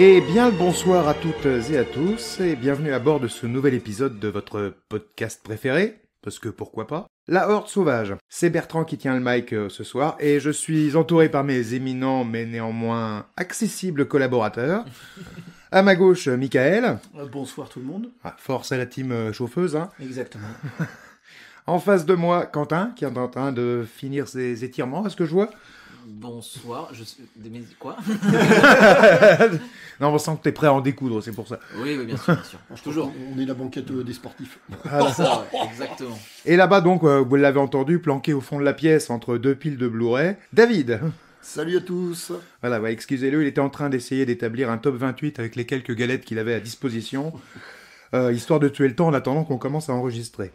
Et bien le bonsoir à toutes et à tous, et bienvenue à bord de ce nouvel épisode de votre podcast préféré, parce que pourquoi pas, La Horde Sauvage. C'est Bertrand qui tient le mic ce soir, et je suis entouré par mes éminents mais néanmoins accessibles collaborateurs. À ma gauche, Michael. Bonsoir tout le monde. Ah, force à la team chauffeuse, hein. Exactement. En face de moi, Quentin, qui est en train de finir ses étirements, est-ce que je vois? Bonsoir, mais quoi? Non, on sent que t'es prêt à en découdre, c'est pour ça. Oui, bien sûr, bien sûr. Toujours. On est la banquette des sportifs. Ça, ouais, exactement. Et là-bas, donc, vous l'avez entendu, planqué au fond de la pièce entre deux piles de Blu-ray, David. Salut à tous. Voilà, ouais, excusez-le, il était en train d'essayer d'établir un top 28 avec les quelques galettes qu'il avait à disposition, histoire de tuer le temps en attendant qu'on commence à enregistrer.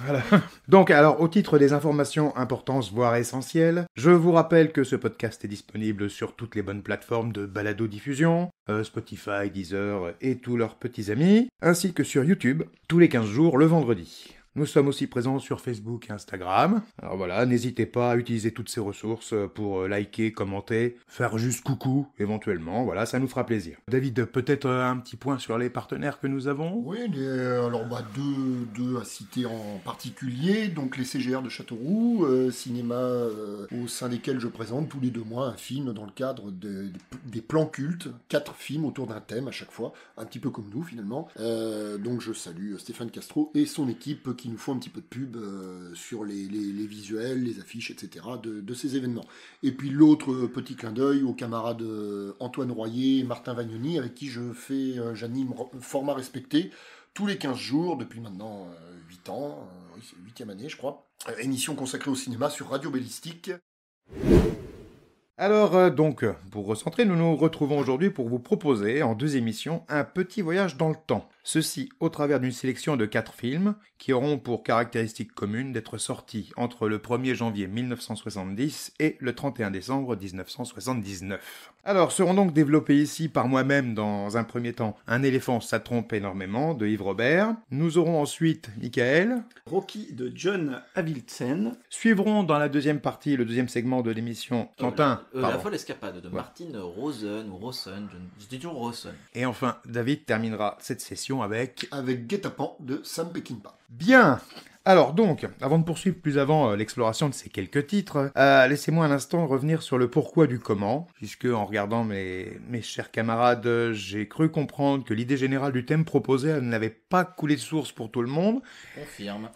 Voilà. Donc, alors, au titre des informations importantes, voire essentielles, je vous rappelle que ce podcast est disponible sur toutes les bonnes plateformes de balado-diffusion, Spotify, Deezer et tous leurs petits amis, ainsi que sur YouTube, tous les 15 jours, le vendredi. Nous sommes aussi présents sur Facebook et Instagram. Alors voilà, n'hésitez pas à utiliser toutes ces ressources pour liker, commenter, faire juste coucou éventuellement. Voilà, ça nous fera plaisir. David, peut-être un petit point sur les partenaires que nous avons? Oui, alors deux à citer en particulier. Donc les CGR de Châteauroux, cinéma au sein desquels je présente tous les 2 mois un film dans le cadre des plans cultes. 4 films autour d'un thème à chaque fois, un petit peu comme nous finalement. Donc je salue Stéphane Castro et son équipe qui nous font un petit peu de pub sur les visuels, les affiches, etc. de ces événements. Et puis l'autre petit clin d'œil aux camarades Antoine Royer et Martin Vagnoni, avec qui j'anime format respecté tous les 15 jours depuis maintenant 8 ans, oui, c'est 8e année je crois. Émission consacrée au cinéma sur Radio Bellistique. Alors donc, pour recentrer, nous nous retrouvons aujourd'hui pour vous proposer, en 2 émissions, un petit voyage dans le temps. Ceci au travers d'une sélection de 4 films qui auront pour caractéristique commune d'être sortis entre le 1er janvier 1970 et le 31 décembre 1979. Alors, seront donc développés ici par moi-même dans un premier temps Un éléphant, ça trompe énormément de Yves Robert. Nous aurons ensuite Michael. Rocky de John Avildsen. Suivront dans la deuxième partie, le deuxième segment de l'émission, Quentin. La folle escapade de Martin Rosen ou Rosen, je dis toujours Rosen. Et enfin, David terminera cette session avec Guet-apens de Sam Peckinpah. Bien. Alors donc, avant de poursuivre plus avant l'exploration de ces quelques titres, laissez-moi un instant revenir sur le pourquoi du comment, puisque en regardant mes chers camarades, j'ai cru comprendre que l'idée générale du thème proposé n'avait pas coulé de source pour tout le monde. Confirme.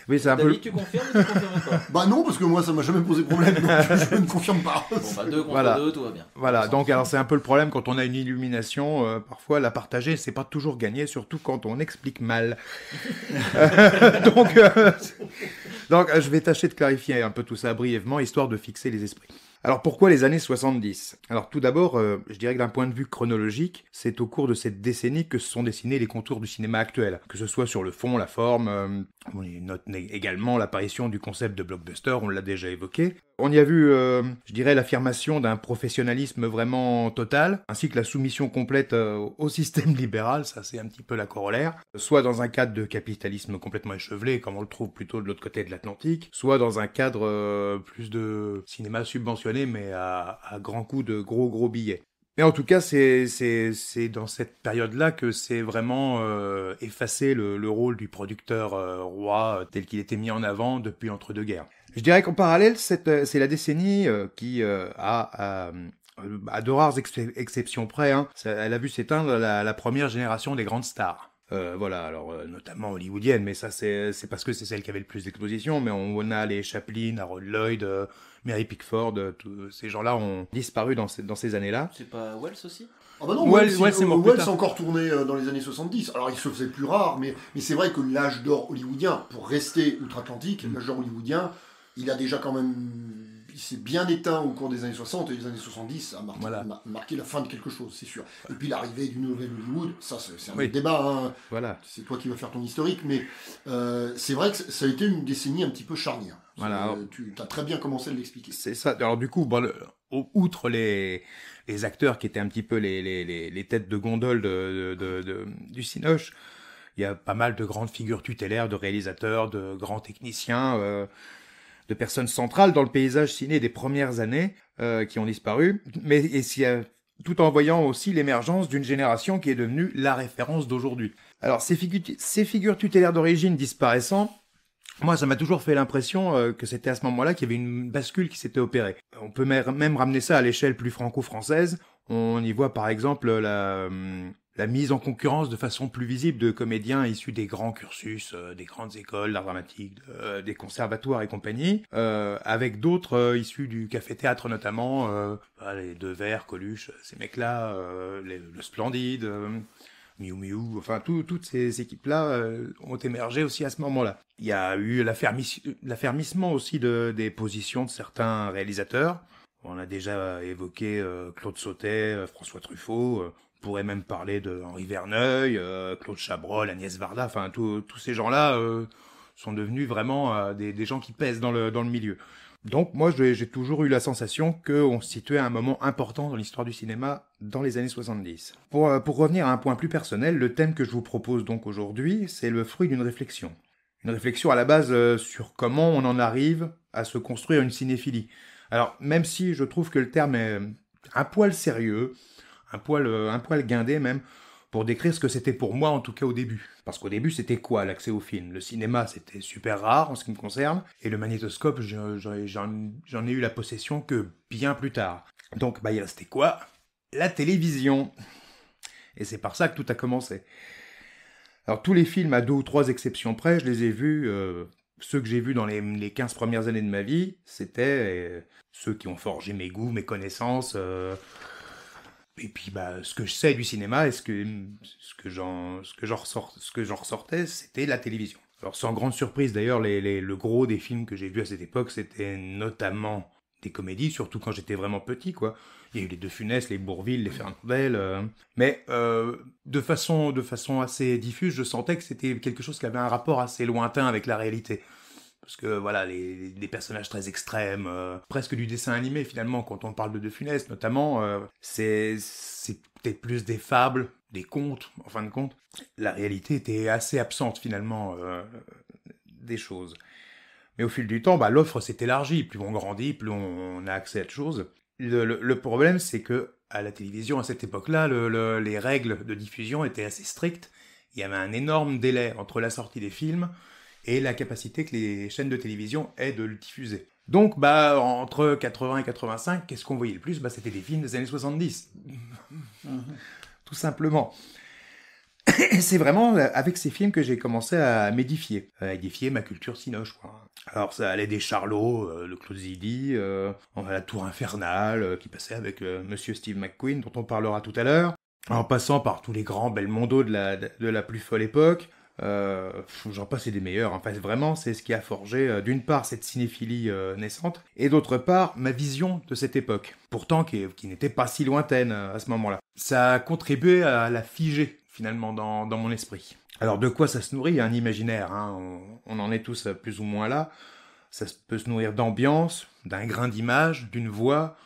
Oui, c'est un David, peu... tu confirmes ou tu confirmes pas? Bah non, parce que moi ça m'a jamais posé problème, donc je ne confirme pas. Bon, bah 2 contre Voilà. 2, tout va bien. Voilà, donc alors c'est un peu le problème quand on a une illumination, parfois la partager c'est pas toujours gagné, surtout quand on explique mal. Donc, je vais tâcher de clarifier un peu tout ça brièvement, histoire de fixer les esprits. Alors pourquoi les années 70? Alors tout d'abord, je dirais que d'un point de vue chronologique, c'est au cours de cette décennie que se sont dessinés les contours du cinéma actuel. Que ce soit sur le fond, la forme, on y note également l'apparition du concept de blockbuster, on l'a déjà évoqué. On y a vu, je dirais, l'affirmation d'un professionnalisme vraiment total, ainsi que la soumission complète au système libéral, ça c'est un petit peu la corollaire, soit dans un cadre de capitalisme complètement échevelé, comme on le trouve plutôt de l'autre côté de l'Atlantique, soit dans un cadre plus de cinéma subventionné, mais à grands coups de gros billets. Mais en tout cas, c'est dans cette période-là que c'est vraiment effacé le rôle du producteur roi tel qu'il était mis en avant depuis l'entre-deux-guerres. Je dirais qu'en parallèle, c'est la décennie qui a, à de rares exceptions près, hein, elle a vu s'éteindre la première génération des grandes stars. Voilà, alors notamment hollywoodienne, mais ça c'est parce que c'est celle qui avait le plus d'exposition, mais on a les Chaplin, Harold Lloyd, Mary Pickford, tous ces gens-là ont disparu dans ces années-là. C'est pas Wells aussi? Ah bah non, Wells c'est mort plus Wells tard. a encore tourné dans les années 70. Alors il se faisait plus rare, mais c'est vrai que l'âge d'or hollywoodien, pour rester outre-Atlantique, l'âge d'or hollywoodien, il a déjà quand même... Il s'est bien éteint au cours des années 60 et les années 70 a marqué la fin de quelque chose, c'est sûr. Et puis l'arrivée du nouvel Hollywood, ça c'est un autre débat, hein. Voilà. C'est toi qui vas faire ton historique, mais c'est vrai que ça a été une décennie un petit peu charnière. Voilà. Tu as très bien commencé à l'expliquer. C'est ça. Alors du coup, outre les acteurs qui étaient un petit peu les têtes de gondole du Cinoche, il y a pas mal de grandes figures tutélaires, de réalisateurs, de grands techniciens, de personnes centrales dans le paysage ciné des premières années qui ont disparu. Mais s'il y a tout en voyant aussi l'émergence d'une génération qui est devenue la référence d'aujourd'hui. Alors, ces figures tutélaires d'origine disparaissant, moi, ça m'a toujours fait l'impression que c'était à ce moment-là qu'il y avait une bascule qui s'était opérée. On peut même ramener ça à l'échelle plus franco-française. On y voit par exemple la mise en concurrence de façon plus visible de comédiens issus des grands cursus, des grandes écoles d'art dramatique, des conservatoires et compagnie, avec d'autres issus du café-théâtre notamment, les Devers, Coluche, ces mecs-là, le Splendide... Miu Miu, enfin toutes ces équipes-là ont émergé aussi à ce moment-là. Il y a eu l'affermissement aussi des positions de certains réalisateurs. On a déjà évoqué Claude Sautet, François Truffaut, on pourrait même parler de Henri Verneuil, Claude Chabrol, Agnès Varda, enfin tous ces gens-là sont devenus vraiment des gens qui pèsent dans le milieu. Donc moi j'ai toujours eu la sensation qu'on se situait à un moment important dans l'histoire du cinéma dans les années 70. Pour revenir à un point plus personnel, le thème que je vous propose donc aujourd'hui, c'est le fruit d'une réflexion. Une réflexion à la base sur comment on en arrive à se construire une cinéphilie. Alors même si je trouve que le terme est un poil sérieux, un poil guindé même, pour décrire ce que c'était pour moi, en tout cas au début. Parce qu'au début, c'était quoi l'accès au film? Le cinéma, c'était super rare en ce qui me concerne, et le magnétoscope, j'en ai eu la possession que bien plus tard. Donc, il restait quoi? La télévision. Et c'est par ça que tout a commencé. Alors, tous les films, à 2 ou 3 exceptions près, je les ai vus... ceux que j'ai vus dans les 15 premières années de ma vie, c'était ceux qui ont forgé mes goûts, mes connaissances... Et puis ce que je sais du cinéma et ce que j'en ressortais, c'était la télévision. Alors sans grande surprise d'ailleurs, le gros des films que j'ai vus à cette époque, c'était notamment des comédies, surtout quand j'étais vraiment petit, quoi. Il y a eu les De Funès, les Bourvil, les Fernandel, mais de façon assez diffuse, je sentais que c'était quelque chose qui avait un rapport assez lointain avec la réalité. Parce que voilà, des personnages très extrêmes, presque du dessin animé finalement, quand on parle de Funès notamment, c'est peut-être plus des fables, des contes, en fin de compte. La réalité était assez absente finalement des choses. Mais au fil du temps, l'offre s'est élargie, plus on grandit, plus on a accès à de choses. Le problème, c'est que à la télévision, à cette époque-là, les règles de diffusion étaient assez strictes. Il y avait un énorme délai entre la sortie des films et la capacité que les chaînes de télévision aient de le diffuser. Donc, entre 80 et 85, qu'est-ce qu'on voyait le plus? C'était des films des années 70. Tout simplement. Et c'est vraiment avec ces films que j'ai commencé à m'édifier. À édifier ma culture cinoche, quoi. Alors, ça allait des Charlots, le Claude Zidi, la Tour Infernale, qui passait avec Monsieur Steve McQueen, dont on parlera tout à l'heure, en passant par tous les grands Belmondo de la plus folle époque. J'en passe et des meilleurs. Enfin, vraiment, c'est ce qui a forgé, d'une part, cette cinéphilie naissante, et d'autre part, ma vision de cette époque. Pourtant, qui n'était pas si lointaine à ce moment-là. Ça a contribué à la figer, finalement, dans mon esprit. Alors, de quoi ça se nourrit? Un imaginaire, hein, on en est tous plus ou moins là. Ça peut se nourrir d'ambiance, d'un grain d'image, d'une voix,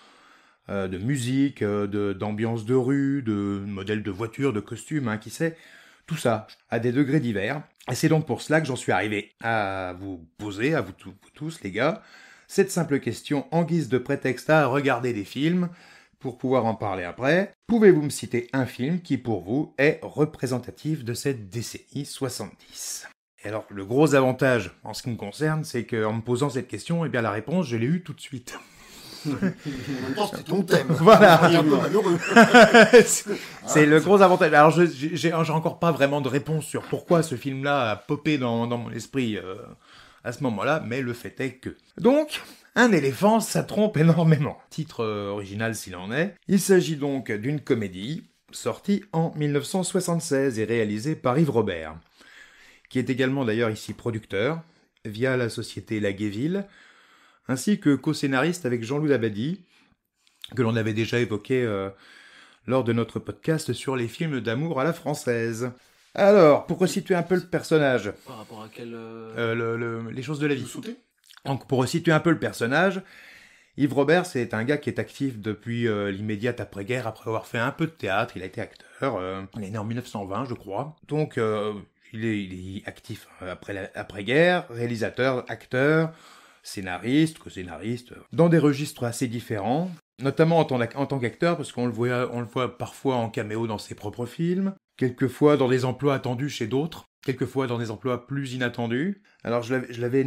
de musique, d'ambiance de rue, de modèles de voitures, de costumes, hein, qui sait. Tout ça, à des degrés divers. Et c'est donc pour cela que j'en suis arrivé à vous poser, à vous tous, les gars, cette simple question en guise de prétexte à regarder des films, pour pouvoir en parler après. Pouvez-vous me citer un film qui, pour vous, est représentatif de cette décennie 70? Et alors, le gros avantage, en ce qui me concerne, c'est qu'en me posant cette question, la réponse, je l'ai eue tout de suite. C'est ton thème. Voilà. C'est un peu malheureux. C'est le gros avantage. Alors, j'ai encore pas vraiment de réponse sur pourquoi ce film-là a popé dans mon esprit à ce moment-là, mais le fait est que... Donc, un éléphant, ça trompe énormément. Titre original s'il en est. Il s'agit donc d'une comédie sortie en 1976 et réalisée par Yves Robert, qui est également d'ailleurs ici producteur, via la société Laguéville, ainsi que co-scénariste avec Jean-Loup Dabadi, que l'on avait déjà évoqué lors de notre podcast sur les films d'amour à la française. Alors, pour resituer un peu le personnage... Par rapport à quel... les choses de la vie. Donc, pour resituer un peu le personnage, Yves Robert, c'est un gars qui est actif depuis l'immédiate après-guerre, après avoir fait un peu de théâtre. Il a été acteur. Il est né en 1920, je crois. Donc, il est actif après-guerre, réalisateur, acteur... scénariste, co-scénariste, dans des registres assez différents, notamment en tant qu'acteur, parce qu'on le voit parfois en caméo dans ses propres films, quelquefois dans des emplois attendus chez d'autres, quelquefois dans des emplois plus inattendus. Alors j'avais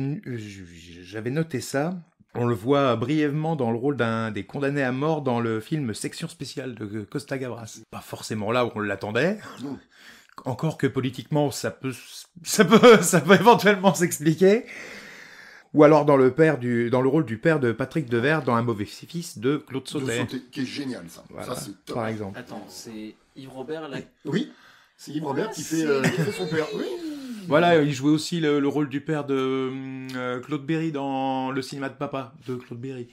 noté ça. On le voit brièvement dans le rôle d'un des condamnés à mort dans le film Section spéciale de Costa Gavras. Pas forcément là où on l'attendait. Non. Encore que politiquement, ça peut éventuellement s'expliquer. Ou alors dans le rôle du père de Patrick Devers dans Un mauvais fils de Claude Sautet. Qui est génial, ça. Voilà, Ça, c'est top. par exemple. Attends, c'est Yves Robert là. Oui, c'est Yves Robert qui fait son père. Oui. Voilà, il jouait aussi le rôle du père de Claude Berry dans Le cinéma de papa de Claude Berry.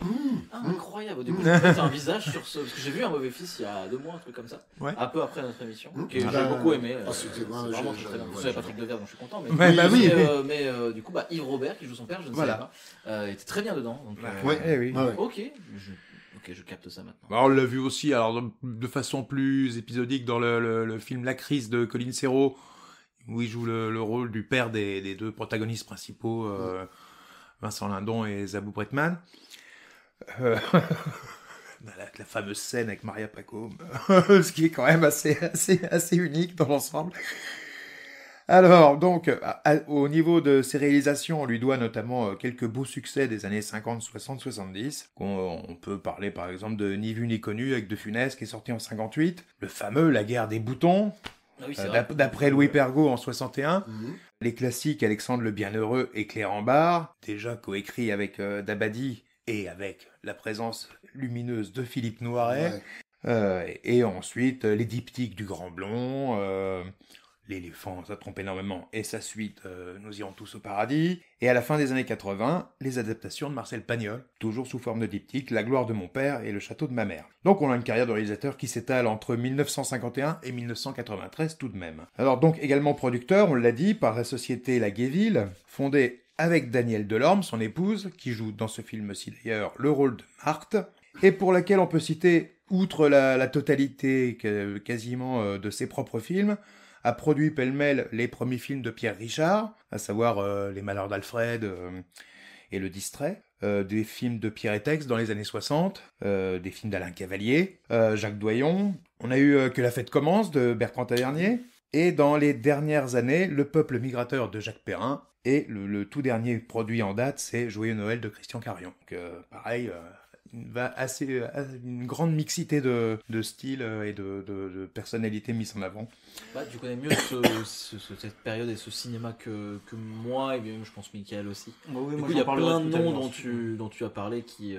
Ah, incroyable. Du coup, j'ai un visage sur ce. Parce que j'ai vu Un mauvais fils il y a 2 mois, un truc comme ça. Ouais. Un peu après notre émission. Que Ah, j'ai beaucoup aimé. c'était vraiment très bien. Vous savez Patrick Devers, donc je suis content. Mais, Ouais, bah oui. mais du coup, Yves Robert qui joue son père, je ne Voilà. savais pas. était très bien dedans. Donc, Oui. Ouais. Ok, je capte ça maintenant. Bah, on l'a vu aussi, alors de façon plus épisodique dans le film La Crise de Colin Serrault, où il joue le rôle du père des 2 protagonistes principaux, Vincent Lindon et Zabou Bretman. La fameuse scène avec Maria Pacôme, ce qui est quand même assez unique dans l'ensemble. Alors, donc, au niveau de ses réalisations, on lui doit notamment quelques beaux succès des années 50, 60, 70. On peut parler par exemple de Ni vu ni connu avec De Funès qui est sorti en 58. Le fameux La guerre des boutons, Ah oui, c'est vrai. d'après Louis Pergaud en 61. Mhm. Les classiques Alexandre le Bienheureux et Claire Ambar, déjà coécrit avec Dabadi et avec la présence lumineuse de Philippe Noiret. Ouais. Et ensuite, les diptyques du Grand Blond, L'éléphant, ça trompe énormément, et sa suite, Nous irons tous au paradis. Et à la fin des années 80, les adaptations de Marcel Pagnol, toujours sous forme de diptyque, La gloire de mon père et Le château de ma mère. Donc on a une carrière de réalisateur qui s'étale entre 1951 et 1993 tout de même. Alors donc également producteur, on l'a dit, par la société La Guéville, fondée avec Danielle Delorme, son épouse, qui joue dans ce film-ci d'ailleurs le rôle de Marthe, et pour laquelle on peut citer, outre la totalité quasiment de ses propres films, a produit pêle-mêle les premiers films de Pierre Richard, à savoir Les Malheurs d'Alfred et Le Distrait, des films de Pierre Etex dans les années 60, des films d'Alain Cavalier, Jacques Doyon. On a eu Que la fête commence de Bertrand Tavernier, et dans les dernières années, Le peuple migrateur de Jacques Perrin, et le tout dernier produit en date, c'est Joyeux Noël de Christian Carion. Donc pareil, une grande mixité de styles et de personnalités mises en avant. Tu connais mieux cette période et ce cinéma que moi, et bien je pense Mickaël aussi. Oui, Du moi, coup, il y a j'en plein parlerai de tout à noms l'heure. dont tu as parlé qui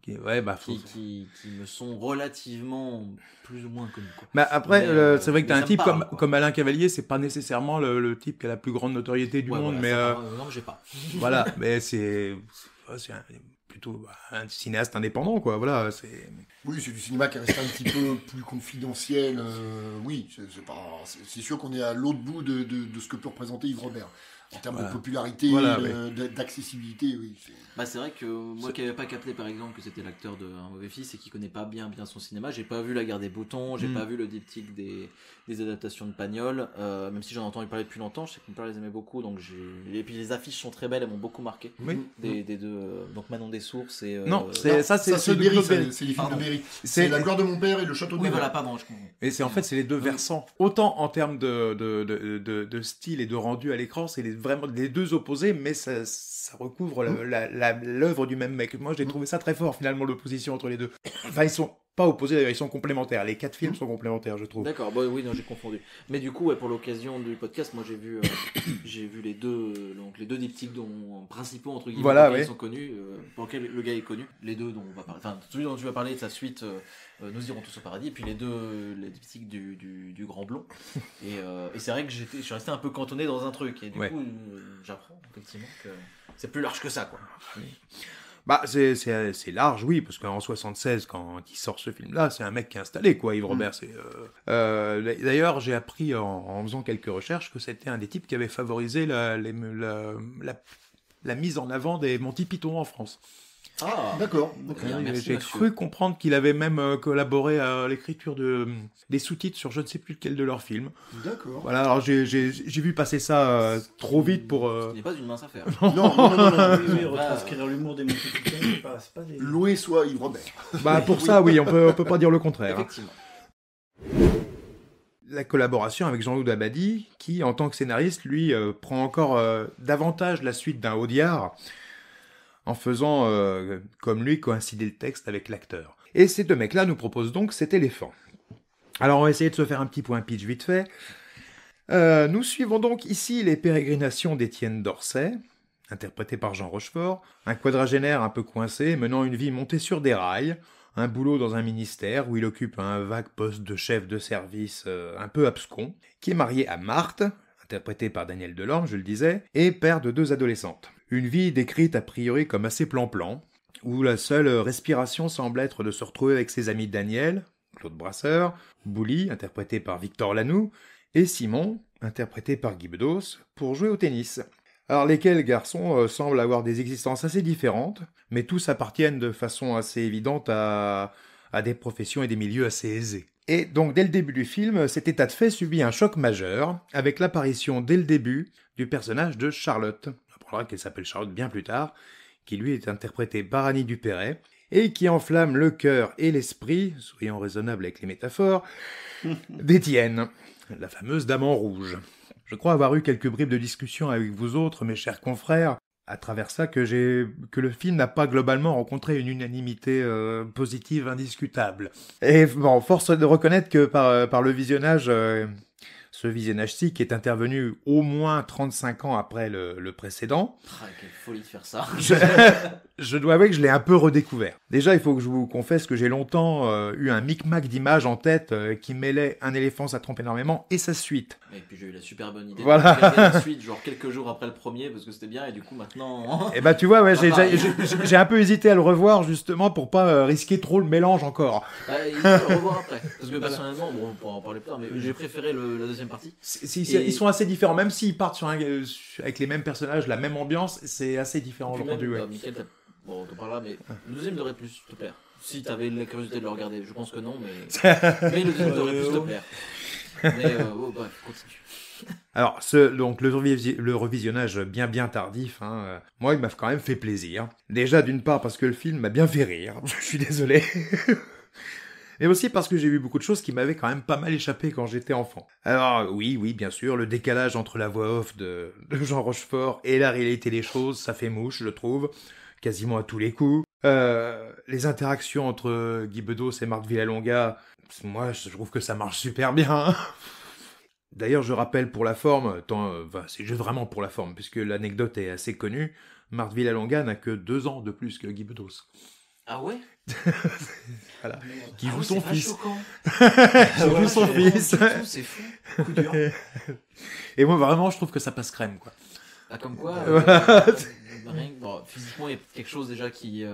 me sont relativement plus ou moins connus. Quoi. Bah après, c'est vrai que t'as mais un ça type me parle, quoi. comme Alain Cavalier, c'est pas nécessairement le type qui a la plus grande notoriété du Ouais, monde, voilà, mais non, j'ai pas. voilà, mais c'est plutôt un cinéaste indépendant, quoi. Voilà, c'est. Oui, c'est du cinéma qui reste un petit peu plus confidentiel. Oui, c'est sûr qu'on est à l'autre bout de ce que peut représenter Yves Robert. En termes de popularité, d'accessibilité, oui. C'est vrai que moi qui n'avais pas capté par exemple que c'était l'acteur de Un mauvais fils et qui connaît pas bien son cinéma, j'ai pas vu La guerre des boutons, j'ai pas vu le diptyque des adaptations de Pagnol, même si j'en ai entendu parler depuis longtemps, je sais que mon père les aimait beaucoup, et puis les affiches sont très belles, elles m'ont beaucoup marqué. Oui. Des deux, donc Manon des Sources et... Non, c'est ceux de Berry, Claude Berry. c'est les films de Berry. C'est- C'est La gloire de mon père et Le château de Oui, ma voilà, mère. pardon, je comprends. Et c'est les deux versants. Autant en termes de style et de rendu à l'écran, c'est vraiment les deux opposés, mais ça recouvre l'œuvre du même mec. Moi, j'ai trouvé ça très fort, finalement, l'opposition entre les deux. Enfin, ils sont pas opposés, d'ailleurs, ils sont complémentaires. Les 4 films sont complémentaires, je trouve. D'accord, oui, non, j'ai confondu. Mais du coup, pour l'occasion du podcast, moi j'ai vu les deux diptyques principaux entre guillemets, Voilà, pour lesquels ouais. ils sont connus, pour lesquels le gars est connu. Les deux dont on va parler, enfin celui dont tu vas parler de sa suite, Nous irons tous au paradis, et puis les diptyques du Grand Blond. Et c'est vrai que je suis resté un peu cantonné dans un truc, et du coup, j'apprends effectivement que c'est plus large que ça, quoi. Bah, c'est large, oui, parce qu'en 76, quand il sort ce film-là, c'est un mec qui est installé, quoi, Yves Robert. D'ailleurs, j'ai appris en faisant quelques recherches que c'était un des types qui avait favorisé la mise en avant des Monty Python en France. Ah, D'accord. bien, merci, J'ai monsieur. cru comprendre qu'il avait même collaboré à l'écriture des sous-titres sur je ne sais plus lequel de leurs films. D'accord. Voilà, alors j'ai vu passer ça trop vite pour... Ce n'est pas une mince affaire. Non, non, non, non, non. Oui, oui, retranscrire l'humour des Monty Python, c'est pas des... Loué soit Yves Robert. Bah pour ça, oui, on peut pas dire le contraire. Hein. Effectivement. La collaboration avec Jean-Loup Dabadi, qui, en tant que scénariste, lui, prend encore davantage la suite d'un Audiard, en faisant, comme lui, coïncider le texte avec l'acteur. Et ces deux mecs-là nous proposent donc cet éléphant. Alors, on va essayer de se faire un petit point pitch vite fait. Nous suivons donc ici les pérégrinations d'Étienne Dorset, interprété par Jean Rochefort, un quadragénaire un peu coincé, menant une vie montée sur des rails, un boulot dans un ministère où il occupe un vague poste de chef de service un peu abscon, qui est marié à Marthe, interprétée par Daniel Delorme, je le disais, et père de 2 adolescentes. Une vie décrite a priori comme assez plan-plan, où la seule respiration semble être de se retrouver avec ses amis Daniel, Claude Brasseur, Bouli, interprété par Victor Lanoux, et Simon, interprété par Guy Bedos, pour jouer au tennis. Alors lesquels garçons semblent avoir des existences assez différentes, mais tous appartiennent de façon assez évidente à des professions et des milieux assez aisés. Et donc dès le début du film, cet état de fait subit un choc majeur, avec l'apparition dès le début du personnage de Charlotte. On apprendra qu'elle s'appelle Charlotte bien plus tard, qui lui est interprétée par Annie Dupéret, et qui enflamme le cœur et l'esprit, soyons raisonnables avec les métaphores, d'Étienne, la fameuse dame en rouge. Je crois avoir eu quelques bribes de discussion avec vous autres, mes chers confrères, à travers ça que le film n'a pas globalement rencontré une unanimité positive indiscutable. Et bon, force de reconnaître que par le visionnage, ce visionnage-ci qui est intervenu au moins 35 ans après le précédent, Ah, quelle folie de faire ça. je dois avouer que je l'ai un peu redécouvert. Déjà, il faut que je vous confesse que j'ai longtemps eu un micmac d'images en tête qui mêlait Un éléphant, ça trompe énormément et sa suite. Et puis j'ai eu la super bonne idée Voilà. de regarder la suite, genre quelques jours après le premier, parce que c'était bien, et du coup maintenant... Et bah tu vois, ouais, Ah, pareil. j'ai un peu hésité à le revoir justement pour pas risquer trop le mélange encore. Bah, il faut le revoir après. Parce que personnellement, bon, on pourra en parler plus tard, mais j'ai préféré la deuxième partie. Ils sont assez différents, même s'ils partent avec les mêmes personnages, la même ambiance, c'est assez différent Puis aujourd'hui. même, Ouais. Mickaël, bon, on t'en parlera, mais le deuxième devrait plus te plaire. Si t'avais la curiosité de le regarder, je pense que non, mais le deuxième devrait plus te plaire. Mais bref, continue. Alors, donc le revisionnage bien tardif, hein, moi, il m'a quand même fait plaisir. Déjà, d'une part, parce que le film m'a bien fait rire, je suis désolé. Mais aussi parce que j'ai vu beaucoup de choses qui m'avaient quand même pas mal échappé quand j'étais enfant. Alors, oui, bien sûr, le décalage entre la voix off de Jean Rochefort et la réalité des choses, ça fait mouche, je trouve, quasiment à tous les coups. Les interactions entre Guy Bedos et Marthe Villalonga, moi, je trouve que ça marche super bien. D'ailleurs, je rappelle pour la forme, c'est juste vraiment pour la forme, puisque l'anecdote est assez connue, Marthe Villalonga n'a que 2 ans de plus que Guy Bedos. Ah ouais? Voilà. Qui Ah joue ouais, son c'est pas fils. choquant. Qui joue son fils. C'est fou. Coup dur. Et moi, vraiment, je trouve que ça passe crème, quoi. Ah, comme quoi, Voilà. bon, physiquement, il y a quelque chose déjà qui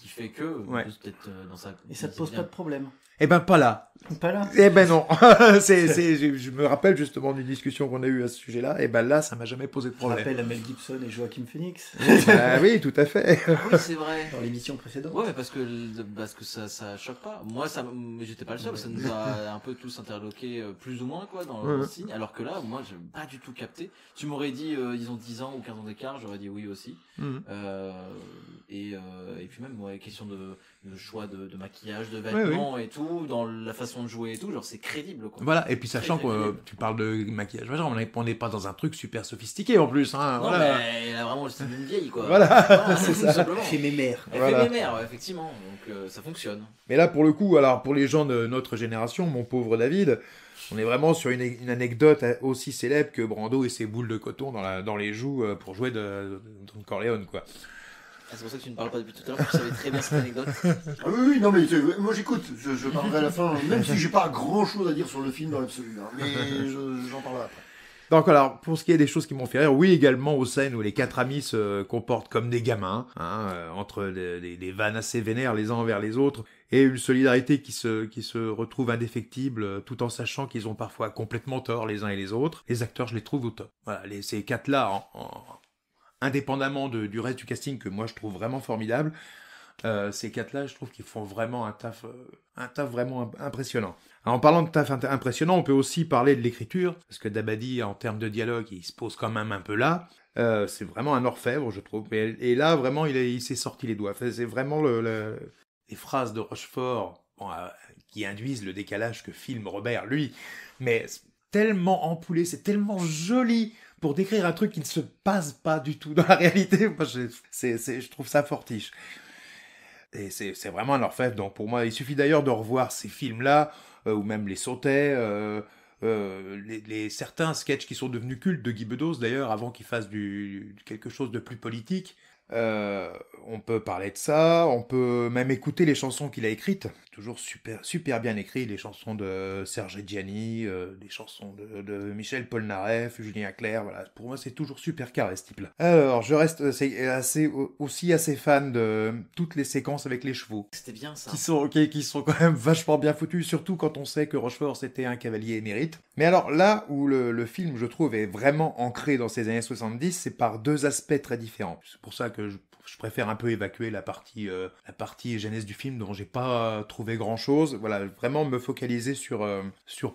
fait que, Ouais. peut-être dans sa... Et ça te pose pas de problème. Eh ben, pas là. Pas là. Eh ben non. Je me rappelle justement d'une discussion qu'on a eue à ce sujet-là. Et ben là, ça m'a jamais posé de Je problème. rappelle à Mel Gibson et Joaquin Phoenix Ah oui, tout à fait. Ah oui, c'est vrai. dans l'émission précédente. Ouais, mais parce que ça choque pas. Moi, j'étais pas le seul, ça nous a un peu tous interloqués, plus ou moins, quoi, dans le signe. Alors que là, moi, j'ai pas du tout capté. Tu m'aurais dit, ils ont 10 ans ou 15 ans d'écart, j'aurais dit oui aussi. Mhm. Et puis même, ouais, question de choix de maquillage, de vêtements et tout, dans la façon de jouer et tout, genre c'est crédible, quoi. Voilà, et puis sachant Très, très que crédible. tu parles de maquillage, on n'est pas dans un truc super sophistiqué en plus. Hein, Non, voilà. mais elle a vraiment le style d'une vieille, quoi. Voilà, c'est ça. tout simplement. Chez mes mères. Elle Voilà. fait mes mères, ouais, effectivement, donc ça fonctionne. Mais là, pour le coup, alors pour les gens de notre génération, mon pauvre David, on est vraiment sur une anecdote aussi célèbre que Brando et ses boules de coton dans les joues pour jouer de Don Corleone, quoi. Ah, c'est pour ça que tu ne parles pas depuis tout à l'heure, parce que tu savais très bien cette anecdote. Ah oui, non, mais moi j'écoute, je parlerai à la fin, même si j'ai pas grand chose à dire sur le film dans l'absolu, hein, mais j'en parlerai après. Donc alors, pour ce qui est des choses qui m'ont fait rire, oui, également aux scènes où les 4 amis se comportent comme des gamins, hein, entre des vannes assez vénères les uns envers les autres, et une solidarité qui se retrouve indéfectible, tout en sachant qu'ils ont parfois complètement tort les uns et les autres. Les acteurs, je les trouve au top. Voilà, ces 4-là, indépendamment du reste du casting que moi je trouve vraiment formidable, Ces 4-là, je trouve qu'ils font vraiment un taf vraiment impressionnant. Alors, en parlant de taf impressionnant, on peut aussi parler de l'écriture, parce que Dabadi, en termes de dialogue, il se pose quand même un peu là. C'est vraiment un orfèvre, je trouve. Et là, vraiment, il s'est sorti les doigts. Enfin, c'est vraiment les phrases de Rochefort qui induisent le décalage que filme Robert, lui. Mais c'est tellement ampoulé, c'est tellement joli pour décrire un truc qui ne se passe pas du tout dans la réalité. Moi, je trouve ça fortiche. Et c'est vraiment un orfèvre. Donc pour moi, il suffit d'ailleurs de revoir ces films-là, ou même les sautets, certains sketchs qui sont devenus cultes de Guy Bedos d'ailleurs, avant qu'il fasse quelque chose de plus politique. On peut parler de ça, on peut même écouter les chansons qu'il a écrites, toujours super bien écrites, les chansons de Serge Reggiani, les chansons de Michel Polnareff, Julien Clerc, voilà. Pour moi c'est toujours super carré ce type-là. Alors je reste aussi assez fan de toutes les séquences avec les chevaux. C'était bien ça. Qui sont quand même vachement bien foutus, surtout quand on sait que Rochefort c'était un cavalier émérite. Mais alors là où le film, je trouve, est vraiment ancré dans ces années 70, c'est par deux aspects très différents. C'est pour ça que je préfère un peu évacuer la partie genèse du film dont j'ai pas trouvé grand chose. Voilà, vraiment me focaliser sur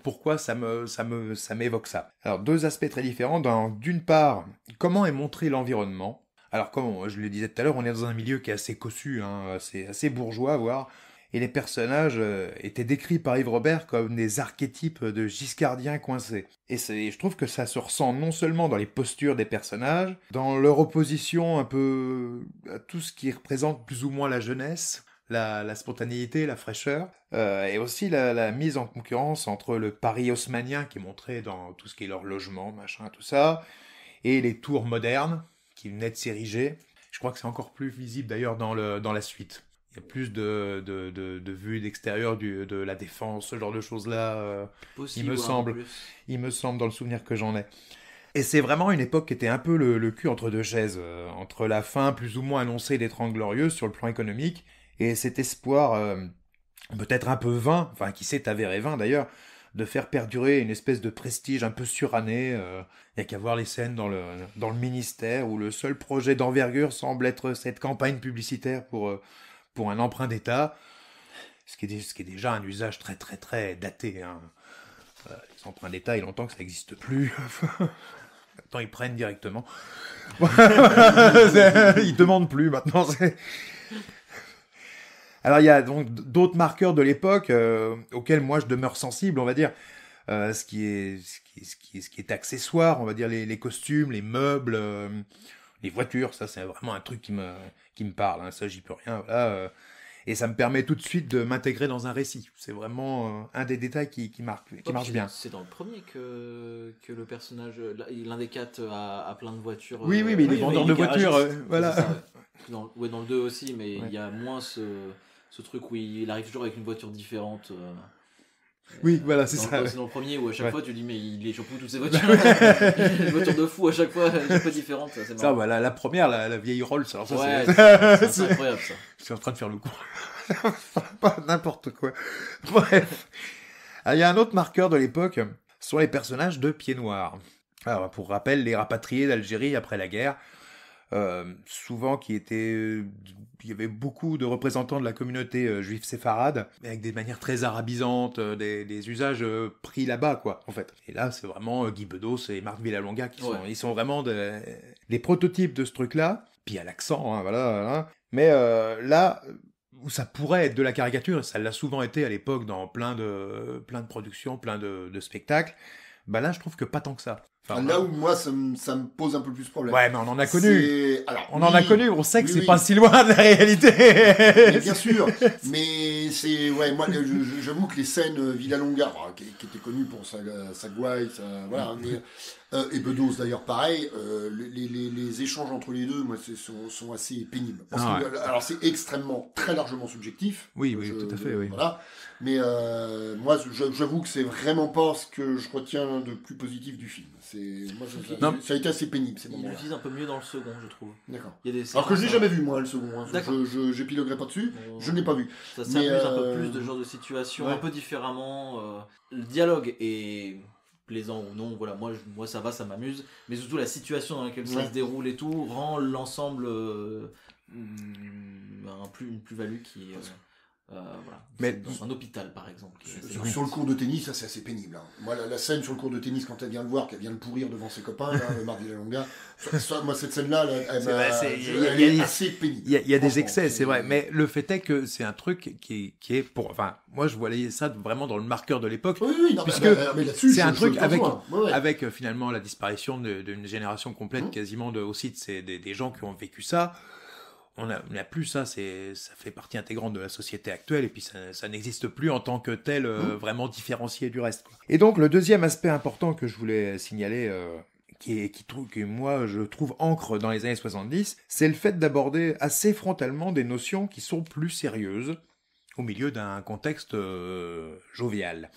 pourquoi ça m'évoque ça. Alors deux aspects très différents. D'une part, comment est montré l'environnement. Alors comme je le disais tout à l'heure, on est dans un milieu qui est assez cossu, hein, assez bourgeois, voire. Et les personnages étaient décrits par Yves Robert comme des archétypes de giscardiens coincés. Et je trouve que ça se ressent non seulement dans les postures des personnages, dans leur opposition un peu à tout ce qui représente plus ou moins la jeunesse, la spontanéité, la fraîcheur, et aussi la mise en concurrence entre le Paris haussmannien qui est montré dans tout ce qui est leur logement, machin, tout ça, et les tours modernes qui venaient de s'ériger. Je crois que c'est encore plus visible d'ailleurs dans la suite. Il y a plus de vues d'extérieur de la défense, ce genre de choses-là, il me semble dans le souvenir que j'en ai. Et c'est vraiment une époque qui était un peu le cul entre deux chaises, entre la fin plus ou moins annoncée des Trente Glorieuses sur le plan économique, et cet espoir peut-être un peu vain, enfin qui s'est avéré vain d'ailleurs, de faire perdurer une espèce de prestige un peu suranné. Il n'y a qu'à voir les scènes dans le ministère où le seul projet d'envergure semble être cette campagne publicitaire pour un emprunt d'État, ce qui est déjà un usage très très très daté. Hein. Les emprunts d'État, il y a longtemps que ça n'existe plus. Maintenant, ils prennent directement. Ils demandent plus maintenant. Alors, il y a donc d'autres marqueurs de l'époque auxquels moi je demeure sensible, on va dire. Ce qui est accessoire, on va dire les costumes, les meubles, les voitures, ça c'est vraiment un truc qui me parle, hein, ça j'y peux rien, voilà, et ça me permet tout de suite de m'intégrer dans un récit. C'est vraiment un des détails qui marche bien. C'est dans le premier que le personnage, l'un des quatre a plein de voitures. Oui, mais il est vendeur de voitures, voilà. Ça, ouais. Dans le 2 aussi, mais il y a moins ce truc où il arrive toujours avec une voiture différente. Oui, voilà, c'est ça. C'est dans le premier où à chaque fois tu dis mais il est surtout toutes ces voitures. Une voiture de fou à chaque fois différente. C'est marrant. Ça, voilà, la première, la vieille Rolls. Alors ça, ouais, c'est incroyable ça. Je suis en train de faire le coup. Pas n'importe quoi. Bref. Il y a un autre marqueur de l'époque, ce sont les personnages de Pieds Noirs. Alors, pour rappel, les rapatriés d'Algérie après la guerre, souvent il y avait beaucoup de représentants de la communauté juive séfarade, avec des manières très arabisantes, des usages pris là-bas, quoi, en fait. Et là, c'est vraiment Guy Bedos et Marc Villalonga ils sont vraiment des prototypes de ce truc-là. Puis il y a l'accent, hein, voilà. Mais là où ça pourrait être de la caricature, ça l'a souvent été à l'époque dans plein de productions, plein de spectacles, bah là je trouve que pas tant que ça. Enfin, là où moi ça me pose un peu plus problème. Ouais, mais on en a connu. On en a connu, on sait que c'est pas si loin de la réalité. Mais bien sûr, mais c'est moi j'avoue que les scènes Villalonga, qui était connu pour sa gouaille, voilà, et Bedos d'ailleurs pareil, les échanges entre les deux, moi sont assez pénibles. Parce que, alors c'est très largement subjectif. Oui, tout à fait, oui. Voilà. Mais moi, j'avoue que c'est vraiment pas ce que je retiens de plus positif du film. Ça a été assez pénible ces moments-là. Il l'utilise un peu mieux dans le second, je trouve. D'accord. Alors que je l'ai jamais vu moi le second. Hein. J'épiloguerai pas dessus. Je ne l'ai pas vu. Ça s'amuse un peu plus de ce genre de situation, un peu différemment. Le dialogue est plaisant ou non. Voilà, moi ça va, ça m'amuse. Mais surtout la situation dans laquelle ça se déroule et tout rend l'ensemble une plus-value qui est voilà. Mais- Dans un hôpital par exemple. Sur le cours de tennis, ça c'est assez pénible. Hein. Moi, la scène sur le cours de tennis, quand elle vient le voir, qu'elle vient le pourrir devant ses copains, là, Marc Villalonga, moi cette scène-là, elle est assez pénible. Il y a des Franchement, excès, c'est vrai, mais le fait est que c'est un truc qui est pour... Enfin, moi je voyais ça vraiment dans le marqueur de l'époque, Oui, non, puisque mais là-dessus, c'est un truc te avec, rejoins. Ouais. avec finalement la disparition d'une génération complète quasiment aussi des gens qui ont vécu ça. On n'a plus ça, ça fait partie intégrante de la société actuelle et puis ça n'existe plus en tant que tel vraiment différencié du reste, quoi. Et donc le deuxième aspect important que je voulais signaler, que moi je trouve ancre dans les années 70, c'est le fait d'aborder assez frontalement des notions qui sont plus sérieuses au milieu d'un contexte jovial.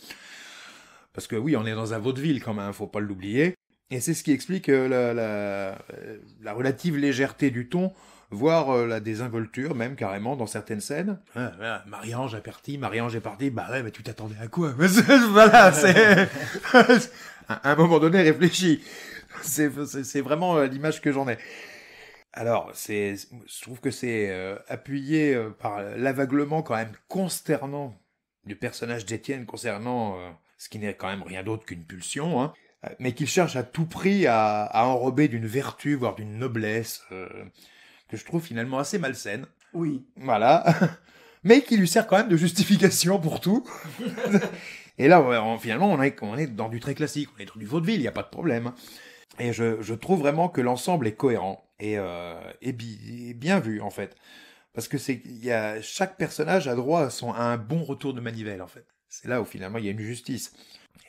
Parce que oui, on est dans un vaudeville quand même, faut pas l'oublier. Et c'est ce qui explique la relative légèreté du ton, voire la désinvolture même carrément dans certaines scènes. Marie-Ange est partie, bah ouais, mais tu t'attendais à quoi? Voilà, c'est... à un moment donné, réfléchis. C'est vraiment l'image que j'en ai. Alors, je trouve que c'est appuyé par l'aveuglement quand même consternant du personnage d'Étienne concernant ce qui n'est quand même rien d'autre qu'une pulsion, hein, mais qu'il cherche à tout prix à enrober d'une vertu, voire d'une noblesse, que je trouve finalement assez malsaine. Oui. Voilà. Mais qui lui sert quand même de justification pour tout. Et là, finalement, on est dans du très classique, on est dans du vaudeville, il n'y a pas de problème. Et je trouve vraiment que l'ensemble est cohérent et bien vu, en fait. Parce que chaque personnage a droit à un bon retour de manivelle, en fait. C'est là où finalement il y a une justice.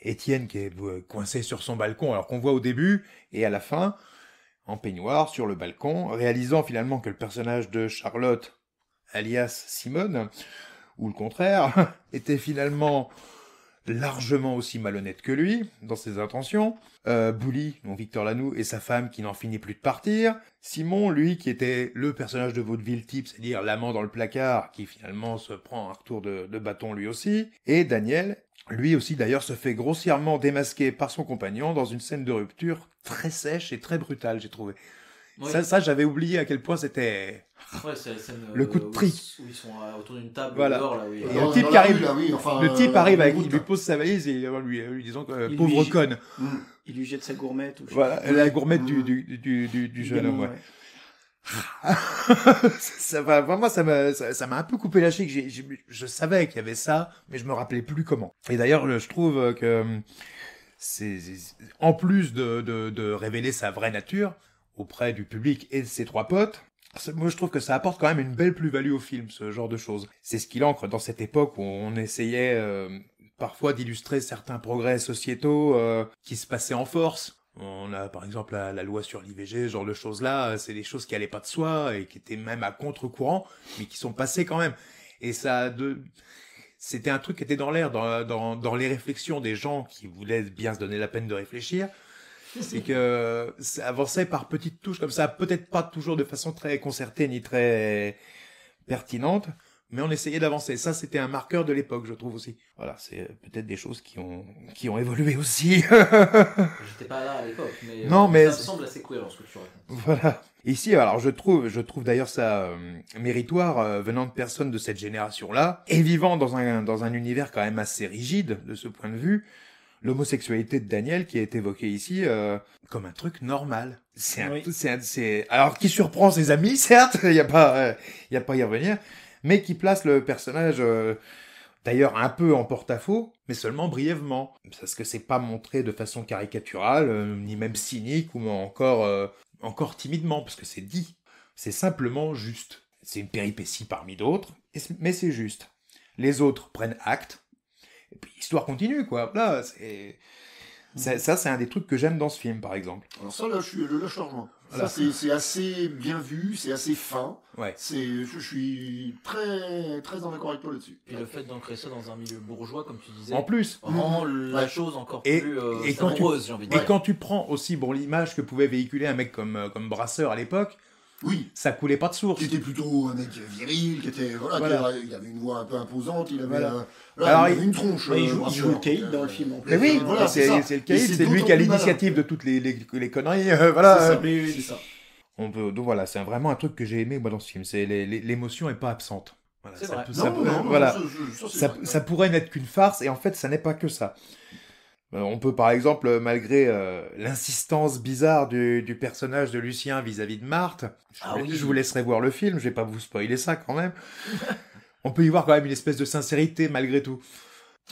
Étienne qui est coincé sur son balcon, alors qu'on voit au début et à la fin, en peignoir, sur le balcon, réalisant finalement que le personnage de Charlotte, alias Simone, ou le contraire, était finalement largement aussi malhonnête que lui, dans ses intentions. Bouli, donc Victor Lanoux, et sa femme qui n'en finit plus de partir. Simon, lui, qui était le personnage de vaudeville type, c'est-à-dire l'amant dans le placard, qui finalement se prend un retour de bâton lui aussi. Et Daniel, lui aussi d'ailleurs, se fait grossièrement démasquer par son compagnon dans une scène de rupture très sèche et très brutale, j'ai trouvé. Oui. Ça, j'avais oublié à quel point c'était... Ouais, c'est la scène, le coup de trick. où ils sont autour d'une table Voilà. dehors, là, oui. Et le type qui arrive, le type arrive, avec il lui pose sa valise et lui disant Il pauvre lui- conne. Il lui jette sa gourmette. Ou je sais Voilà, pas. la gourmette du jeune homme, gamin, ouais. Vraiment, ça m'a un peu coupé la chic. Je savais qu'il y avait ça, mais je me rappelais plus comment. Et d'ailleurs, je trouve que en plus de révéler sa vraie nature auprès du public et de ses trois potes, moi je trouve que ça apporte quand même une belle plus-value au film, ce genre de choses. C'est ce qu'il ancre dans cette époque où on essayait parfois d'illustrer certains progrès sociétaux qui se passaient en force. On a par exemple la loi sur l'IVG, ce genre de choses-là, c'est des choses qui allaient pas de soi et qui étaient même à contre-courant, mais qui sont passées quand même. Et c'était un truc qui était dans l'air, dans les réflexions des gens qui voulaient bien se donner la peine de réfléchir. C'est que ça avançait par petites touches comme ça, peut-être pas toujours de façon très concertée ni très pertinente, mais on essayait d'avancer. Ça, c'était un marqueur de l'époque, je trouve aussi. Voilà, c'est peut-être des choses qui ont évolué aussi. J'étais pas là à l'époque, mais, Non, mais ça me semble assez cohérent ce que tu racontes. Voilà. Ici, alors je trouve d'ailleurs ça méritoire venant de personnes de cette génération-là et vivant dans un univers quand même assez rigide de ce point de vue. L'homosexualité de Daniel qui est évoquée ici comme un truc normal. Alors qui surprend ses amis, certes, il y a pas à y revenir, mais qui place le personnage d'ailleurs un peu en porte-à-faux, mais seulement brièvement, parce que c'est pas montré de façon caricaturale, ni même cynique ou encore timidement, parce que c'est dit. C'est simplement juste. C'est une péripétie parmi d'autres, mais c'est juste. Les autres prennent acte. Et puis l'histoire continue, quoi. Là, c'est un des trucs que j'aime dans ce film, par exemple. Alors ça, là, je te rejoins. Voilà. Ça, c'est assez bien vu, c'est assez fin. Ouais. Je suis très, très en accord avec toi là-dessus. Et le fait d'ancrer ça dans un milieu bourgeois, comme tu disais, En plus. rend la Ouais. chose encore Et- plus et quand savoureuse, j'ai envie de Et dire. quand tu prends aussi l'image que pouvait véhiculer un mec comme Brasseur à l'époque, Oui, ça coulait pas de source. qui était plutôt un mec viril, qui était Voilà. il avait une voix un peu imposante, il avait, Voilà. il Alors, avait une tronche. Ouais, il joue Brasseur. le caïd dans le film en plus. Mais oui, Voilà, c'est c'est ça. le Et caïd, c'est c'est lui d'autant qui a plus malin. l'initiative de toutes les conneries. C'est Voilà. ça. Oui, c'est ça. Donc voilà, c'est vraiment un truc que j'ai aimé moi dans ce film. C'est l'émotion est pas absente. Voilà, C'est ça vrai. peut- Non, ça non, peut- non, voilà. c'est Ça, vrai. ça pourrait n'être qu'une farce, et en fait, ça n'est pas que ça. On peut par exemple, malgré l'insistance bizarre du personnage de Lucien vis-à-vis de Marthe, je vous laisserai voir le film, je vais pas vous spoiler ça quand même. On peut y voir quand même une espèce de sincérité malgré tout.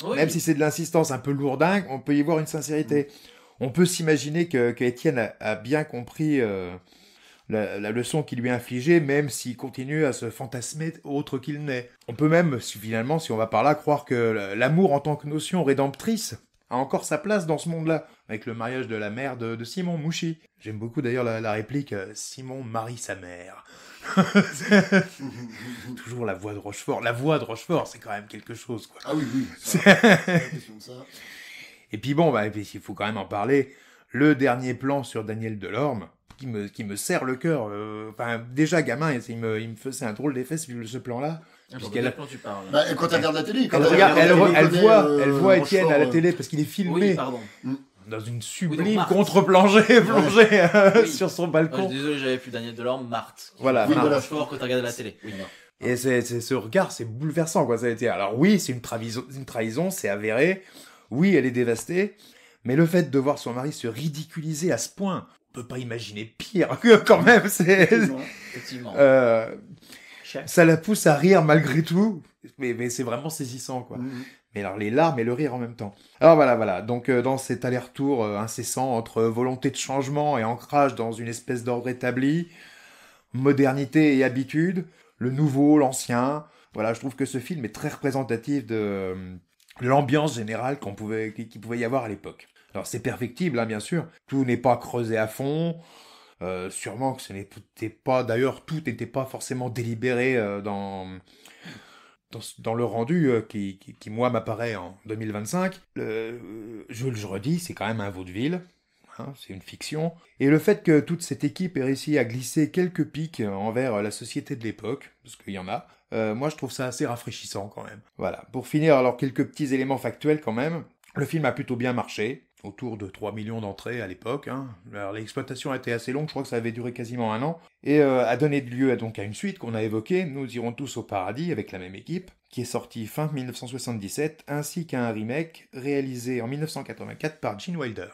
Oui. Même si c'est de l'insistance un peu lourdingue, on peut y voir une sincérité. On peut s'imaginer que Étienne a bien compris la leçon qui lui est infligée, même s'il continue à se fantasmer autre qu'il n'est. On peut même, finalement, si on va par là, croire que l'amour en tant que notion rédemptrice a encore sa place dans ce monde-là, avec le mariage de la mère de Simon Mouchy. J'aime beaucoup d'ailleurs la réplique Simon marie sa mère. Toujours la voix de Rochefort. La voix de Rochefort, c'est quand même quelque chose, quoi. Ah oui, oui. Pas question de ça. Et puis bon, et puis, il faut quand même en parler. Le dernier plan sur Daniel Delorme, qui me serre le cœur. Enfin, déjà gamin, il me faisait un drôle d'effet ce plan-là. Puisqu'elle... Quand tu parles. Bah, quand tu regardes la télé, quand Elle voit Étienne à la télé parce qu'il est filmé. Oui, pardon. Dans une sublime donc Marthe. contre-plongée plongée Oui. sur son balcon. Désolé, j'avais plus Daniel Delorme, Marthe. Voilà, Marthe. voilà. Rochefort quand tu regardais la télé. Oui. Et ce regard, c'est bouleversant, quoi, ça a été. Alors oui, c'est une trahison, c'est avéré. Oui, elle est dévastée. Mais le fait de voir son mari se ridiculiser à ce point, on peut pas imaginer pire, quand même. Effectivement. Ça la pousse à rire malgré tout. Mais c'est vraiment saisissant, quoi. Mais alors les larmes et le rire en même temps. Alors voilà. Donc dans cet aller-retour incessant entre volonté de changement et ancrage dans une espèce d'ordre établi, modernité et habitude, le nouveau, l'ancien. Voilà, je trouve que ce film est très représentatif de l'ambiance générale qu'il pouvait y avoir à l'époque. Alors c'est perfectible, hein, bien sûr. Tout n'est pas creusé à fond. Sûrement que ce n'était pas... D'ailleurs, tout n'était pas forcément délibéré dans le rendu qui moi, m'apparaît en 2025. Je le redis, c'est quand même un vaudeville. Hein, c'est une fiction. Et le fait que toute cette équipe ait réussi à glisser quelques pics envers la société de l'époque, parce qu'il y en a, moi je trouve ça assez rafraîchissant quand même. Voilà. Pour finir, alors quelques petits éléments factuels quand même. Le film a plutôt bien marché, autour de 3 millions d'entrées à l'époque. Hein. Alors l'exploitation a été assez longue, je crois que ça avait duré quasiment 1 an, et a donné lieu donc à une suite qu'on a évoquée, Nous irons tous au paradis, avec la même équipe, qui est sortie fin 1977, ainsi qu'un remake réalisé en 1984 par Gene Wilder.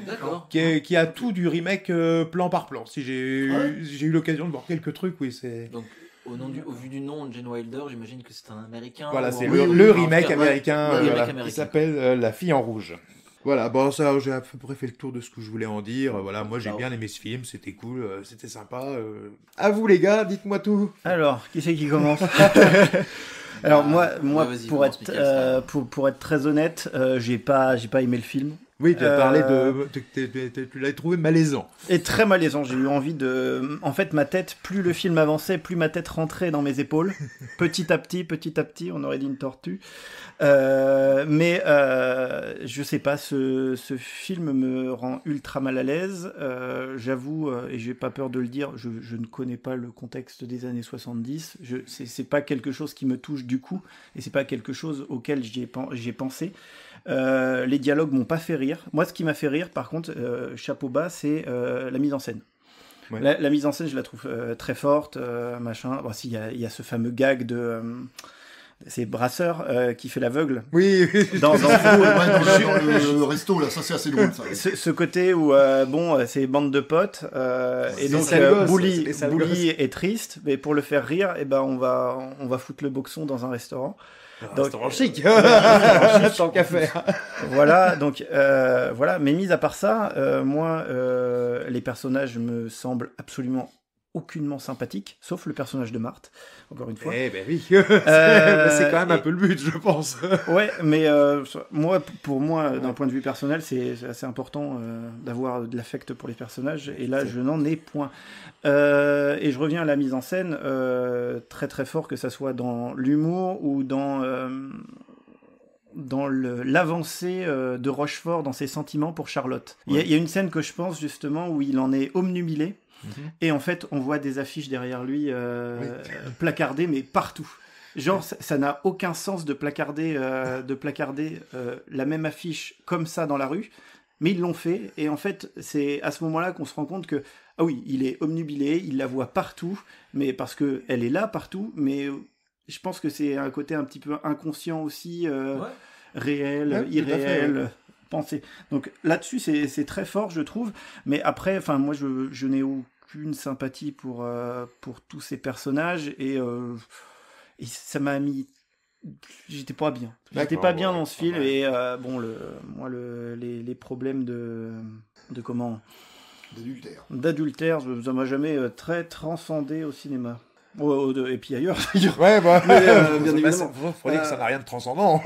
D'accord. Qui a tout du remake plan par plan. Si j'ai eu l'occasion de voir quelques trucs, oui, c'est... Donc, au vu du nom de Gene Wilder, j'imagine que c'est un américain. Voilà, c'est Oui, le oui, remake ouais. américain, Le remake voilà, américain. qui s'appelle La fille en rouge. Voilà, bon, ça, j'ai à peu près fait le tour de ce que je voulais en dire. Voilà, moi, j'ai bien aimé ce film, c'était cool, c'était sympa. À vous, les gars, dites-moi tout. Alors, qui c'est qui commence? Alors moi, vas-y, pour commence, Mickaël, pour être très honnête, j'ai pas aimé le film. Oui, tu as parlé tu l'as trouvé malaisant. Et très malaisant. J'ai eu envie de. En fait, ma tête, plus le film avançait, plus ma tête rentrait dans mes épaules. Petit à petit, on aurait dit une tortue. Mais je sais pas, ce film me rend ultra mal à l'aise. J'avoue, et j'ai pas peur de le dire, je ne connais pas le contexte des années 70. C'est pas quelque chose qui me touche du coup, et c'est pas quelque chose auquel j'ai pensé. Les dialogues m'ont pas fait rire. Moi, ce qui m'a fait rire, par contre, chapeau bas, c'est la mise en scène. Ouais. La mise en scène, je la trouve très forte, machin. Bon, il y a ce fameux gag de c'est Brasseur qui fait l'aveugle. Oui. Dans le resto, là, ça c'est assez drôle. Ça. Ce côté où c'est bande de potes et C'est donc sale gosse, Bouli c'est des sales gosses. est triste, mais pour le faire rire, on va foutre le boxon dans un restaurant. Un restaurant chic. Tant qu'à faire. Voilà, donc voilà. Mais mis à part ça, moi, les personnages me semblent absolument aucunement sympathiques, sauf le personnage de Marthe, encore une fois. Eh ben oui. C'est quand même un peu le but, je pense. Ouais, mais pour moi, d'un point de vue personnel, c'est assez important d'avoir de l'affect pour les personnages, et là, je n'en ai point. Et je reviens à la mise en scène, très très fort, que ça soit dans l'humour ou dans l'avancée de Rochefort dans ses sentiments pour Charlotte. Ouais. Il y a une scène que je pense justement où il en est omnubilé, et en fait, on voit des affiches derrière lui placardées, mais partout. Genre, ça n'a aucun sens de placarder la même affiche comme ça dans la rue, mais ils l'ont fait, et en fait, c'est à ce moment-là qu'on se rend compte que Ah oui, il est obnubilé, il la voit partout, mais parce que elle est là partout, mais je pense que c'est un côté un petit peu inconscient aussi, réel, Ouais, tout à fait, irréel, pensé. Donc là-dessus, c'est très fort, je trouve. Mais après, enfin, moi, je n'ai aucune sympathie pour tous ces personnages et ça m'a mis. J'étais pas bien. J'étais pas bien dans ce film et les problèmes de comment. D'adultère, ça m'a jamais très transcendé au cinéma. Et puis ailleurs, d'ailleurs. Ouais, bah, bien évidemment. Faut dire que ça n'a rien de transcendant.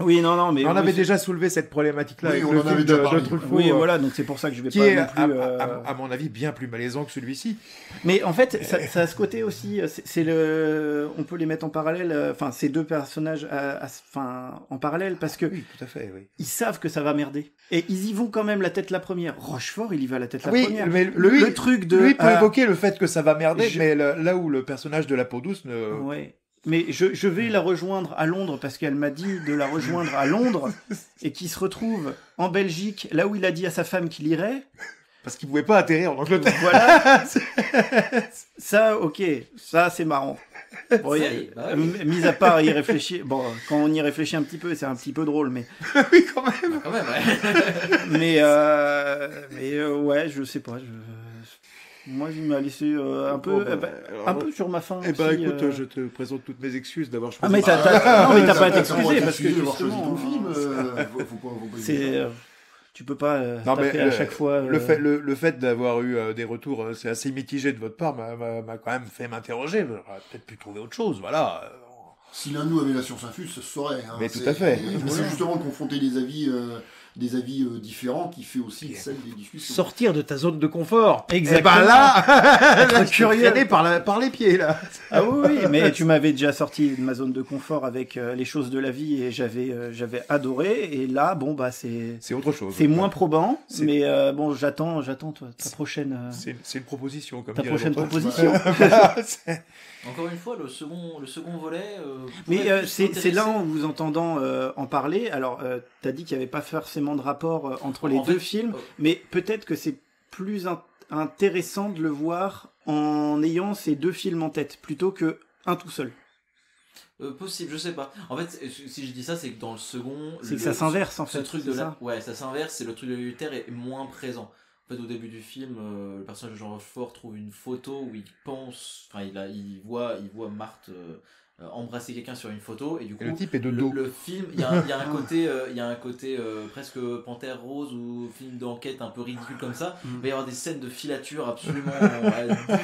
Oui, non, mais on avait déjà soulevé cette problématique-là avec on le en film avait déjà de parlé. Truffaut. Oui, voilà, donc c'est pour ça que je vais Qui pas est, non plus. à mon avis, bien plus malaisant que celui-ci. Mais en fait, ça a ce côté aussi. On peut les mettre en parallèle. Enfin, ces deux personnages, en parallèle, parce que Oui, tout à fait, oui. ils savent que ça va merder et ils y vont quand même la tête la première. Rochefort, il y va la tête la Oui, première. mais le truc de. Lui peut évoquer le fait que ça va merder, je- mais là où le personnage de la peau douce ne. Ouais. Mais je vais la rejoindre à Londres parce qu'elle m'a dit de la rejoindre à Londres et qu'il se retrouve en Belgique, là où il a dit à sa femme qu'il irait. Parce qu'il pouvait pas atterrir en Angleterre. Voilà. Ça, ok, ça c'est marrant. Bon, mis à part y réfléchir, bon, quand on y réfléchit un petit peu, c'est un petit peu drôle, mais Oui, quand même. Quand même, ouais. mais ouais, je sais pas. Moi, il m'a laissé un peu, un peu sur ma faim. Eh ben, aussi, écoute, je te présente toutes mes excuses d'avoir choisi. Ah mais t'as pas à t'excuser parce que d'avoir choisi justement, ton film. Faut pas c'est tu peux pas Non, mais taper à chaque fois. le fait d'avoir eu des retours c'est assez mitigés de votre part m'a quand même fait m'interroger. J'aurais peut-être pu trouver autre chose, voilà. Si l'un de nous avait la science infuse, ce serait. Hein. Mais tout à fait. C'est justement de confronter des avis différents qui fait aussi celle des discussions. Sortir de ta zone de confort. Exactement. Et ben là, Être curieux. par les pieds, là. Ah oui, mais tu m'avais déjà sorti de ma zone de confort avec les choses de la vie et j'avais adoré. Et là, bon bah C'est autre chose. c'est moins probant, C'est- mais bon j'attends toi ta prochaine C'est une proposition, comme ta dirait prochaine l'autre. proposition. Voilà, c'est- Encore une fois, le second volet. Mais pourrait plus c'est là m'intéresser. en vous entendant en parler. Alors t'as dit qu'il n'y avait pas forcément de rapport entre les En deux fait, films, mais peut-être que c'est plus intéressant de le voir en ayant ces deux films en tête plutôt que un tout seul. Possible, je sais pas. En fait, si je dis ça, c'est que dans le second, C'est que ça s'inverse en ce fait. truc c'est de ça. ouais, ça s'inverse. C'est le truc de l'adultère est moins présent. En fait, au début du film, le personnage de Jean Rochefort trouve une photo où il pense, enfin, il voit Marthe embrasser quelqu'un sur une photo et du coup Et le type est de dos. le film il y a un côté presque Panthère Rose ou film d'enquête un peu ridicule comme ça. Il va y avoir des scènes de filature absolument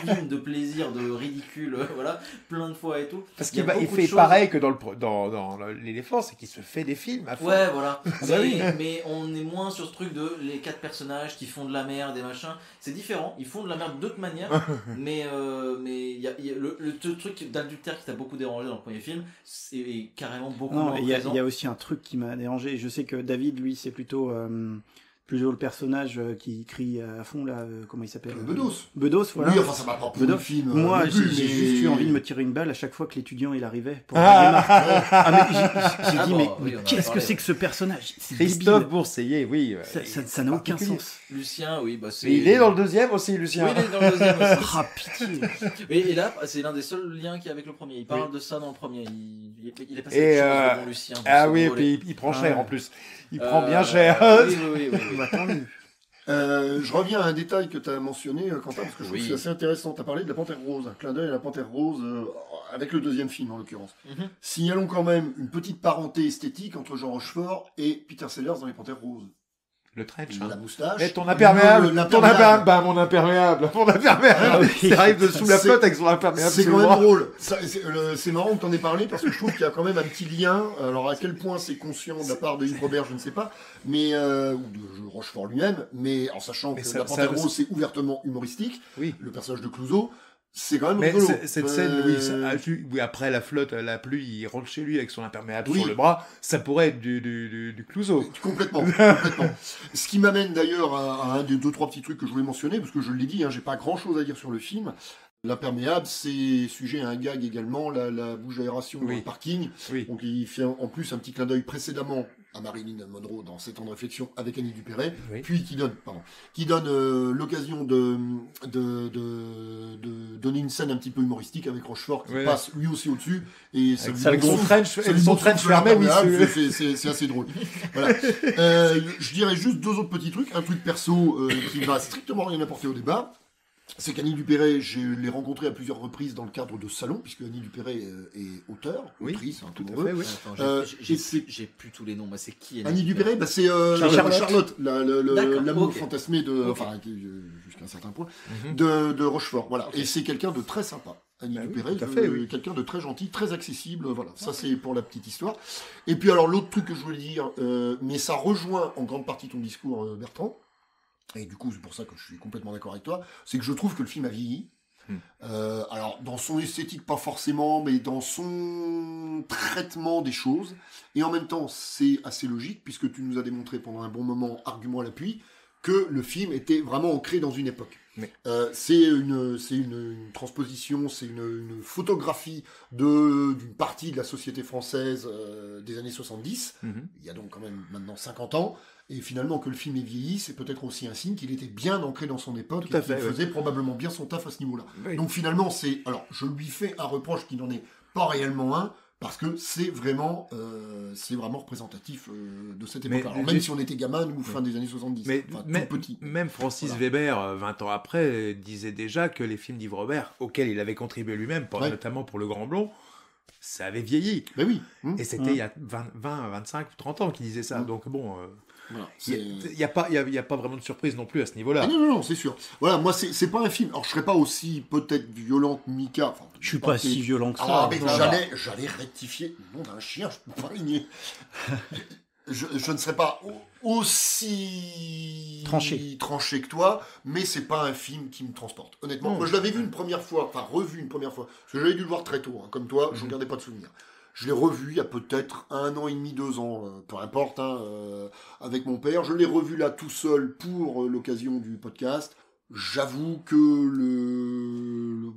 divines, de plaisir, de ridicule, voilà, plein de fois et tout. Parce Il y qu'il a il beaucoup de fait choses. pareil que dans l'éléphant, c'est qu'il se fait des films à fond. Ouais, voilà. bah oui. Mais on est moins sur ce truc de les 4 personnages qui font de la merde et machin. C'est différent. Ils font de la merde d'autres manières. mais il y a le truc d'adultère qui t'a beaucoup dérangé dans le premier film est carrément beaucoup Non, moins il y présent. a aussi un truc qui m'a dérangé. Je sais que David, lui, c'est plutôt le personnage qui crie à fond là. Comment il s'appelle Bedos. Bedos, voilà. Oui, enfin, ça m'a pas pour Bedos. le film. Moi, non plus, j'ai mais- juste eu envie de me tirer une balle à chaque fois que l'étudiant il arrivait. Pour draguer Marc. Ah, mais j'ai dit, bon, mais oui, on en a qu'est-ce que parlé. c'est que ce personnage? C'est Christophe débile. Bourseiller, oui. Ça n'a aucun particulier. sens. Lucien, oui, bah c'est. Et il est dans le deuxième aussi, Lucien. Oui, il est dans le deuxième aussi. Ah, pitié. Et là, c'est l'un des seuls liens qu'il y a avec le premier. Il parle de ça dans le premier. Il est passé Et, quelque chose de bon Lucien. dans Ah ce oui, et volet. puis il prend Ah cher ouais. en plus. Il prend bien cher. Oui. Bah, tant mieux. Je reviens à un détail que tu as mentionné, Quentin, parce que je trouve Oui. que c'est assez intéressant. Tu as parlé de la Panthère Rose, un clin d'œil à la Panthère Rose, avec le deuxième film en l'occurrence. Mhm. Signalons quand même une petite parenté esthétique entre Jean Rochefort et Peter Sellers dans les Panthères Roses. Le trench. La moustache. Et ton imperméable. l'imperméable. Bah, mon imperméable. Mon imperméable. Ah oui. Il arrive de sous la C'est- flotte avec son imperméable. C'est sur quand le même bras. drôle. C'est marrant que tu en aies parlé parce que je trouve qu'il y a quand même un petit lien. Alors à quel point c'est conscient de la part de Yves Robert, je ne sais pas, mais ou de Rochefort lui-même, mais en sachant Mais que ça- la Panthère ça- Rose c'est ouvertement humoristique. Oui. Le personnage de Clouseau, c'est quand même Mais rigolo. cette scène, oui, après la flotte, la pluie, il rentre chez lui avec son imperméable Oui. sur le bras, ça pourrait être du Clouseau. Complètement. Ce qui m'amène d'ailleurs à un des deux, trois petits trucs que je voulais mentionner, parce que je l'ai dit, hein, j'ai pas grand chose à dire sur le film. L'imperméable, c'est sujet à un gag également, la bouche d'aération dans Oui. le parking. Oui. Donc il fait en plus un petit clin d'œil précédemment à Marilyn Monroe dans 7 ans de réflexion avec Annie Dupéret, Oui. puis qui donne l'occasion de donner une scène un petit peu humoristique avec Rochefort qui Ouais. passe lui aussi au-dessus et ça lui Avec donne son French, ça lui son montre French son fermé, oui. imperméable, c'est assez drôle. Voilà. Je dirais juste 2 autres petits trucs. Un truc perso qui va strictement rien apporter au débat. C'est qu'Annie Dupéret, je l'ai rencontrée à plusieurs reprises dans le cadre de salons, puisque Annie Dupéret est auteur, Oui, autrice, hein, tout à comme on fait, veut. oui. Attends, et c'est- j'ai plus tous les noms. Moi, c'est qui Annie Dupéret, bah, c'est Charlotte, l'amour ok. fantasmé de, Ok. enfin, jusqu'à un certain point, Mhm. de Rochefort. Voilà. Ok. Et c'est quelqu'un de très sympa. Annie Bah oui, Dupéret, tout à fait, oui. quelqu'un de très gentil, très accessible. Voilà. Ça, c'est pour la petite histoire. Et puis, alors, l'autre truc que je voulais dire, mais ça rejoint en grande partie ton discours, Bertrand. Et du coup, c'est pour ça que je suis complètement d'accord avec toi. C'est que je trouve que le film a vieilli. Alors, dans son esthétique, pas forcément, mais dans son traitement des choses. Et en même temps, c'est assez logique, puisque tu nous as démontré pendant un bon moment, argument à l'appui, que le film était vraiment ancré dans une époque. Oui. C'est une transposition, c'est une photographie d'une partie de la société française des années 70. Mhm. Il y a donc quand même maintenant 50 ans. Et finalement, que le film ait vieilli, c'est peut-être aussi un signe qu'il était bien ancré dans son époque Tout à et qu'il fait, oui. faisait probablement bien son taf à ce niveau-là. Oui. Donc finalement, alors, je lui fais un reproche qui n'en est pas réellement un, parce que c'est vraiment représentatif de cette Mais époque-là. Alors, même si on était gamin, nous, fin des années 70, Mais enfin, même, tout petit. même Francis Voilà. Weber, 20 ans après, disait déjà que les films d'Yves Robert, auxquels il avait contribué lui-même, Ouais. notamment pour Le Grand Blond, ça avait vieilli. Ben oui. Et c'était il y a 20, 25, 30 ans qu'il disait ça. Mm. Donc bon, Voilà, il n'y a pas vraiment de surprise non plus à ce niveau-là. Ah non, c'est sûr. Voilà, moi, c'est pas un film. Alors, je serais pas aussi peut-être violent que Mika. Enfin, Je suis pas si violent que ça. Ah, mais ça va. j'allais rectifier. Le nom d'un chien, je peux pas régner. Je ne serais pas aussi Tranché que toi, mais c'est pas un film qui me transporte. Honnêtement, Non. moi je l'avais vu une première fois, enfin revu une première fois, parce que j'avais dû le voir très tôt, hein, comme toi, je ne gardais pas de souvenir. Je l'ai revu il y a peut-être 1 an et demi, 2 ans, peu importe, hein, avec mon père. Je l'ai revu là tout seul pour l'occasion du podcast. J'avoue que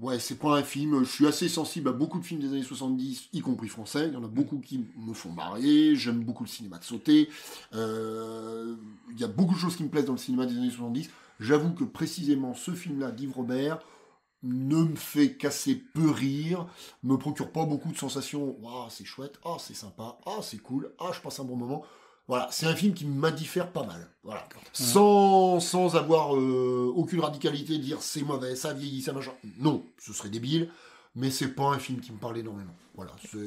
ouais, c'est pas un film. Je suis assez sensible à beaucoup de films des années 70, y compris français. Il y en a beaucoup qui me font marrer. J'aime beaucoup le cinéma de sauter. Il y a beaucoup de choses qui me plaisent dans le cinéma des années 70. J'avoue que précisément ce film-là d'Yves Robert ne me fait qu'assez peu rire, me procure pas beaucoup de sensations. Waouh, c'est chouette. Ah, c'est sympa. Ah, c'est cool. Ah, je passe un bon moment. Voilà, c'est un film qui m'indiffère pas mal. Voilà. Sans avoir aucune radicalité, dire c'est mauvais, ça vieillit, ça machin. Non, ce serait débile, mais c'est pas un film qui me parle énormément. Voilà, c'est...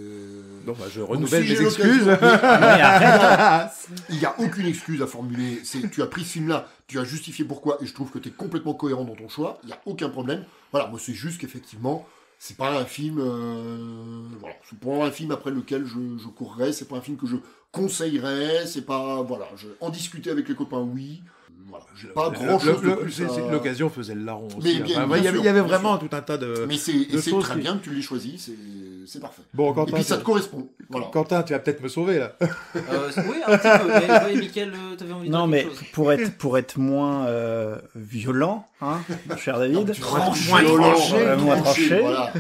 Donc je Donc, renouvelle si j'ai mes excuses. l'occasion- Mais arrête. Il n'y a aucune excuse à formuler. Tu as pris ce film-là, tu as justifié pourquoi, et je trouve que tu es complètement cohérent dans ton choix. Il n'y a aucun problème. Voilà, moi c'est juste qu'effectivement, c'est pas un film. Voilà, c'est pas un film après lequel je courrais. C'est pas un film que je conseillerais. C'est pas. Voilà, en discuter avec les copains, oui. Voilà, j'ai pas grand chose de plus. L'occasion faisait le larron aussi. Mais bien il y sûr, avait bien vraiment tout un tas de. Mais c'est choses très qui- bien que tu l'aies choisi. C'est parfait. Bon, Et Quentin, puis ça te correspond. Voilà. Quentin, tu vas peut-être me sauver là. Oui, un petit peu. Mais toi et Mickaël, t'avais envie de Non, dire mais quelque chose pour être moins violent, hein, cher David. Moins tranché. Voilà.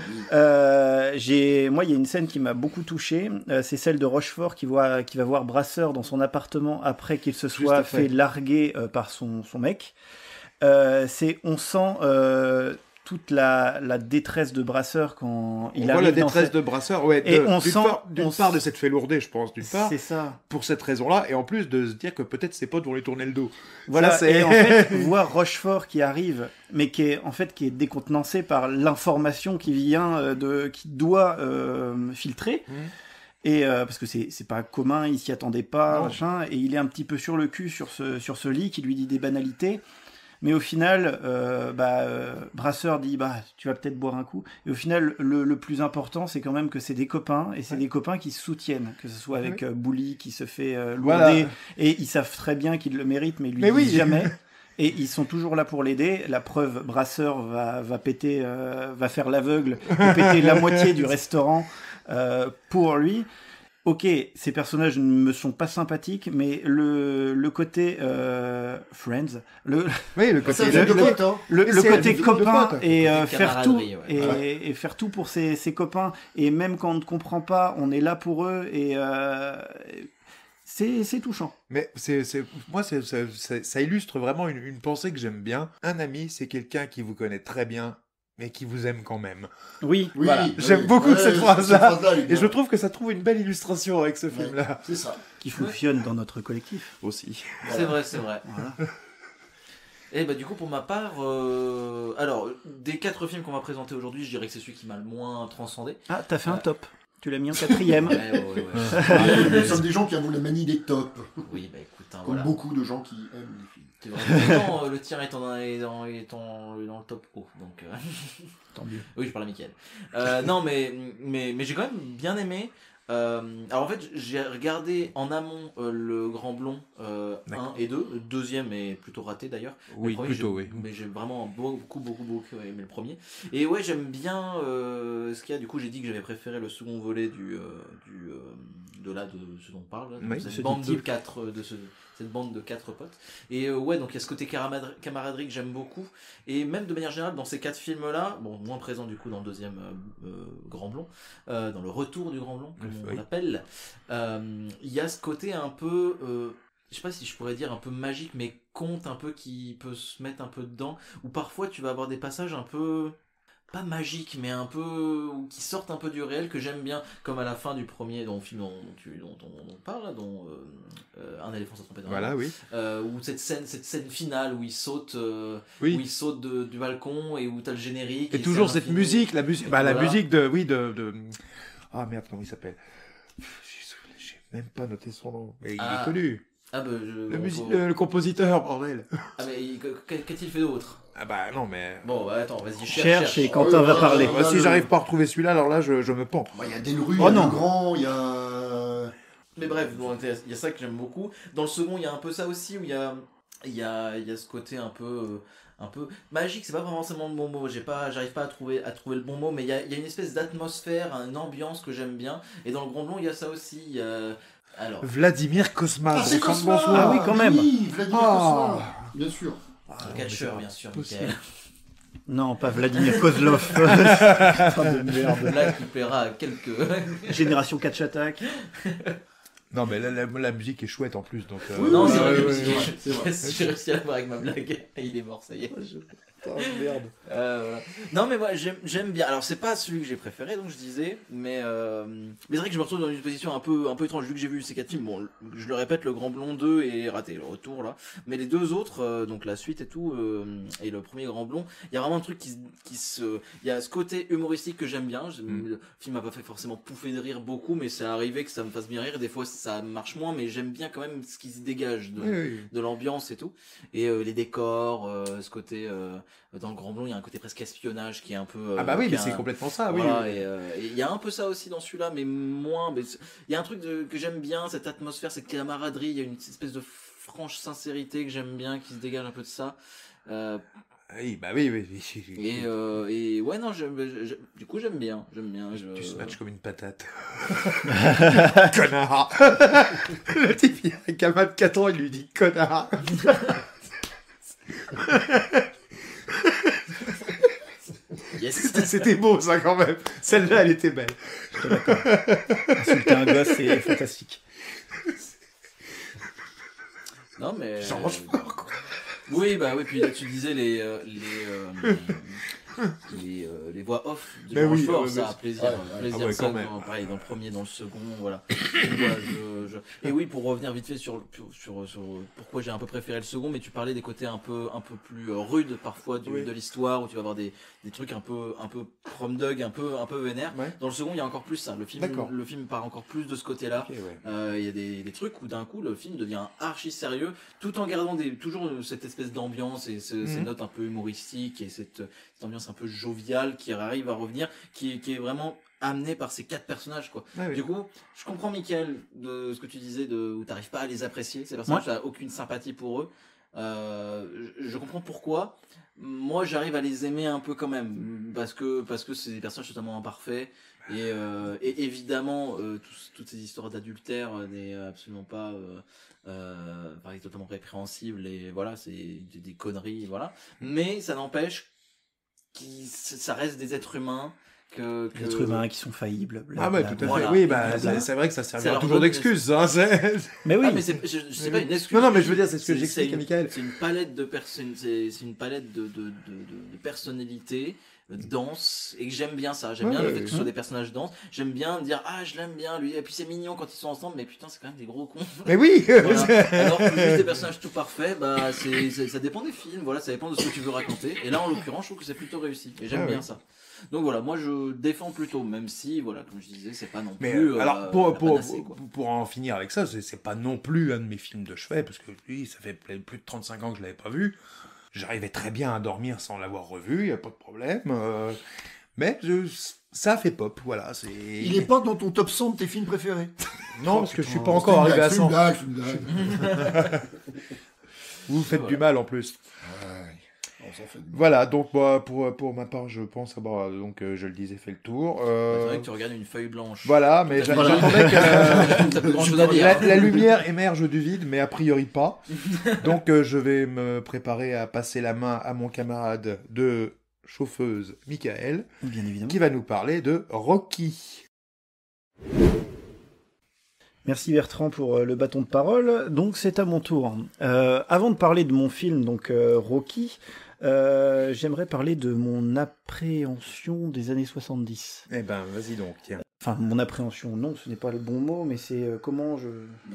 Moi, il y a une scène qui m'a beaucoup touché. C'est celle de Rochefort qui va voir Brasseur dans son appartement après qu'il se soit après. fait larguer par son mec. On sent toute la détresse de Brasseur quand il On voit arrive la dans détresse cette- de Brasseur, ouais. Et on d'une sent- part de cette fait lourder, je pense, d'une part, C'est ça. pour cette raison-là, et en plus de se dire que peut-être ses potes vont lui tourner le dos. Voilà, Ça, c'est- et en fait, voir Rochefort qui arrive, mais qui est décontenancé par l'information qui vient qui doit filtrer. Et parce que c'est pas commun, il s'y attendait pas, Non. machin, et il est un petit peu sur le cul sur ce lit qui lui dit des banalités. Mais au final, Brasseur dit tu vas peut-être boire un coup. Et au final, le plus important, c'est quand même que c'est des copains, et c'est des copains qui se soutiennent, que ce soit avec Bouli qui se fait lourder, Voilà. et ils savent très bien qu'ils le méritent, mais ils lui Mais disent oui. jamais. Et ils sont toujours là pour l'aider. La preuve, Brasseur va péter, va faire l'aveugle, et péter la moitié du restaurant pour lui. Ok, ces personnages ne me sont pas sympathiques, mais le côté Friends, Oui, le C'est un côté. film de potes, hein. le c'est un côté film de copain potes. et Le côté faire tout camaraderie, et faire tout pour ses copains, et même quand on ne comprend pas, on est là pour eux, et C'est touchant. Mais moi, ça illustre vraiment une pensée que j'aime bien. Un ami, c'est quelqu'un qui vous connaît très bien, mais qui vous aime quand même. Oui, Oui, voilà. oui, J'aime beaucoup cette phrase-là. phrase-là, elle est Et bien. je trouve que ça trouve une belle illustration avec ce Ouais, film-là. c'est ça. Qui fonctionne dans notre collectif. Aussi. C'est vrai, c'est vrai. Voilà. Et bah du coup pour ma part, alors des 4 films qu'on va présenter aujourd'hui, je dirais que c'est celui qui m'a le moins transcendé. Ah, t'as fait un top. Tu l'as mis en 4e. Ouais. Nous sommes des gens qui avons la manie des tops, Oui bah écoute, hein, comme voilà. beaucoup de gens qui aiment les films. C'est vrai. Non, le tien étant dans le top haut, donc. Tant mieux. Oui, je parle à Mickaël. Non, mais j'ai quand même bien aimé. Alors en fait, j'ai regardé en amont le Grand Blond 1 et 2. Le deuxième est plutôt raté d'ailleurs. Oui, Le premier, plutôt, oui. Mais j'ai vraiment beaucoup aimé le premier. Et ouais, j'aime bien ce qu'il y a. Du coup, j'ai dit que j'avais préféré le second volet de ce dont on parle. Là, Oui, cette ce bande de type. 4 cette bande de 4 potes. Et ouais, donc il y a ce côté camaraderie que j'aime beaucoup. Et même de manière générale, dans ces 4 films-là, bon, moins présent du coup dans le deuxième Grand Blond, dans le retour du Grand Blond, comme on l'appelle, il y a ce côté un peu, je sais pas si je pourrais dire un peu magique, mais conte un peu qui peut se mettre un peu dedans, où parfois tu vas avoir des passages un peu pas magiques, mais un peu ou qui sortent un peu du réel que j'aime bien, comme à la fin du premier film dont on parle, là, dont un éléphant sans trompette. Voilà, oui. Où cette scène finale où il saute, Oui. où il saute du balcon et où t'as le générique. Et toujours c'est cette infini. musique, la Voilà. musique de... Ah merde, comment il s'appelle? J'ai même pas noté son nom. Mais il est connu. Ah bah, Le compositeur, bordel. Ah mais qu'a-t-il fait d'autre? Ah bah non, mais... Bon, bah attends, vas-y, Cherche et cherche. Quentin va parler. Ah bah, si j'arrive pas à retrouver celui-là, alors là, je me pends. Bah, il y a Delru, Oh il y a non. Le Grand, il y a... Mais bref, bon, il y a ça que j'aime beaucoup. Dans le second, il y a un peu ça aussi, où il y a ce côté un peu magique, c'est pas forcément le bon mot, j'arrive pas à trouver le bon mot, mais il y a une espèce d'atmosphère, une ambiance que j'aime bien. Et dans le Grand Blond, il y a ça aussi. Alors, Vladimir Cosma. Ah, c'est Bonsoir. Cosma. Ah oui, quand même. Oui, Vladimir Ah. Cosma, bien sûr. le catcheur, bien sûr, possible. Mickaël. Non, pas Vladimir Kozlov. Putain de merde. Là, qui plaira à quelques. Génération Catch Attack. Non, mais la musique est chouette en plus, donc... Oui, Non, oui, c'est vrai, oui, c'est vrai. j'ai réussi à l'avoir avec ma blague. Il est mort, ça y est. Putain, merde. Voilà. Non mais moi j'aime bien. Alors c'est pas celui que j'ai préféré donc je disais, mais c'est vrai que je me retrouve dans une position un peu étrange vu que j'ai vu ces 4 films. Bon, je le répète, le Grand Blond 2 est raté, le retour là. Mais les deux autres, donc la suite et tout, et le premier Grand Blond, il y a vraiment un truc il y a ce côté humoristique que j'aime bien. Le film m'a pas fait forcément pouffer de rire beaucoup, mais c'est arrivé que ça me fasse bien rire. Des fois ça marche moins, mais j'aime bien quand même ce qui se dégage de l'ambiance et tout. Et les décors, ce côté dans le Grand Blond, il y a un côté presque espionnage qui est un peu. Ah bah oui, qui mais est c'est complètement ça, oui. voilà, et il y a un peu ça aussi dans celui-là, mais moins. Mais il y a un truc que j'aime bien, cette atmosphère, cette camaraderie. Il y a une espèce de franche sincérité que j'aime bien, qui se dégage un peu de ça. Oui, bah oui. Et ouais, non, du coup, j'aime bien. Tu smatches comme une patate. Connard. Le type, il y a un gamin de 4 ans, il lui dit connard. Yes. C'était beau, ça, quand même. Celle-là, elle était belle. Insulter un gosse, c'est fantastique. Non, mais. Change fort, quoi. Oui, bah oui, puis là, tu disais les voix off de Mais George oui, Ford, ouais, ça mais a plaisir, ouais, plaisir ah ouais, ça, quand même. pareil dans le premier, dans le second, voilà. Donc, voilà, Et oui, pour revenir vite fait sur pourquoi j'ai un peu préféré le second, mais tu parlais des côtés un peu plus rudes parfois Oui. de l'histoire, où tu vas avoir des trucs un peu prom dog, un peu vénère. Ouais. Dans le second, il y a encore plus ça. D'accord. Le film part encore plus de ce côté-là. Ok, ouais. Il y a des trucs où d'un coup le film devient archi sérieux, tout en gardant toujours cette espèce d'ambiance et ces notes un peu humoristiques et cette ambiance un peu joviale qui arrive à revenir, qui est vraiment amenée par ces 4 personnages, quoi. Ouais, oui. Du coup, je comprends, Mickaël, de ce que tu disais, où t'arrives pas à les apprécier, ces personnages, t'as aucune sympathie pour eux. Je comprends pourquoi. Moi, j'arrive à les aimer un peu quand même, parce que c'est des personnages totalement imparfaits. Et évidemment, toutes ces histoires d'adultère n'est absolument pas pareil, totalement répréhensible. Et voilà, c'est des conneries, voilà. Mais ça n'empêche ça reste des êtres humains Les êtres humains qui sont faillibles. Ah ouais, tout à fait. Voilà. Oui, c'est vrai que ça Ça servira leur toujours donne- d'excuse. Hein, Mais oui. Ah, mais c'est pas une excuse. Non, mais je veux dire, c'est ce que C'est j'explique à une- Michael. C'est une palette de personnes, c'est une palette de personnalités denses, et que j'aime bien ça. J'aime Ouais, bien le ouais, fait que ce ouais. soit des personnages denses. J'aime bien dire je l'aime bien lui. Et puis c'est mignon quand ils sont ensemble, mais putain c'est quand même des gros cons. Mais oui. Voilà. Alors que juste des personnages tout parfaits, ça dépend des films. Voilà, ça dépend de ce que tu veux raconter. Et là en l'occurrence, je trouve que c'est plutôt réussi. Et j'aime Ah, bien ouais. ça. Donc voilà, moi je défends plutôt, même si voilà, comme je disais, c'est pas non Mais plus. alors, la pour panacée, quoi. en finir avec ça, c'est pas non plus un de mes films de chevet, parce que lui, ça fait plus de 35 ans que je l'avais pas vu. J'arrivais très bien à dormir sans l'avoir revu, y a pas de problème. Mais ça fait pop, voilà. Il est pas dans ton top 100 de tes films préférés. Non, parce que je suis Oh, pas encore arrivé à 100. C'est une blague. Vous vous faites du mal en plus. Ouais, on s'en fait du mal. Voilà, donc pour ma part, je pense avoir, donc je le disais, fait le tour. C'est vrai que tu regardes une feuille blanche. Voilà, mais Voilà. j'attendais que T'as plus grand chose à dire. la lumière émerge du vide, mais a priori pas. Donc je vais me préparer à passer la main à mon camarade de chauffeuse, Michael, Bien évidemment. qui va nous parler de Rocky. Merci Bertrand pour le bâton de parole. Donc c'est à mon tour. Avant de parler de mon film, donc Rocky, j'aimerais parler de mon appréhension des années 70. Eh ben, vas-y donc, tiens. Enfin, mon appréhension, non, ce n'est pas le bon mot, mais c'est comment je...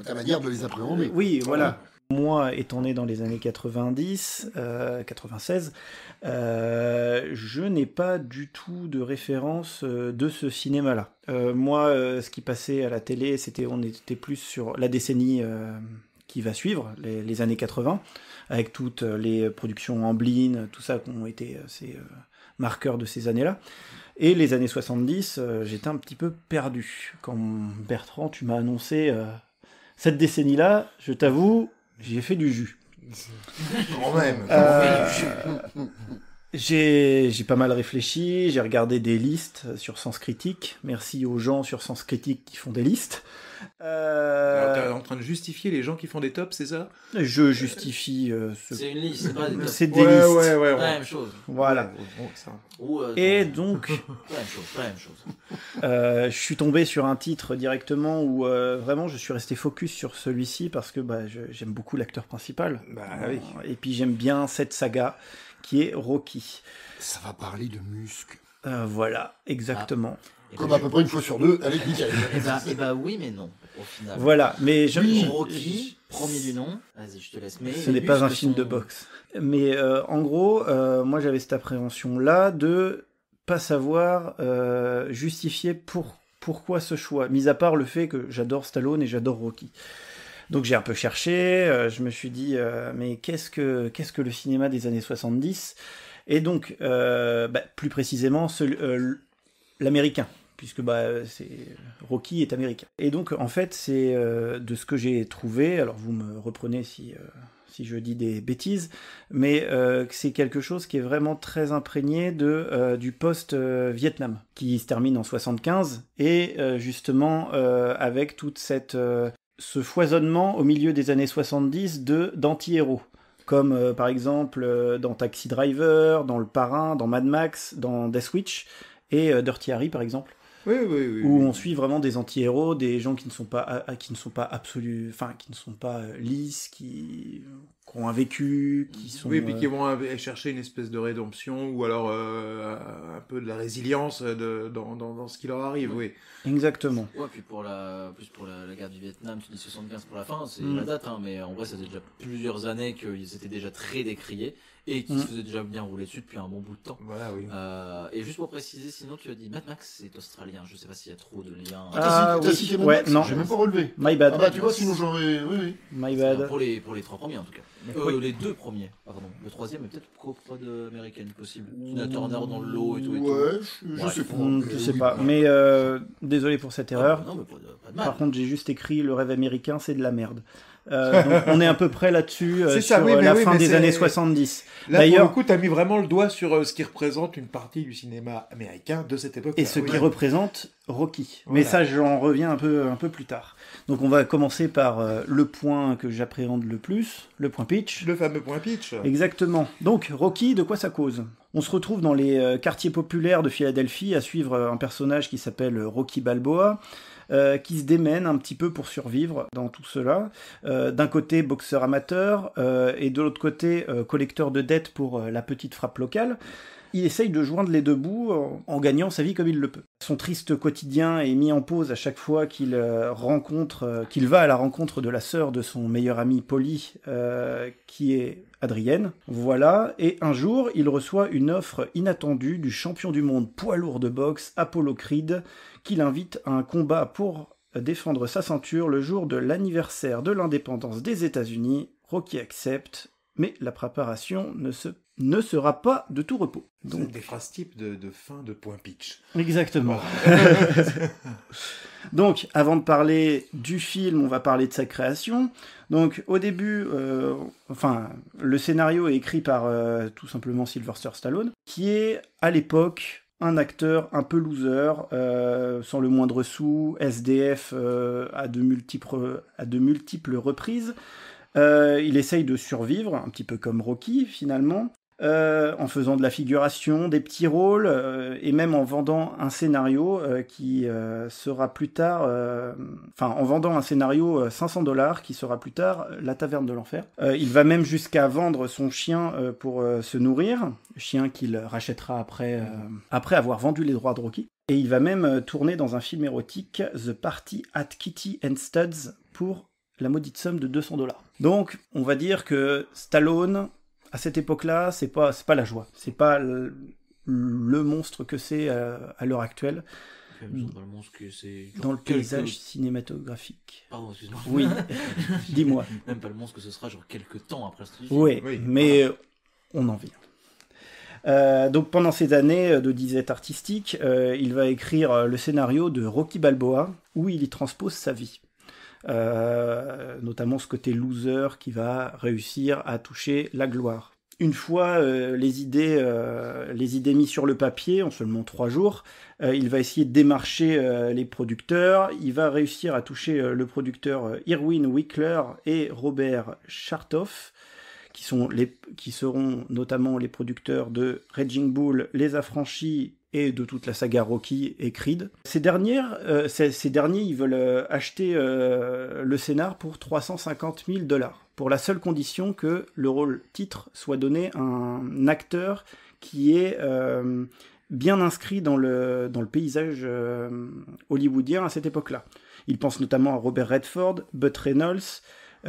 Ta manière de les appréhender. Oui, voilà. Moi, étant né dans les années 90, 96, je n'ai pas du tout de référence de ce cinéma-là. Moi, ce qui passait à la télé, on était plus sur la décennie qui va suivre, les années 80, avec toutes les productions Amblin, tout ça qui ont été ces marqueurs de ces années-là. Et les années 70, j'étais un petit peu perdu. Quand Bertrand, tu m'as annoncé cette décennie-là, je t'avoue, j'y ai fait du jus. Quand même. J'ai pas mal réfléchi, j'ai regardé des listes sur Sens Critique. Merci aux gens sur Sens Critique qui font des listes. Alors, t'es en train de justifier les gens qui font des tops, c'est ça? Je justifie C'est une liste, c'est pas des tops. c'est des listes. Ouais. Pas la même chose. Voilà. Bon, ça. Ou, Et donc, pas la même chose. je suis tombé sur un titre directement où vraiment je suis resté focus sur celui-ci parce que j'aime beaucoup l'acteur principal. Bah oui. Et puis j'aime bien cette saga qui est Rocky. Ça va parler de muscles. Voilà, exactement. Comme à peu près une fois sur deux avec Michael. Et bah oui, mais non, au final. Voilà, mais Rocky, premier du nom. Vas-y, je te laisse. Mais ce les n'est pas un muscles film de sont- boxe. Mais en gros, moi j'avais cette appréhension-là de pas savoir justifier pourquoi ce choix, mis à part le fait que j'adore Stallone et j'adore Rocky. Donc j'ai un peu cherché, je me suis dit, mais qu'est-ce que le cinéma des années 70 ? Et donc, plus précisément, l'américain, puisque Rocky est américain. Et donc, en fait, c'est de ce que j'ai trouvé, alors vous me reprenez si je dis des bêtises, mais c'est quelque chose qui est vraiment très imprégné du post-Vietnam, qui se termine en 75, et justement avec toute ce foisonnement au milieu des années 70 d'anti-héros. Comme par exemple dans Taxi Driver, dans Le Parrain, dans Mad Max, dans Death Wish, et Dirty Harry par exemple. Oui. Où on suit vraiment des anti-héros, des gens qui ne sont pas absolus, enfin qui ne sont pas lisses, qui ont un vécu, qui sont. Oui, puis qui vont aller chercher une espèce de rédemption ou alors un peu de la résilience dans ce qui leur arrive, oui. Exactement. Ouais, puis pour la guerre du Vietnam, tu dis 75 pour la fin, c'est la date, hein, mais en vrai, ça fait déjà plusieurs années qu'ils étaient déjà très décriés et qu'ils se faisaient déjà bien rouler dessus depuis un bon bout de temps. Voilà, oui. Et juste pour préciser, sinon tu as dit Mad Max, c'est australien, je sais pas s'il y a trop de liens. Ah, T'as oui. cité Mad Ouais, Max non. J'ai même pas relevé. My bad. Ah bah tu vois, sinon j'aurais... Oui. My Enfin, bad. pour les trois premiers en tout cas. Les deux premiers, pardon. Le troisième est peut-être coprod américaine possible. Tina Turner dans le lot et tout. Ouais, je sais pas. Je sais Oui, pas, bah, mais désolé pour cette erreur. Non, mais pas de mal. Par contre, j'ai juste écrit le rêve américain, c'est de la merde. Donc on est à peu près là-dessus C'est sur ça, oui, mais la oui, fin mais des c'est- années 70. Là, D'ailleurs- pour le coup, t'as mis vraiment le doigt sur ce qui représente une partie du cinéma américain de cette époque. Et ce qui représente Rocky. Mais Voilà. ça, j'en reviens un peu plus tard. Donc on va commencer par le point que j'appréhende le plus, le point pitch. Le fameux point pitch. Exactement. Donc Rocky, de quoi ça cause ? On se retrouve dans les quartiers populaires de Philadelphie à suivre un personnage qui s'appelle Rocky Balboa, qui se démène un petit peu pour survivre dans tout cela. D'un côté, boxeur amateur, et de l'autre côté, collecteur de dettes pour la petite frappe locale. Il essaye de joindre les deux bouts en gagnant sa vie comme il le peut. Son triste quotidien est mis en pause à chaque fois qu'il va à la rencontre de la sœur de son meilleur ami Polly, qui est Adrienne. Voilà, et un jour, il reçoit une offre inattendue du champion du monde poids lourd de boxe, Apollo Creed, qui l'invite à un combat pour défendre sa ceinture le jour de l'anniversaire de l'indépendance des États-Unis. Rocky accepte, mais la préparation ne sera pas de tout repos. Donc, c'est des phrases types de fin de point pitch. Exactement. Donc, avant de parler du film, on va parler de sa création. Donc, au début, le scénario est écrit par tout simplement Sylvester Stallone, qui est, à l'époque, un acteur un peu loser, sans le moindre sou, SDF à de multiples reprises. Il essaye de survivre, un petit peu comme Rocky, finalement, en faisant de la figuration, des petits rôles, et même en vendant un scénario qui sera plus tard... en vendant un scénario $500 qui sera plus tard La Taverne de l'Enfer. Il va même jusqu'à vendre son chien pour se nourrir, chien qu'il rachètera après avoir vendu les droits de Rocky. Et il va même tourner dans un film érotique, The Party at Kitty and Studs, pour la maudite somme de $200. Donc, on va dire que Stallone, à cette époque-là, c'est pas la joie. C'est pas le monstre que c'est à l'heure actuelle. Dans le paysage cinématographique. Pardon, excuse-moi. Oui, dis-moi. Même pas le monstre que ce sera, genre quelques temps après ce film. Oui, mais on en vient. Donc pendant ces années de disette artistique, il va écrire le scénario de Rocky Balboa, où il y transpose sa vie. Notamment ce côté loser qui va réussir à toucher la gloire. Une fois les idées mises sur le papier, en seulement 3 jours, il va essayer de démarcher les producteurs. Il va réussir à toucher le producteur Irwin Wickler et Robert Chartoff, qui seront notamment les producteurs de Raging Bull, Les Affranchis et de toute la saga Rocky et Creed. Ces derniers, ils veulent acheter le scénar pour $350,000, pour la seule condition que le rôle titre soit donné à un acteur qui est bien inscrit dans le paysage hollywoodien à cette époque-là. Ils pensent notamment à Robert Redford, Burt Reynolds,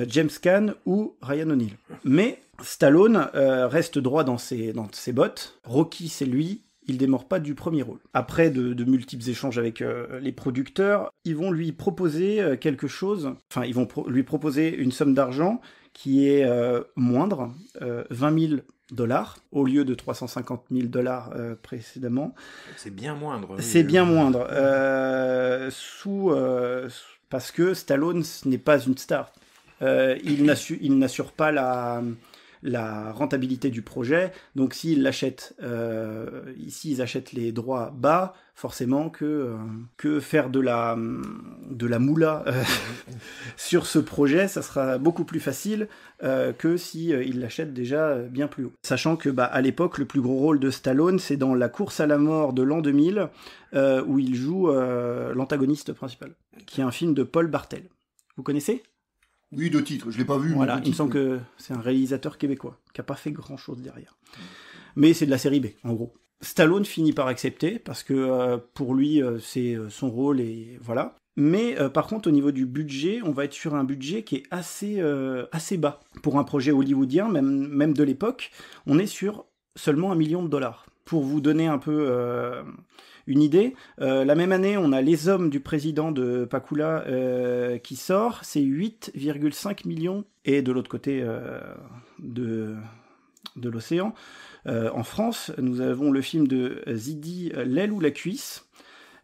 James Caan ou Ryan O'Neal. Mais Stallone reste droit dans ses bottes. Rocky, c'est lui. Il démord pas du premier rôle. Après de multiples échanges avec les producteurs, ils vont lui proposer quelque chose. Enfin, ils vont lui proposer une somme d'argent qui est moindre, $20,000 au lieu de $350,000 précédemment. C'est bien moindre. Oui. C'est bien moindre. Parce que Stallone n'est pas une star. Il n'assure pas la rentabilité du projet, donc s'ils l'achètent, ils achètent les droits bas, forcément que faire de la moula sur ce projet, ça sera beaucoup plus facile que si ils l'achètent déjà bien plus haut. Sachant que à l'époque, le plus gros rôle de Stallone, c'est dans La course à la mort de l'an 2000, où il joue l'antagoniste principal, qui est un film de Paul Bartel. Vous connaissez ? Oui, de titre, je l'ai pas vu. Voilà, il me semble que c'est un réalisateur québécois qui n'a pas fait grand-chose derrière. Mais c'est de la série B, en gros. Stallone finit par accepter, parce que pour lui, c'est son rôle, et voilà. Mais par contre, au niveau du budget, on va être sur un budget qui est assez bas. Pour un projet hollywoodien, même de l'époque, on est sur seulement $1 million. Pour vous donner un peu une idée, la même année, on a Les Hommes du président de Pakula qui sort, c'est 8,5 millions. Et de l'autre côté de l'océan, en France, nous avons le film de Zidi, L'aile ou la cuisse.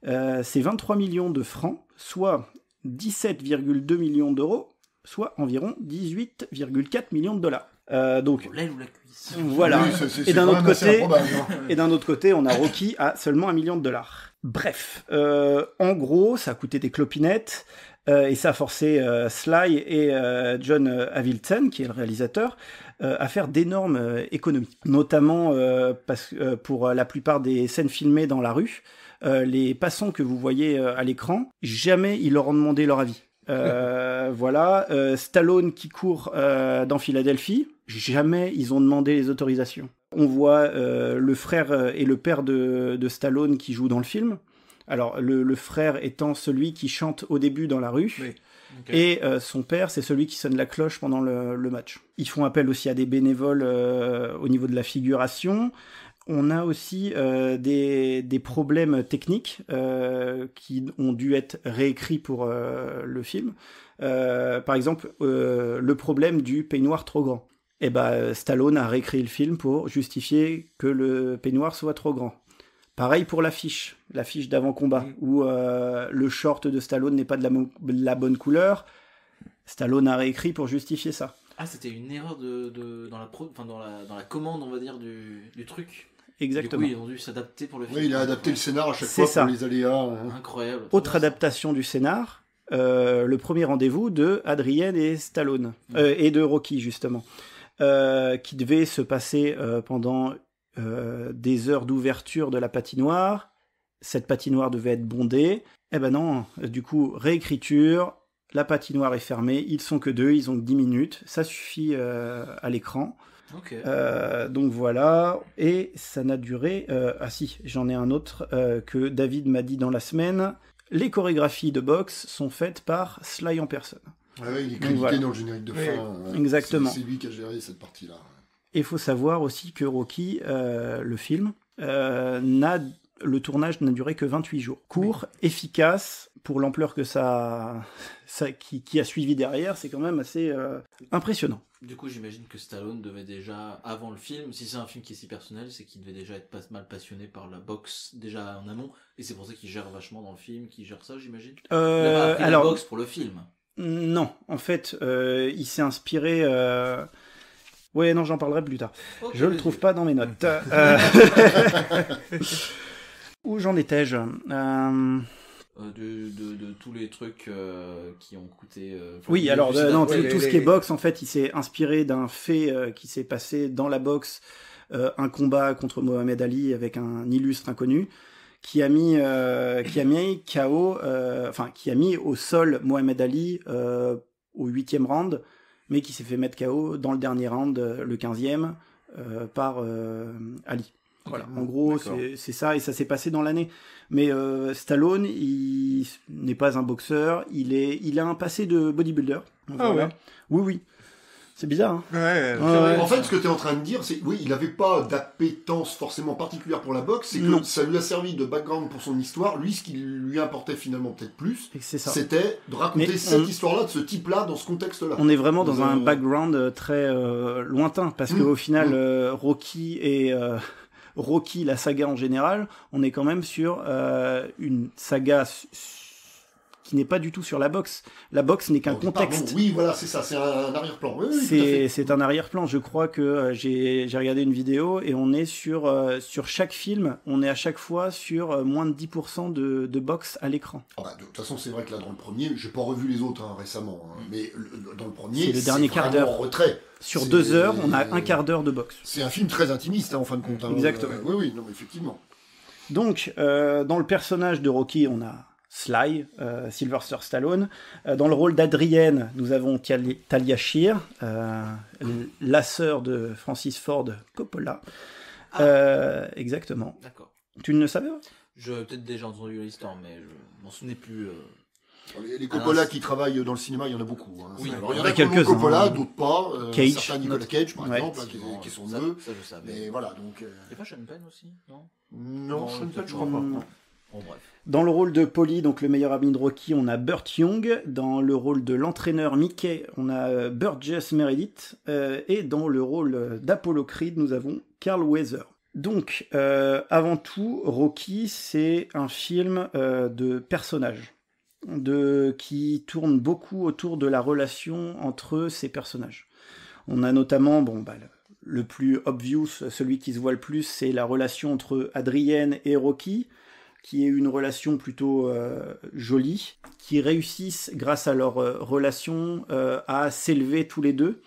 C'est 23 millions de francs, soit 17,2 millions d'euros, soit environ 18,4 millions de dollars. Donc, l'aile ou la cuisse. Voilà. Oui, c'est et d'un autre autre côté, on a Rocky à seulement $1 million. Bref, en gros, ça a coûté des clopinettes. Et ça a forcé Sly et John Avildsen, qui est le réalisateur, à faire d'énormes économies. Notamment pour la plupart des scènes filmées dans la rue, les passants que vous voyez à l'écran, jamais ils leur ont demandé leur avis. Voilà, Stallone qui court dans Philadelphie, jamais ils ont demandé les autorisations. On voit le frère et le père de Stallone qui jouent dans le film. Alors, le frère étant celui qui chante au début dans la rue, Oui. Okay. et son père, c'est celui qui sonne la cloche pendant le match. Ils font appel aussi à des bénévoles au niveau de la figuration. On a aussi des problèmes techniques qui ont dû être réécrits pour le film. Par exemple, le problème du peignoir trop grand. Et Stallone a réécrit le film pour justifier que le peignoir soit trop grand. Pareil pour l'affiche d'avant-combat, où le short de Stallone n'est pas de la bonne couleur. Stallone a réécrit pour justifier ça. Ah, c'était une erreur dans la commande, on va dire, du truc. Exactement. Du coup, ils ont dû s'adapter pour le film. Oui, il a adapté le scénar à chaque fois ça. pour les aléas. Incroyable. Autre adaptation du scénar, le premier rendez-vous de Adrienne et Stallone, et de Rocky justement, qui devait se passer pendant des heures d'ouverture de la patinoire. Cette patinoire devait être bondée. Eh ben non, du coup, réécriture, la patinoire est fermée, ils sont que 2, ils ont que 10 minutes, ça suffit à l'écran. Okay. Donc voilà, et ça n'a duré... ah si, j'en ai un autre que David m'a dit dans la semaine. Les chorégraphies de boxe sont faites par Sly en personne. Ah ouais, il est crédité voilà. dans le générique de fin. Exactement. C'est lui qui a géré cette partie-là. Et il faut savoir aussi que Rocky, le film, le tournage n'a duré que 28 jours. Court, efficace, pour l'ampleur que ça qui a suivi derrière, c'est quand même assez impressionnant. Du coup, j'imagine que Stallone devait déjà, avant le film, si c'est un film qui est si personnel, c'est qu'il devait déjà être pas mal passionné par la boxe déjà en amont, et c'est pour ça qu'il gère vachement dans le film, qu'il gère ça, j'imagine. Il a pas appris la boxe pour le film. Non, en fait, il s'est inspiré... Ouais, non, j'en parlerai plus tard. Okay, je le trouve pas dans mes notes. Où j'en étais-je de tous les trucs qui ont coûté... oui, alors tout ce qui est boxe, en fait, il s'est inspiré d'un fait qui s'est passé dans la boxe, un combat contre Mohamed Ali avec un illustre inconnu, qui a mis KO, qui a mis au sol Mohamed Ali au 8e round, mais qui s'est fait mettre KO dans le dernier round, le 15e, par Ali. Voilà, en gros, c'est ça, et ça s'est passé dans l'année. Mais Stallone, il n'est pas un boxeur, il a un passé de bodybuilder. Voilà. Ouais. Oui. C'est bizarre, hein. Ouais. En fait, ce que tu es en train de dire, c'est oui, il n'avait pas d'appétence forcément particulière pour la boxe, c'est que ça lui a servi de background pour son histoire. Lui, ce qui lui importait finalement peut-être plus, c'était de raconter cette histoire-là, de ce type-là, dans ce contexte-là. On est vraiment dans un background très lointain, parce qu'au final, Rocky et... Rocky, la saga en général, on est quand même sur une saga qui n'est pas du tout sur la boxe. La boxe n'est qu'un contexte. Oui, voilà, c'est ça, c'est un arrière-plan. Oui, c'est un arrière-plan. Je crois que j'ai regardé une vidéo et on est sur chaque film, on est à chaque fois sur moins de 10% de boxe à l'écran. De toute façon, c'est vrai que là, dans le premier, j'ai pas revu les autres récemment, mais dans le premier, c'est le dernier quart d'heure. En retrait. Sur 2 heures, on a un quart d'heure de boxe. C'est un film très intimiste, en fin de compte. Exactement. Oui, non, mais effectivement. Donc, dans le personnage de Rocky, on a Sly, Sylvester Stallone. Dans le rôle d'Adrienne, nous avons Talia Shire, la sœur de Francis Ford Coppola. Exactement. D'accord. Tu ne le savais pas ? J'ai peut-être déjà entendu l'histoire, mais je m'en souvenais plus. Les Coppola qui travaillent dans le cinéma, il y en a beaucoup. Hein. Oui, alors, il y en a quelques Coppola, d'autres pas. Cage, certains Nicolas Cage, par exemple, qui sont deux. Ça, je savais. Mais voilà, donc... Il n'y a pas Sean Penn aussi, non ? Non, Sean Penn, je crois pas. Bon, bref. Dans le rôle de Paulie, donc le meilleur ami de Rocky, on a Burt Young. Dans le rôle de l'entraîneur Mickey, on a Burgess Meredith. Et dans le rôle d'Apollo Creed, nous avons Carl Weathers. Donc, avant tout, Rocky, c'est un film de personnages. Qui tourne beaucoup autour de la relation entre ces personnages. On a notamment, le plus obvious, celui qui se voit le plus, c'est la relation entre Adrienne et Rocky, qui aient une relation plutôt jolie, qui réussissent grâce à leur relation à s'élever tous les deux,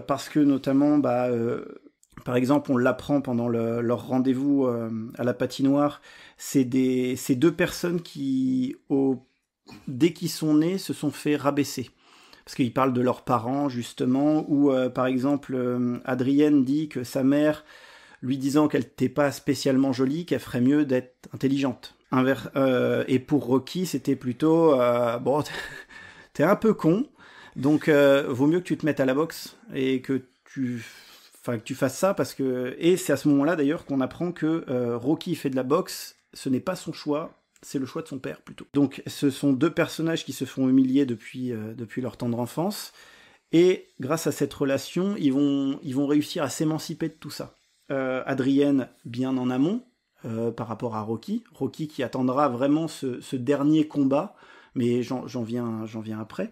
parce que notamment, par exemple, on l'apprend pendant leur rendez-vous à la patinoire, c'est deux personnes qui, dès qu'ils sont nés, se sont fait rabaisser. Parce qu'ils parlent de leurs parents, justement, ou par exemple, Adrienne dit que sa mère, lui disant qu'elle n'était pas spécialement jolie, qu'elle ferait mieux d'être intelligente. Et pour Rocky, c'était plutôt bon, t'es un peu con, donc vaut mieux que tu te mettes à la boxe et que tu fasses ça, parce que... Et c'est à ce moment-là d'ailleurs qu'on apprend que Rocky fait de la boxe, ce n'est pas son choix, c'est le choix de son père plutôt. Donc ce sont deux personnages qui se font humilier depuis leur tendre enfance, et grâce à cette relation, ils vont réussir à s'émanciper de tout ça. Adrienne bien en amont, par rapport à Rocky qui attendra vraiment ce dernier combat, mais j'en viens après.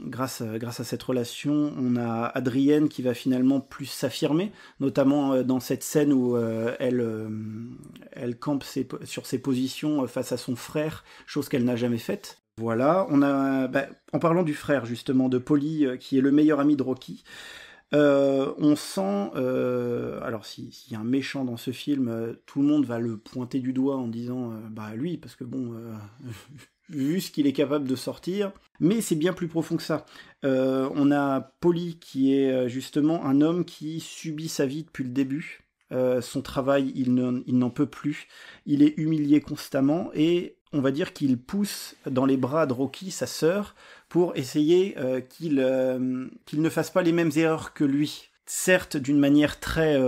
Grâce à cette relation, on a Adrienne qui va finalement plus s'affirmer, notamment dans cette scène où elle campe sur ses positions face à son frère, chose qu'elle n'a jamais faite. Voilà, en parlant du frère justement de Paulie, qui est le meilleur ami de Rocky, on sent, alors s'il y a un méchant dans ce film, tout le monde va le pointer du doigt en disant lui, parce que bon, vu ce qu'il est capable de sortir, mais c'est bien plus profond que ça. On a Paulie qui est justement un homme qui subit sa vie depuis le début. Son travail, il n'en peut plus, il est humilié constamment, et on va dire qu'il pousse dans les bras de Rocky, sa sœur, pour essayer qu'il ne fasse pas les mêmes erreurs que lui. Certes, d'une manière très...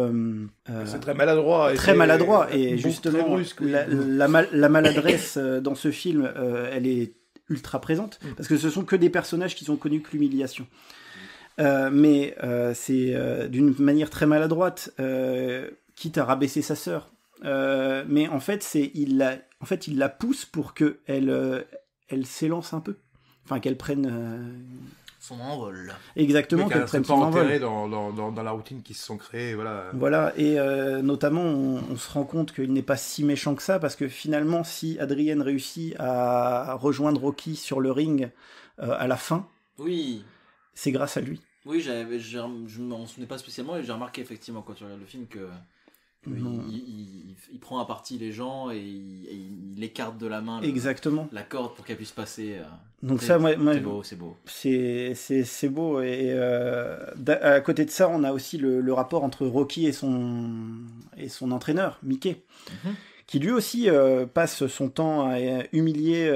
c'est très maladroit. Très maladroit, et bon, justement, brusque, oui. la maladresse dans ce film, elle est ultra présente, parce que ce sont que des personnages qui ont connu que l'humiliation. Mais c'est d'une manière très maladroite, quitte à rabaisser sa sœur. Mais en fait, il la pousse pour qu'elle s'élance un peu. Enfin, qu'elle prenne... son envol. Exactement, qu'elle prenne son envol. Dans la routine qui se sont créées, voilà. Voilà, et notamment, on se rend compte qu'il n'est pas si méchant que ça, parce que finalement, si Adrienne réussit à rejoindre Rocky sur le ring à la fin, oui, c'est grâce à lui. Oui, je ne m'en souvenais pas spécialement, et j'ai remarqué effectivement quand tu regardes le film que il prend à partie les gens et il écarte de la main exactement la corde pour qu'elle puisse passer. Donc ça, moi, c'est beau. C'est beau, et à côté de ça, on a aussi le rapport entre Rocky et son entraîneur, Mickey, qui lui aussi passe son temps à humilier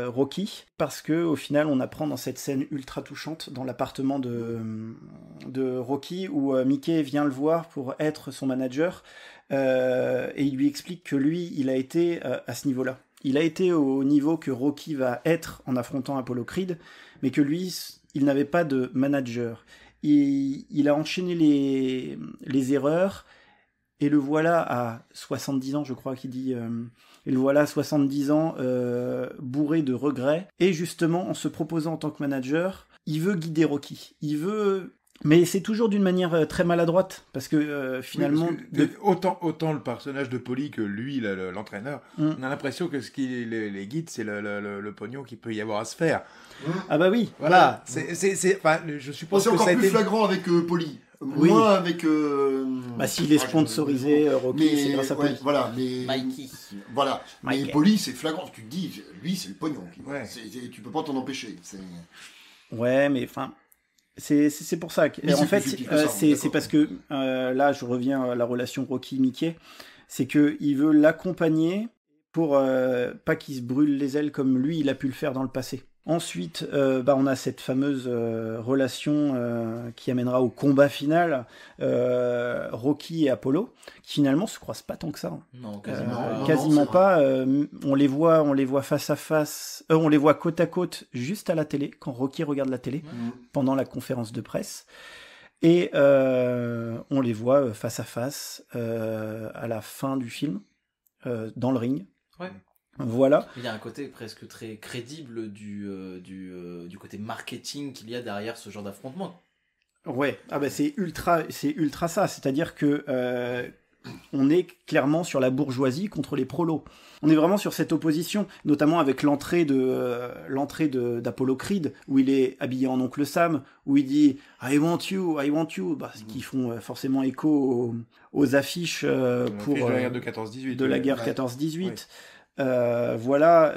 Rocky, parce que au final, on apprend dans cette scène ultra touchante dans l'appartement de Rocky, où Mickey vient le voir pour être son manager, et il lui explique que lui, il a été à ce niveau-là. Il a été au niveau que Rocky va être en affrontant Apollo Creed, mais que lui, il n'avait pas de manager. Il a enchaîné les erreurs, et le voilà à 70 ans, je crois qu'il dit. Et le voilà à 70 ans, bourré de regrets. Et justement, en se proposant en tant que manager, il veut guider Rocky. Mais c'est toujours d'une manière très maladroite, parce que finalement... Oui, parce que autant le personnage de Paulie que lui, l'entraîneur, on a l'impression que ce qui les guide, c'est le pognon qu'il peut y avoir à se faire. Ah bah oui. Voilà, je suppose c'est que encore ça a plus été... flagrant avec Paulie. Oui. Moins avec... s'il est sponsorisé, Rocky, c'est grâce à Paulie. Voilà, mais... Mikey. Voilà, mais Paulie, c'est flagrant. Tu te dis, lui, c'est le pognon. Ouais. Tu peux pas t'en empêcher. Ouais, mais enfin... C'est pour ça. En fait, c'est parce que là, je reviens à la relation Rocky-Mickey, c'est qu'il veut l'accompagner pour pas qu'il se brûle les ailes comme lui, il a pu le faire dans le passé. Ensuite, on a cette fameuse relation qui amènera au combat final, Rocky et Apollo, qui finalement se croisent pas tant que ça. Hein. Non, quasiment, quasiment pas. On les voit face à face, on les voit côte à côte juste à la télé, quand Rocky regarde la télé, pendant la conférence de presse. Et on les voit face à face à la fin du film, dans le ring. Ouais. Voilà. Il y a un côté presque très crédible du côté marketing qu'il y a derrière ce genre d'affrontement. Ouais, c'est ultra ça. C'est-à-dire que on est clairement sur la bourgeoisie contre les prolos. On est vraiment sur cette opposition, notamment avec l'entrée d'Apollo Creed, où il est habillé en Oncle Sam, où il dit « I want you », qui font forcément écho aux affiches pour de la guerre de 14-18. de la guerre 14-18. Voilà,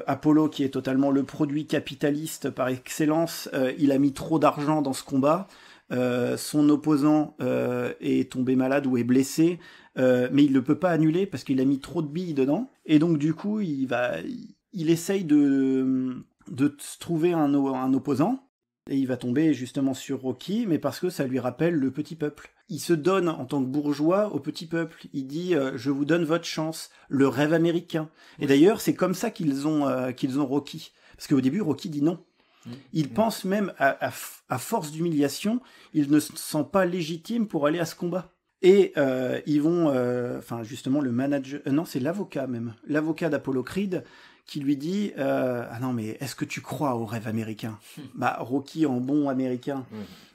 Apollo qui est totalement le produit capitaliste par excellence, il a mis trop d'argent dans ce combat. Son opposant est tombé malade ou est blessé, mais il ne peut pas annuler parce qu'il a mis trop de billes dedans. Et donc du coup, il essaye de se trouver un opposant. Et il va tomber justement sur Rocky, mais parce que ça lui rappelle le petit peuple. Il se donne en tant que bourgeois au petit peuple. Il dit je vous donne votre chance, le rêve américain. Et d'ailleurs, c'est comme ça qu'ils ont Rocky. Parce qu'au début, Rocky dit non. Il pense même, à force d'humiliation, il ne se sent pas légitime pour aller à ce combat. Et ils vont, justement, le manager, non, c'est l'avocat même, l'avocat d'Apollo Creed, qui lui dit ah non, mais est-ce que tu crois au rêve américain? Bah, Rocky, en bon américain,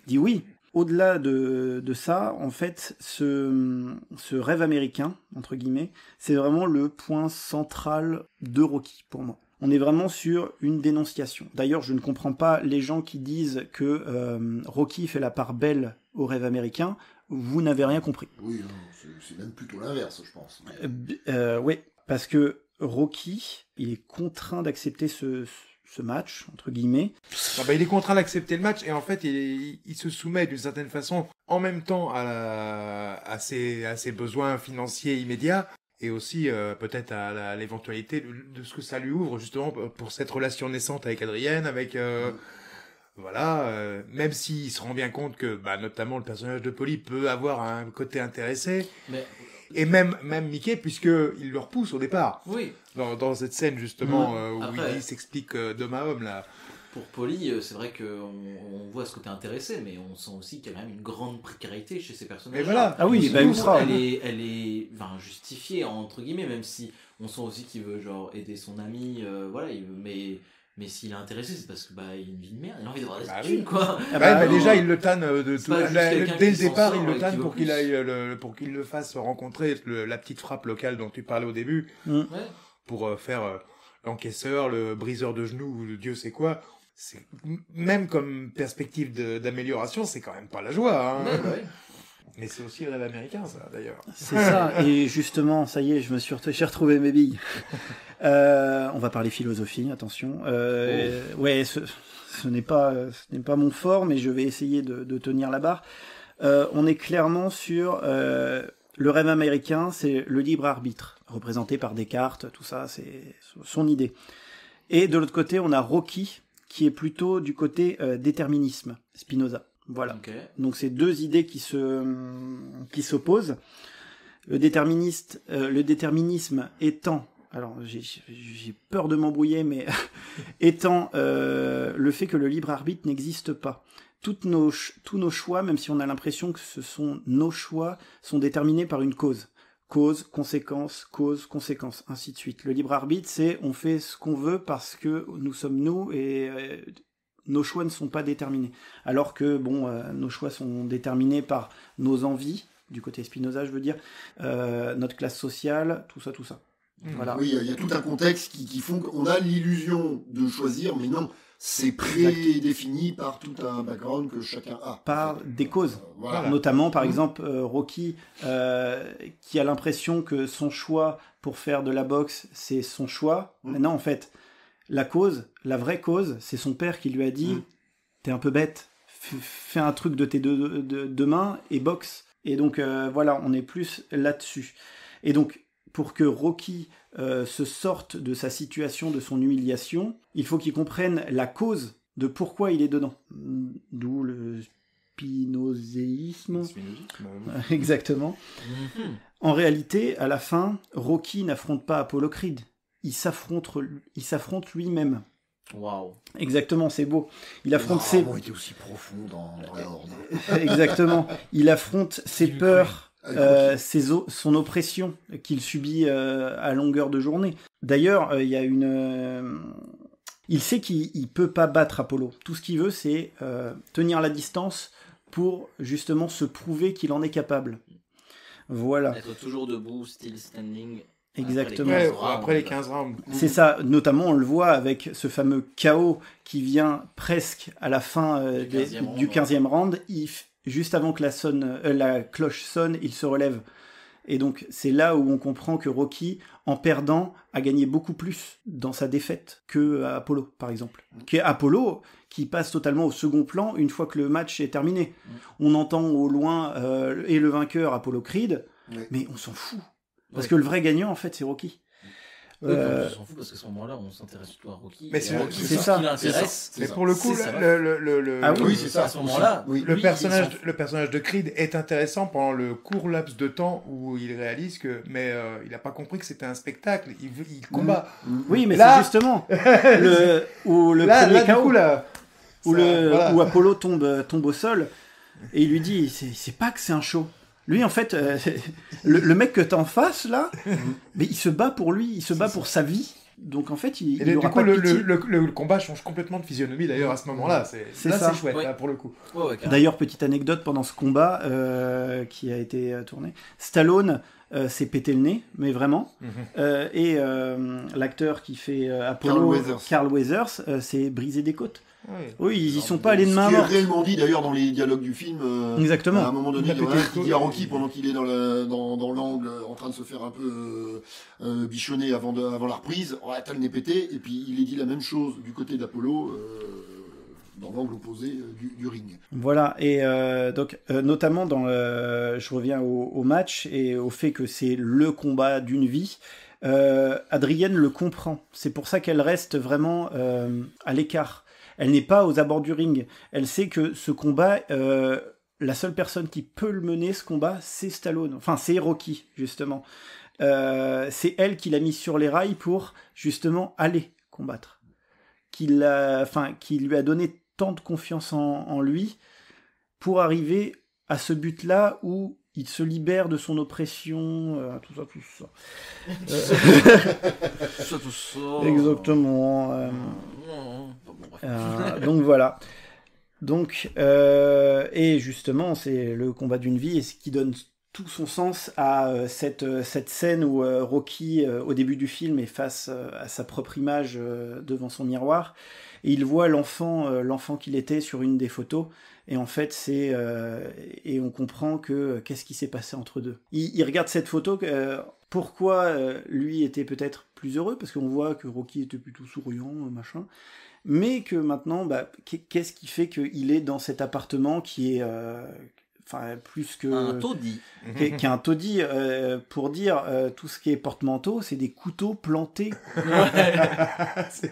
dit oui. Au-delà de ça, en fait, ce rêve américain, entre guillemets, c'est vraiment le point central de Rocky, pour moi. On est vraiment sur une dénonciation. D'ailleurs, je ne comprends pas les gens qui disent que Rocky fait la part belle au rêve américain. Vous n'avez rien compris. Oui, non, c'est même plutôt l'inverse, je pense. Oui, parce que Rocky, il est contraint d'accepter ce match, entre guillemets. Il est contraint d'accepter le match et en fait, il se soumet d'une certaine façon en même temps à ses besoins financiers immédiats. Et aussi peut-être à l'éventualité de ce que ça lui ouvre justement pour cette relation naissante avec Adrienne, avec même s'il se rend bien compte que notamment le personnage de Polly peut avoir un côté intéressé. Mais... Et même Mickey, puisqu'il le repousse au départ. Oui. Dans cette scène justement où Après, il s'explique d'homme à homme là. Pour Polly, c'est vrai qu'on voit ce côté intéressé, mais on sent aussi qu'il y a quand même une grande précarité chez ces personnages. Et voilà. Ah oui, ultra. Elle est justifiée, entre guillemets, même si on sent aussi qu'il veut genre aider son ami, mais s'il est intéressé, c'est parce que il a une vie de merde, il a envie d'avoir des thunes, quoi. Déjà, il le tanne de tout. Dès le départ, il le tanne pour qu'il pour qu'il le fasse rencontrer la petite frappe locale dont tu parlais au début, pour faire l'encaisseur, le briseur de genoux, ou Dieu sait quoi. Même comme perspective d'amélioration, c'est quand même pas la joie. Hein. Ouais. Mais c'est aussi le rêve américain, ça, d'ailleurs. C'est ça, et justement, ça y est, j'ai retrouvé mes billes. On va parler philosophie, attention. Ouais, ce n'est pas mon fort, mais je vais essayer de tenir la barre. On est clairement sur le rêve américain, c'est le libre arbitre, représenté par Descartes, tout ça, c'est son idée. Et de l'autre côté, on a Rocky, qui est plutôt du côté déterminisme, Spinoza. Voilà. Okay. Donc c'est deux idées qui s'opposent. Le déterminisme étant, alors j'ai peur de m'embrouiller, mais étant le fait que le libre arbitre n'existe pas. Tous nos choix, même si on a l'impression que nos choix sont déterminés par une cause. Cause, conséquence, ainsi de suite. Le libre arbitre, c'est on fait ce qu'on veut parce que nous sommes nous et nos choix ne sont pas déterminés. Alors que, nos choix sont déterminés par nos envies, du côté Spinoza, je veux dire, notre classe sociale, tout ça. Voilà. Oui, il y a tout un contexte qui font qu'on a l'illusion de choisir, mais non, c'est prédéfini par tout un background que chacun a. Par des causes. Voilà. Notamment, par exemple, Rocky, qui a l'impression que son choix pour faire de la boxe, c'est son choix. Mais non, en fait, la vraie cause, c'est son père qui lui a dit t'es un peu bête, fais un truc de tes deux mains et boxe. Et donc, on est plus là-dessus. Et donc, pour que Rocky se sorte de sa situation, de son humiliation, il faut qu'il comprenne la cause de pourquoi il est dedans. D'où le spinozéisme. Exactement. En réalité, à la fin, Rocky n'affronte pas Apollo Creed. Il s'affronte lui-même. Waouh. Ses c'est beau. Il affronte il était aussi profond dans l'ordre. Exactement. Il affronte ses peurs, son oppression qu'il subit à longueur de journée. D'ailleurs, il y a il sait qu'il peut pas battre Apollo. Tout ce qu'il veut, c'est tenir la distance pour justement se prouver qu'il en est capable. Voilà. Être toujours debout, still standing. Exactement. Ouais, 15 rounds. après les 15 rounds. C'est ça, notamment on le voit avec ce fameux chaos qui vient presque à la fin du 15e round. Juste avant que la cloche sonne, il se relève. Et donc c'est là où on comprend que Rocky, en perdant, a gagné beaucoup plus dans sa défaite que Apollo, par exemple. Apollo qui passe totalement au second plan une fois que le match est terminé. On entend au loin et le vainqueur, Apollo Creed, mais on s'en fout. Parce que le vrai gagnant, en fait, c'est Rocky. On s'en fout parce qu'à ce moment-là, on s'intéresse surtout à Rocky. Mais c'est Rocky, ça. ce qui l'intéresse. Mais pour le coup, c'est ça. À ce moment-là, le personnage de Creed est intéressant pendant le court laps de temps où il réalise que, mais il n'a pas compris que c'était un spectacle. Il combat. Oui, mais là, c'est justement le premier chaos où Apollo tombe au sol et il lui dit c'est pas que c'est un show. Lui, en fait, le mec que t'as en face, là, mais il se bat pour lui, il se bat pour sa vie. Donc, en fait, il aura pas de pitié. Le combat change complètement de physionomie, d'ailleurs, à ce moment-là. C'est chouette, là, pour le coup. D'ailleurs, petite anecdote, pendant ce combat qui a été tourné, Stallone s'est pété le nez, mais vraiment. Et l'acteur qui fait Apollo, Carl Weathers, s'est brisé des côtes. Oui, ils y sont pas allés de main morte. Ce qui est réellement dit d'ailleurs dans les dialogues du film. Exactement. À un moment donné, il dit à Rocky pendant qu'il est dans l'angle en train de se faire un peu bichonner avant la reprise, t'as le nez pété, et puis il est dit la même chose du côté d'Apollo. Dans l'angle opposé du ring. Voilà, et donc notamment je reviens au match et au fait que c'est le combat d'une vie. Adrienne le comprend. C'est pour ça qu'elle reste vraiment à l'écart. Elle n'est pas aux abords du ring. Elle sait que ce combat, la seule personne qui peut le mener, ce combat, c'est Stallone. Enfin, c'est Rocky, justement. C'est elle qui l'a mis sur les rails pour, justement, aller combattre. Qui lui a donné tant de confiance en lui pour arriver à ce but-là où il se libère de son oppression, tout ça. Exactement. Donc voilà. Donc, et justement, c'est le combat d'une vie et ce qui donne tout son sens à cette scène où Rocky, au début du film, est face à sa propre image devant son miroir. Et il voit l'enfant qu'il était sur une des photos. Et en fait, et on comprend que qu'est-ce qui s'est passé entre deux. Il regarde cette photo, pourquoi lui était peut-être plus heureux, parce qu'on voit que Rocky était plutôt souriant, machin. Mais que maintenant, qu'est-ce qui fait qu'il est dans cet appartement qui est... plus que... Un taudis. Qui est un taudis, pour dire tout ce qui est porte-manteau, c'est des couteaux plantés.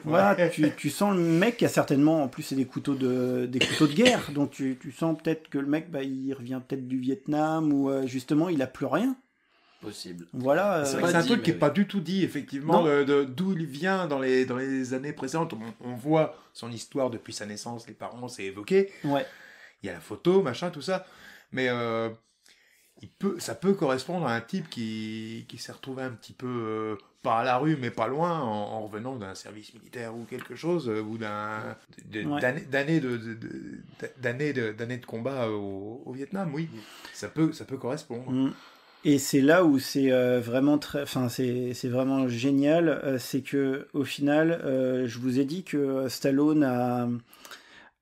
Voilà, tu sens le mec qui a certainement, en plus c'est des couteaux de guerre, donc tu sens peut-être que le mec, il revient peut-être du Vietnam, ou justement il a plus rien. Possible. Voilà, c'est un truc qui n'est pas du tout dit, effectivement, d'où il vient dans les années précédentes. On voit son histoire depuis sa naissance, les parents, c'est évoqué. Ouais. Il y a la photo, machin, tout ça. Mais ça peut correspondre à un type qui s'est retrouvé un petit peu, pas à la rue, mais pas loin, en revenant d'un service militaire ou quelque chose, ou d'années de combat au Vietnam, oui. Ça peut correspondre. Et c'est là où c'est vraiment c'est vraiment génial, c'est que au final, je vous ai dit que Stallone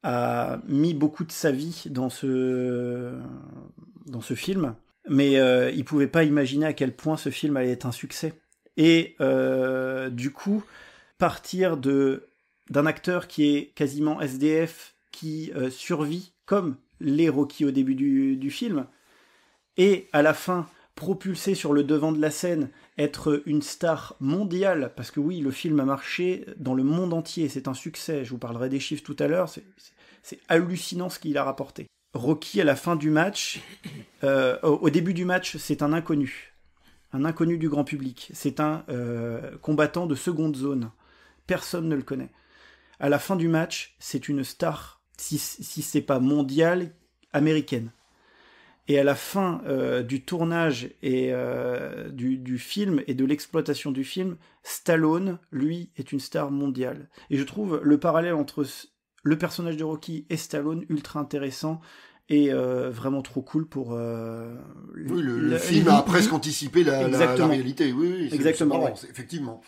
a mis beaucoup de sa vie dans ce film, mais il pouvait pas imaginer à quel point ce film allait être un succès. Et du coup, partir d'un acteur qui est quasiment SDF, qui survit comme les Rocky au début du film, et à la fin propulsé sur le devant de la scène, être une star mondiale, parce que oui, le film a marché dans le monde entier, c'est un succès, je vous parlerai des chiffres tout à l'heure, c'est hallucinant ce qu'il a rapporté. Rocky, à la fin du match, au début du match, c'est un inconnu du grand public, c'est un combattant de seconde zone, personne ne le connaît. À la fin du match, c'est une star, si c'est pas mondiale, américaine. Et à la fin du tournage et du film et de l'exploitation du film, Stallone, lui, est une star mondiale. Et je trouve le parallèle entre le personnage de Rocky et Stallone ultra intéressant Et vraiment trop cool pour... Oui, le film a presque anticipé la réalité. Oui, exactement. C'est marrant, Ouais. effectivement.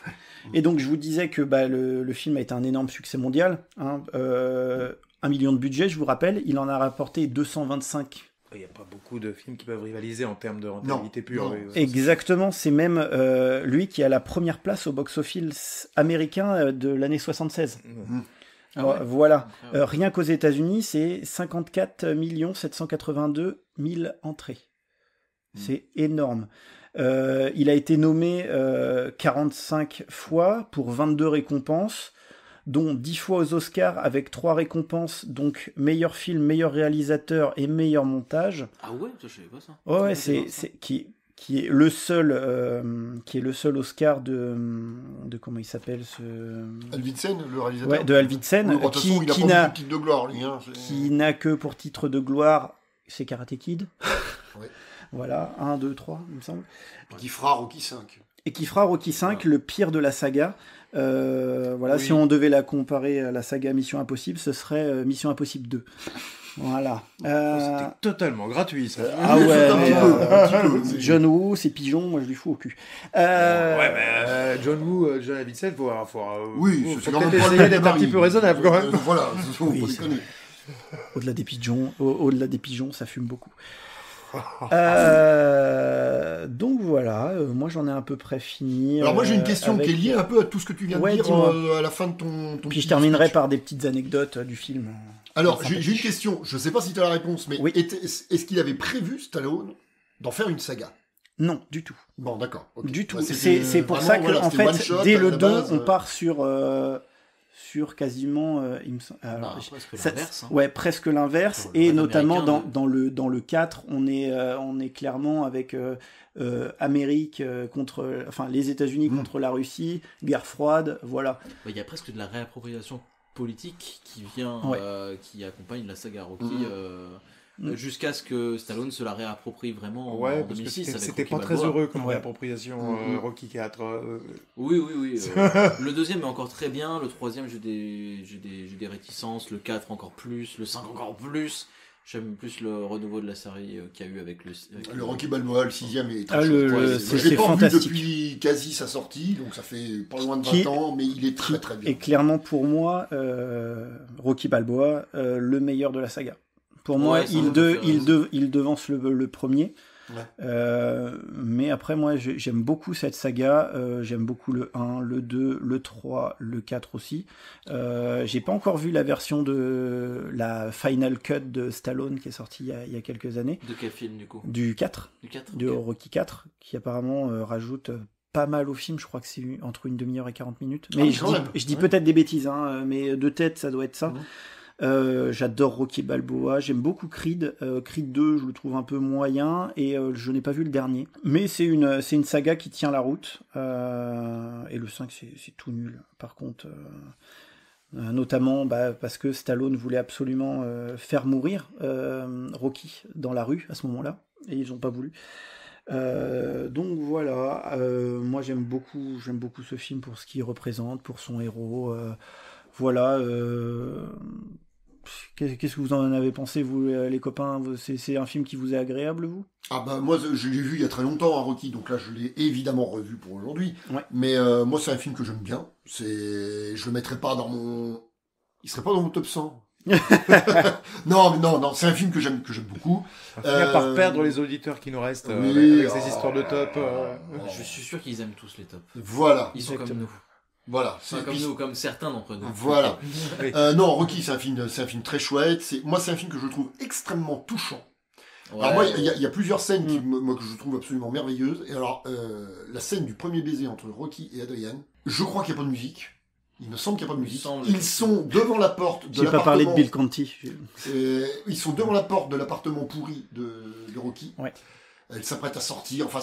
Et donc, je vous disais que le film a été un énorme succès mondial. 1 million de budget, je vous rappelle. Il en a rapporté 225. Il n'y a pas beaucoup de films qui peuvent rivaliser en termes de rentabilité pure. Non. Oui, Exactement, c'est même lui qui a la première place au box-office américain de l'année 76. Ah ouais. Voilà. Rien qu'aux États-Unis, c'est 54 782 000 entrées. C'est énorme. Il a été nommé 45 fois pour 22 récompenses, dont 10 fois aux Oscars avec 3 récompenses, donc meilleur film, meilleur réalisateur et meilleur montage. Ah ouais, je savais pas ça. Ouais, c'est qui est le seul Oscar de comment il s'appelle ce Alvidsen, le réalisateur. Ouais, de Alvidsen, Oui, de toute façon, il a pas beaucoup de titre de gloire, lui. Qui n'a que pour titre de gloire, c'est Karate Kid. Ouais. Voilà, 1, 2, 3, il me semble. Et qui fera Rocky 5. Et qui fera Rocky 5, le pire de la saga. Voilà, Oui. si on devait la comparer à la saga Mission Impossible, ce serait Mission Impossible 2. Voilà. C'était totalement gratuit, ça. Ah ouais, Un mais, petit peu. John Woo, c'est pigeon, moi je lui fous au cul. Ouais, mais John Woo, John Avildsen, faut Oui, faut peut-être essayer d'être un petit peu raisonnable quand même. Voilà, faut Oui, déconner. Au-delà des pigeons, ça fume beaucoup. Donc voilà, moi j'en ai à peu près fini. Alors moi j'ai une question qui est liée un peu à tout ce que tu viens de dire dis-moi. à la fin de ton Puis petit je terminerai speech. par des petites anecdotes du film. Alors j'ai une question, je sais pas si tu as la réponse, mais Oui. est-ce qu'il avait prévu, Stallone, d'en faire une saga? Non, du tout. Bon, d'accord. ok. Du tout. Ouais, c'était C'est pour vraiment, ça que voilà, en c'était fait, one shot, dès à le la 2, base, on part sur quasiment, il me semble- alors, presque ça- l'inverse. Hein. ouais, presque l'inverse, Sur le et mode notamment américain, dans le 4, on est clairement avec Amérique contre, enfin les États-Unis contre la Russie, guerre froide, voilà. Il y a presque de la réappropriation politique qui vient, Ouais. qui accompagne la saga Rocky, jusqu'à ce que Stallone se la réapproprie vraiment en Ouais, parce que 2006. avec c'était Rocky pas très Balboa. heureux comme Ouais. réappropriation Rocky 4. Oui. Le deuxième est encore très bien, le troisième j'ai des réticences, le 4 encore plus, le 5 encore plus. J'aime plus le renouveau de la série qu'il y a eu avec Le Rocky Balboa, le 6e est très Ah, chouette. Ouais, Je c'est l'ai pas fantastique. vu depuis quasi sa sortie, donc ça fait pas loin de 20 ans, mais il est très très bien. Et clairement pour moi, Rocky Balboa, le meilleur de la saga. Pour moi, Ouais, il devance le premier. Ouais. Mais après, moi, j'aime beaucoup cette saga. J'aime beaucoup le 1, le 2, le 3, le 4 aussi. J'ai pas encore vu la version de la Final Cut de Stallone qui est sortie il y a quelques années. De quel film du coup? Du 4, Du 4 de Rocky 4, qui apparemment rajoute pas mal au film. Je crois que c'est entre une demi-heure et 40 minutes. Mais Ah, je quand même. dis Ouais. peut-être des bêtises, hein, mais de tête, ça doit être ça. Mhm. J'adore Rocky Balboa, j'aime beaucoup Creed. Creed 2, je le trouve un peu moyen et je n'ai pas vu le dernier. Mais c'est une saga qui tient la route. Et le 5, c'est tout nul. Par contre, notamment parce que Stallone voulait absolument faire mourir Rocky dans la rue à ce moment-là. Et ils n'ont pas voulu. Donc voilà, moi j'aime beaucoup ce film pour ce qu'il représente, pour son héros. Voilà. Qu'est-ce que vous en avez pensé, vous, les copains? C'est un film qui vous est agréable, vous? Ah bah moi je l'ai vu il y a très longtemps, Rocky, donc là je l'ai évidemment revu pour aujourd'hui. Ouais. Mais moi c'est un film que j'aime bien. Je le mettrais pas dans mon... Il serait pas dans mon top 100. non, c'est un film que j'aime beaucoup. On va finir par perdre les auditeurs qui nous restent Oui, avec ces histoires de top. Je suis sûr qu'ils aiment tous les tops. Voilà, Ils sont comme Exactement. nous. voilà. Enfin, comme nous, comme certains d'entre nous. Voilà. Oui. Non, Rocky c'est un film très chouette. Moi c'est un film que je trouve extrêmement touchant. Ouais. Alors moi, il y a plusieurs scènes que je trouve absolument merveilleuses. Et alors, la scène du premier baiser entre Rocky et Adrian, je crois qu'il n'y a pas de musique. Il me semble qu'il n'y a pas de musique. Ils sont devant la porte de J'ai pas l'appartement. parlé de Bill Conti. Ils sont devant la porte de l'appartement pourri de Rocky. Ouais. Elle s'apprête à sortir. Enfin,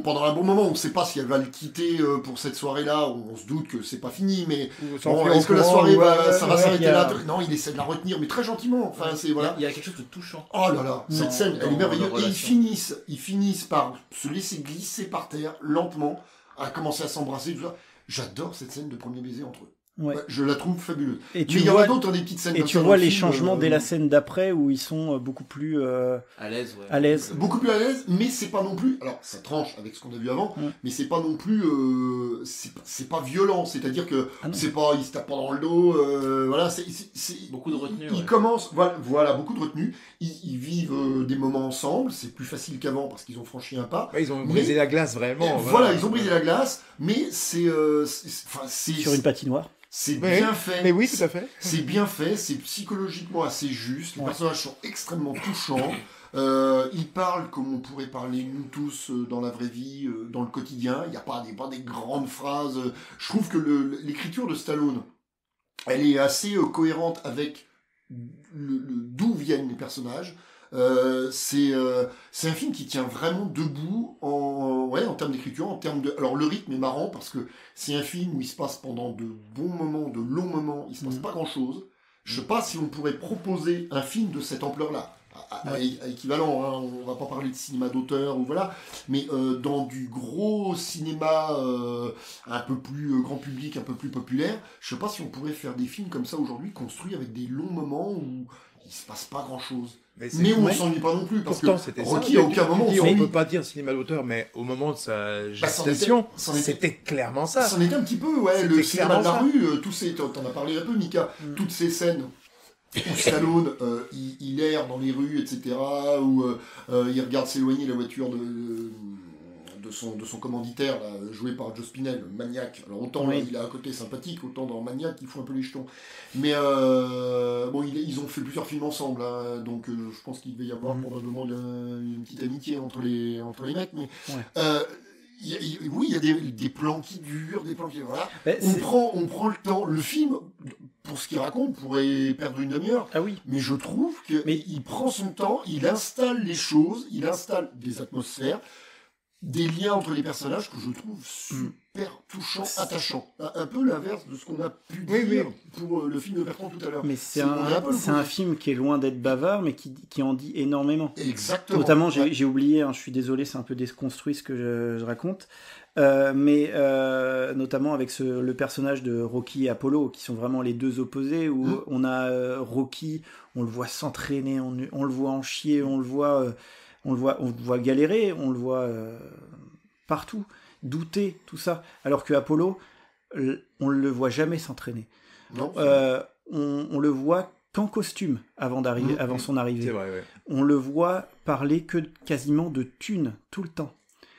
pendant un bon moment, on ne sait pas si elle va le quitter pour cette soirée-là. On se doute que c'est pas fini, mais bon, est-ce que la soirée ça va s'arrêter là? Non, il essaie de la retenir, mais très gentiment. Enfin, c'est voilà. Il y a quelque chose de touchant. Oh là là, cette scène, elle est dans merveilleuse. leur Et relation. ils finissent par se laisser glisser par terre, lentement, à commencer à s'embrasser, tout ça. J'adore cette scène de premier baiser entre eux. Ouais. Ouais, je la trouve fabuleuse. Et Mais tu il y en vois, a d'autres, des petites scènes et comme tu ça dans vois le les film, changements dès la scène d'après où ils sont beaucoup plus À l'aise, ouais. à l'aise. beaucoup plus à l'aise, mais c'est pas non plus. Alors, ça tranche avec ce qu'on a vu avant, mais c'est pas non plus. C'est pas violent, c'est-à-dire que Ah non. c'est pas. Il se tape pas dans le dos, voilà. Beaucoup de retenue, Ils ouais. commencent. Voilà, beaucoup de retenue. Ils vivent des moments ensemble, c'est plus facile qu'avant parce qu'ils ont franchi un pas. Ouais, ils ont Mais- brisé la glace vraiment. Voilà, ils ont brisé la glace, mais c'est Sur une patinoire. c'est Ouais, bien fait. Mais oui, tout à fait. C'est bien fait, c'est psychologiquement assez juste. Les Ouais. personnages sont extrêmement touchants. Ils parlent comme on pourrait parler nous tous dans la vraie vie, dans le quotidien. Il n'y a pas des grandes phrases. Je trouve que l'écriture de Stallone, elle est assez cohérente avec d'où viennent les personnages. C'est un film qui tient vraiment debout en termes d'écriture, en termes de. Alors le rythme est marrant parce que c'est un film où il se passe pendant de bons moments, de longs moments, il se passe pas grand chose. Je sais pas si on pourrait proposer un film de cette ampleur-là. À équivalent, hein, on va pas parler de cinéma d'auteur ou voilà, mais dans du gros cinéma un peu plus grand public, un peu plus populaire, je sais pas si on pourrait faire des films comme ça aujourd'hui, construits avec des longs moments où il se passe pas grand-chose. Mais on s'ennuie pas non plus, parce Pourtant, que c'était Rocky, ça. à aucun moment, on On s'ennuie. peut pas dire cinéma d'auteur, mais au moment de sa gestation, c'en était- c'était clairement ça. C'en était un petit peu, ouais, C'était le cinéma de la clairement rue, t'en as parlé un peu, Mika, toutes ces scènes où Stallone, il erre dans les rues, etc., où il regarde s'éloigner la voiture de son commanditaire, là, joué par Joe Spinell, Maniac. Alors autant là, il est à côté sympathique, autant dans Maniac, il fout un peu les jetons. Mais bon, ils ont fait plusieurs films ensemble, hein, donc je pense qu'il devait y avoir probablement une petite amitié entre les mecs, mais... oui, il y a des plans qui durent, des plans qui... Voilà. On prend le temps. Le film, pour ce qu'il raconte, pourrait perdre une demi-heure. Ah oui. Mais je trouve qu'il prend son temps, il installe les choses, il installe des atmosphères, des liens entre les personnages que je trouve super touchants, attachants. Un peu l'inverse de ce qu'on a pu dire pour le film de Bertrand tout à l'heure. Mais c'est un film qui est loin d'être bavard, mais qui en dit énormément. Exactement. Notamment, j'ai oublié, hein, je suis désolé, c'est un peu déconstruit ce que je raconte, mais notamment avec le personnage de Rocky et Apollo, qui sont vraiment les deux opposés, où on a Rocky, on le voit s'entraîner, on le voit en chier, on le voit galérer, on le voit partout, douter, tout ça. Alors que Apollo, on ne le voit jamais s'entraîner. Non. On le voit qu'en costume avant son arrivée. C'est vrai, ouais. On le voit parler que quasiment de thunes tout le temps.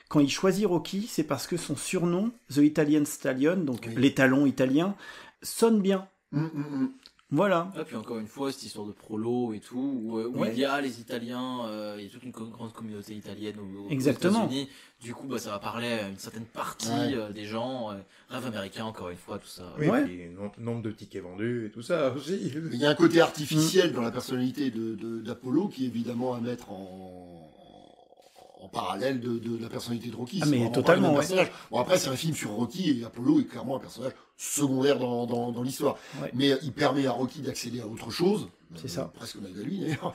Quand il choisit Rocky, c'est parce que son surnom, The Italian Stallion, donc l'étalon italien, sonne bien. Voilà. Et puis encore une fois, cette histoire de prolo et tout, où il y a les Italiens, il y a toute une grande communauté italienne aux États-Unis. Du coup, ça va parler à une certaine partie des gens, rêve américain, encore une fois, tout ça. Oui, et puis nombre de tickets vendus et tout ça aussi. Il y a un côté artificiel dans la personnalité d'Apollo qui est évidemment à mettre en parallèle de la personnalité de Rocky. Ah, mais totalement, Bon, après, c'est un film sur Rocky et Apollo est clairement un personnage secondaire dans l'histoire. Ouais. Mais il permet à Rocky d'accéder à autre chose. C'est ça. Presque malgré lui, d'ailleurs.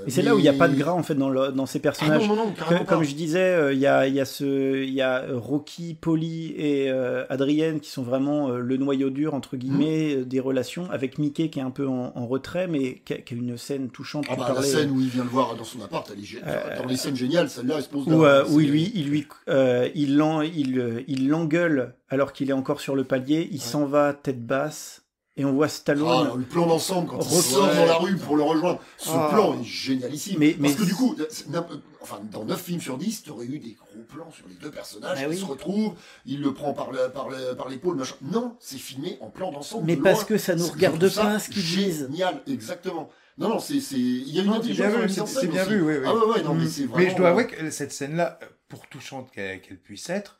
Et c'est là où il n'y a pas de gras en fait dans ces personnages. Ah non, comme je disais, il y a Rocky, Paulie et Adrienne qui sont vraiment le noyau dur entre guillemets des relations, avec Mickey qui est un peu en retrait mais qui a une scène touchante. La scène où il vient le voir dans son appart, elle est géniale. Dans les scènes géniales, celle-là, elle se pose là. Où il l'engueule alors qu'il est encore sur le palier, il s'en va tête basse. Et on voit Stallone. Le plan d'ensemble quand il sort dans la rue pour le rejoindre. Ce plan est génialissime. Parce que du coup, dans 9 films sur 10, tu aurais eu des gros plans sur les deux personnages qui se retrouvent, il le prend par l'épaule, machin. Non, c'est filmé en plan d'ensemble. Mais parce que ça nous regarde pas ce qu'ils disent. Génial, exactement. Non, il y a une intelligence. C'est bien vu, oui. Ah ouais, non, mais c'est vraiment. Mais je dois avouer que cette scène-là, pour touchante qu'elle puisse être,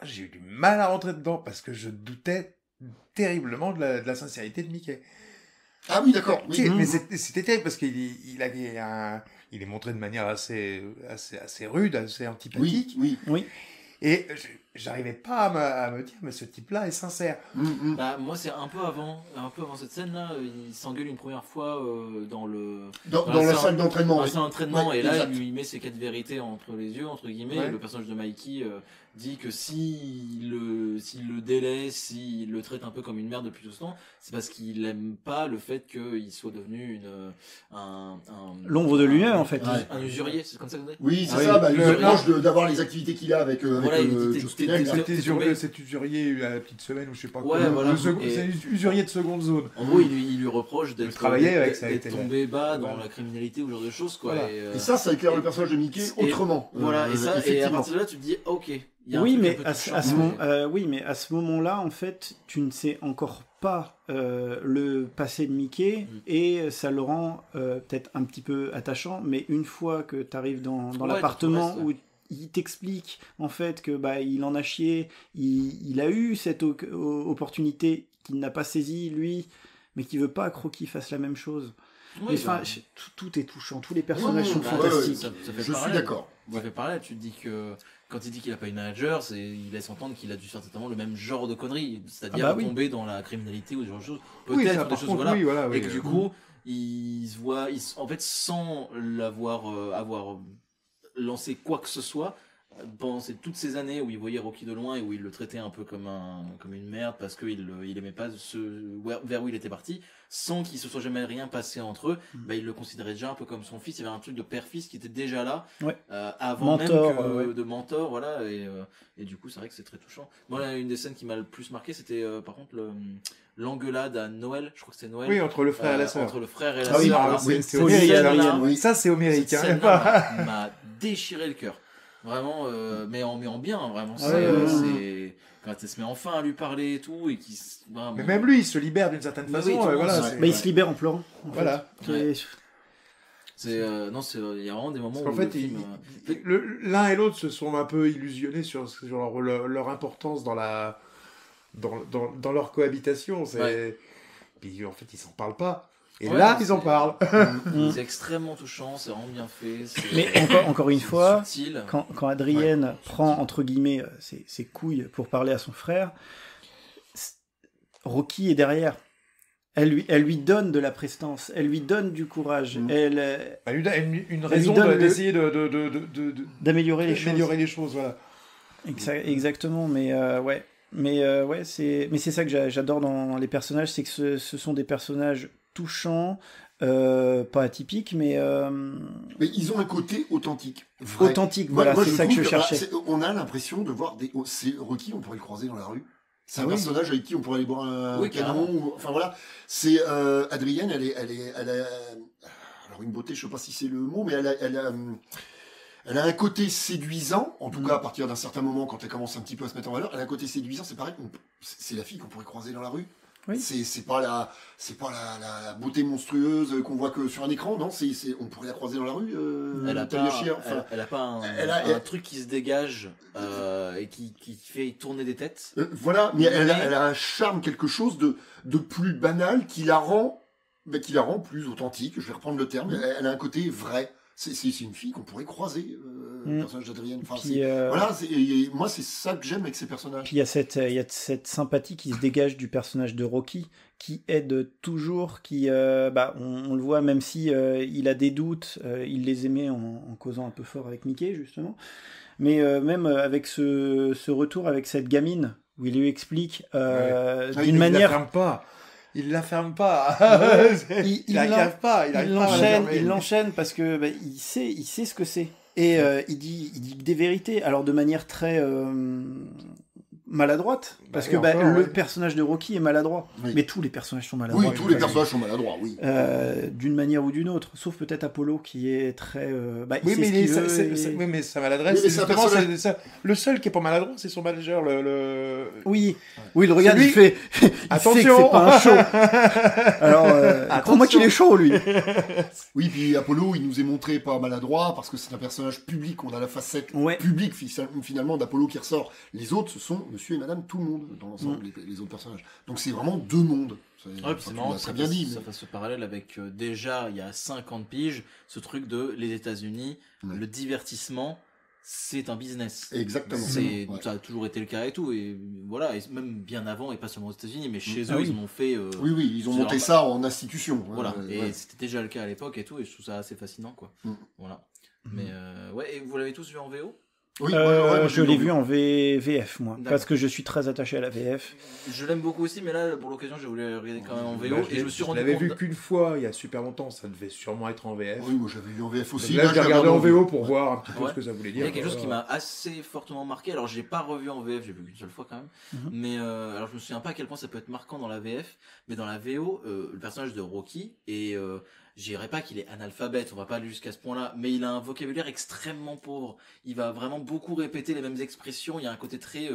j'ai eu du mal à rentrer dedans parce que je doutais terriblement de la sincérité de Mickey. Ah oui, d'accord. Oui. Mais c'était terrible parce qu'il est montré de manière assez rude, assez antipathique. Oui. Et j'arrivais pas à me dire, mais ce type-là est sincère. Moi, c'est un peu avant cette scène-là, il s'engueule une première fois dans la salle d'entraînement. Dans la salle d'entraînement, et là, il met ses 4 vérités entre les yeux, entre guillemets, et le personnage de Mikey dit que s'il s'il le délaisse, s'il le traite un peu comme une merde depuis tout ce temps, c'est parce qu'il aime pas le fait qu'il soit devenu l'ombre de lui-même, en fait. Ouais. Un usurier, c'est comme ça que vous dites? Oui, c'est Ah oui, ça, il le- se reproche d'avoir les activités qu'il a avec Voilà, Joe Spinell. Cet usurier à la petite semaine ou je sais pas Ouais, quoi. voilà. Et- C'est un usurier de seconde zone. En gros, il lui reproche d'être travailler avec ça, d'être était tombé bas dans Voilà. la criminalité ou ce genre de choses, quoi. Voilà. Et, Et ça éclaire le personnage de Mickey et- autrement. Voilà, et à effectivement. partir de là, tu te dis, ok. Il y a un Oui, truc mais un peu touchant. oui, mais à ce moment-là, en fait, tu ne sais encore pas le passé de Mickey et ça le rend peut-être un petit peu attachant. Mais une fois que tu arrives dans Ouais, l'appartement dans tout le reste, où il t'explique en fait que il en a chié, il a eu cette opportunité qu'il n'a pas saisie lui, mais qui veut pas que Rocky fasse la même chose. Oui, Mais, enfin, bah, tout est touchant, tous les personnages sont bah, fantastiques. ça fait Je suis parallèle. d'accord. Ça fait parallèle, tu te dis que quand il dit qu'il a pas une manager, il laisse entendre qu'il a dû faire certainement le même genre de conneries, c'est-à-dire Ah bah oui. tomber dans la criminalité ou ce genre de choses. Oui, Peut-être ça, des par choses, contre, voilà. oui, voilà. Et que du coup, il se voit, en fait, sans avoir lancé quoi que ce soit, pendant toutes ces années où il voyait Rocky de loin et où il le traitait un peu comme une merde parce qu'il aimait pas vers où il était parti, sans qu'il se soit jamais rien passé entre eux, il le considérait déjà un peu comme son fils. Il y avait un truc de père-fils qui était déjà là, Ouais. avant Mentor, même ouais. de mentor, voilà. Et du coup, c'est vrai que c'est très touchant. Moi, là, une des scènes qui m'a le plus marqué, c'était par contre l'engueulade à Noël. Je crois que c'était Noël. Oui, entre le frère et la sœur. Entre le frère et la Ah oui, sœur. bah, là. oui, c'est Cette homérique. scène-là, Ça, oui. Ça, c'est homérique. cette Hein. scène-là m'a déchiré le cœur. Vraiment, mais en bien, vraiment. Ah ouais, c'est quand elle se met enfin à lui parler et tout, et qui. Mais même lui, il se libère d'une certaine Mais façon. oui, tout le monde, voilà, ouais. c'est- Mais il se libère en pleurant. en fait. Voilà. Ouais. C'est- Non, il y a vraiment des moments Parce où qu'en le fait, film, l'un et l'autre se sont un peu illusionnés sur leur importance dans leur cohabitation. Ouais. Puis en fait, ils s'en parlent pas. Et Ouais, là, c'est- ils en parlent. c'est extrêmement touchant, c'est vraiment bien fait. Mais encore une c'est fois, subtil. quand Adrienne prend entre guillemets ses couilles pour parler à son frère, Rocky est derrière. Elle lui donne de la prestance, elle lui donne du courage, Mhm. elle Elle lui donne une lui raison donne d'essayer d'améliorer les choses. d'améliorer les choses. Voilà. Exactement, mais ouais. Mais c'est ça que j'adore dans les personnages, c'est que ce sont des personnages touchants, pas atypiques, mais Mais ils ont un côté authentique. Vrai. authentiques. Moi, Voilà, moi, c'est ça que je trouve cherchais. on a l'impression de voir c'est Rocky, on pourrait le croiser dans la rue. C'est un Ah oui. personnage avec qui on pourrait aller boire un Oui, canon. carrément. Enfin voilà. C'est Adrienne, elle a alors une beauté, je sais pas si c'est le mot, mais elle a un côté séduisant, en tout cas à partir d'un certain moment, quand elle commence un petit peu à se mettre en valeur. Elle a un côté séduisant, c'est pareil. C'est la fille qu'on pourrait croiser dans la rue. Oui. C'est pas la beauté monstrueuse qu'on voit que sur un écran, non. On pourrait la croiser dans la rue. Elle a Talia pas, Shire, enfin, elle a pas un, elle a- un truc qui se dégage et qui fait tourner des têtes. voilà, mais elle a un charme, quelque chose de plus banal qui la rend plus authentique. Je vais reprendre le terme. Elle a un côté vrai. C'est une fille qu'on pourrait croiser, le personnage d'Adrienne. Enfin, Puis, voilà, moi c'est ça que j'aime avec ces personnages. Puis il y a cette sympathie qui se dégage du personnage de Rocky, qui aide toujours, qui, on le voit, même si il a des doutes, il les émet en causant un peu fort avec Mickey, justement. Mais même avec ce retour avec cette gamine, où il lui explique d'une manière... Il la ferme pas. Il n'arrive pas. Il l'enchaîne parce que il sait ce que c'est. Et il dit des vérités, alors de manière très maladroite, parce que le personnage de Rocky est maladroit. Oui. Mais tous les personnages sont maladroits. Oui, tous les personnages sont maladroits, oui. D'une manière ou d'une autre, sauf peut-être Apollo qui est très. Oui, mais sa maladresse, Oui, mais c'est justement le seul qui est pas maladroit, c'est son manager. Oui, il regarde, lui... il fait. Attention, sait que c'est pas un show. Alors, crois-moi qu'il est chaud, lui. Oui, puis Apollo, il nous est montré pas maladroit parce que c'est un personnage public. On a la facette publique finalement d'Apollo qui ressort. Les autres, ce sont Monsieur et Madame tout le monde dans l'ensemble, les autres personnages. Donc c'est vraiment deux mondes. C'est marrant, ça bien dit. Ça fait ce parallèle avec déjà il y a 50 piges, ce truc de les États-Unis, le divertissement. C'est un business. Exactement. Ça a toujours été le cas et tout. Et voilà, et même bien avant, et pas seulement aux États-Unis, mais chez eux, ils en ont fait. Oui, ils ont monté ça en institution. Voilà, et c'était déjà le cas à l'époque et tout, et je trouve ça assez fascinant, quoi. Voilà. Mais et vous l'avez tous vu en VO ? Oui, moi, je l'ai vu en VF, moi, D'accord. parce que je suis très attaché à la VF. Je l'aime beaucoup aussi, mais là, pour l'occasion, j'ai voulu regarder quand même en VO, et je me suis rendu l'avais compte. vu qu'une fois, il y a super longtemps, ça devait sûrement être en VF. Oui, moi j'avais vu en VF aussi. Donc là, je l'ai regardé en VO pour Ouais. voir un petit peu Ouais. ce que ça voulait Il y dire. a quelque chose qui m'a assez fortement marqué. Alors, je l'ai pas revu en VF, j'ai vu qu'une seule fois quand même. Mhm. Mais alors, je me souviens pas à quel point ça peut être marquant dans la VF, mais dans la VO, le personnage de Rocky, et je dirais pas qu'il est analphabète, on va pas aller jusqu'à ce point-là, mais il a un vocabulaire extrêmement pauvre. Il va vraiment beaucoup répéter les mêmes expressions. Il y a un côté très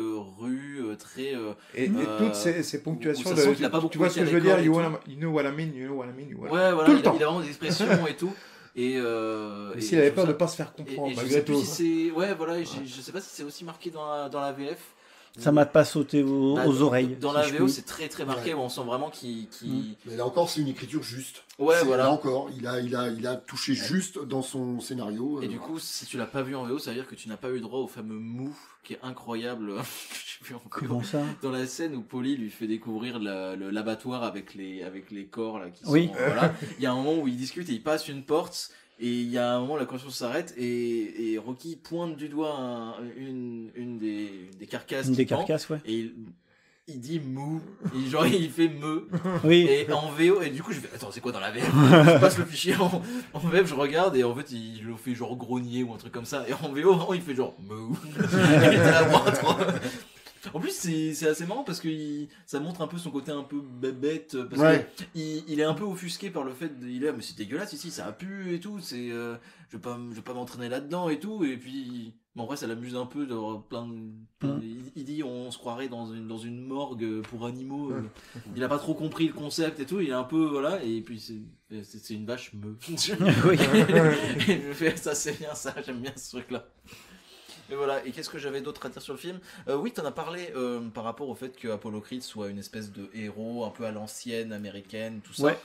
très. Et toutes ces ponctuations, où ça sent qu'il a pas tu beaucoup vois ce été que à je veux dire, l'école et you know what I mean, you know what I mean, you know what I mean. Ouais, voilà, Tout le il temps. a vraiment des expressions et tout. Et Mais s'il avait je peur de trouve pas se faire ça- comprendre, et je malgré sais plus tout. si c'est. Ouais, voilà, je sais pas si c'est aussi marqué dans la VF. Ça m'a pas sauté aux Bah, oreilles. Dans si la je VO, puis. c'est très très marqué, Ouais. où on sent vraiment qu'il. Mais là encore, c'est une écriture juste. Ouais, C'est- voilà. Là encore, il a touché juste dans son scénario. Et du coup, si tu l'as pas vu en VO, ça veut dire que tu n'as pas eu droit au fameux mou qui est incroyable. J'ai vu encore. Comment ça? Dans la scène où Polly lui fait découvrir l'abattoir avec les corps là qui Oui. sont. Voilà. Il y a un moment où ils discutent et ils passent une porte. Et il y a un moment où la conversation s'arrête et Rocky pointe du doigt une des carcasses. Une qui des pend, carcasses, ouais. Et il dit mou. Et genre il fait me. Oui. Et en VO, et du coup je fais attends, c'est quoi dans la VF? Je passe le fichier en VF, je regarde et en fait il le fait genre grogner ou un truc comme ça. Et en VO, vraiment il fait genre mou. Et il était là, wow, trop. En plus, c'est assez marrant parce que ça montre un peu son côté un peu bête. Parce Ouais. que il est un peu offusqué par le fait il est mais c'est dégueulasse ici, ça a pu et tout. Je vais pas m'entraîner là-dedans et tout. Et puis, bon, en vrai, ça l'amuse un peu d'avoir il dit on se croirait dans une morgue pour animaux. Il a pas trop compris le concept et tout. Il est un peu voilà. Et puis c'est une vache me. Oui. Et je me fais ça, c'est bien ça. J'aime bien ce truc-là. Et voilà, et qu'est-ce que j'avais d'autre à dire sur le film? Oui, t'en as parlé par rapport au fait que Apollo Creed soit une espèce de héros un peu à l'ancienne américaine, tout ça. Ouais.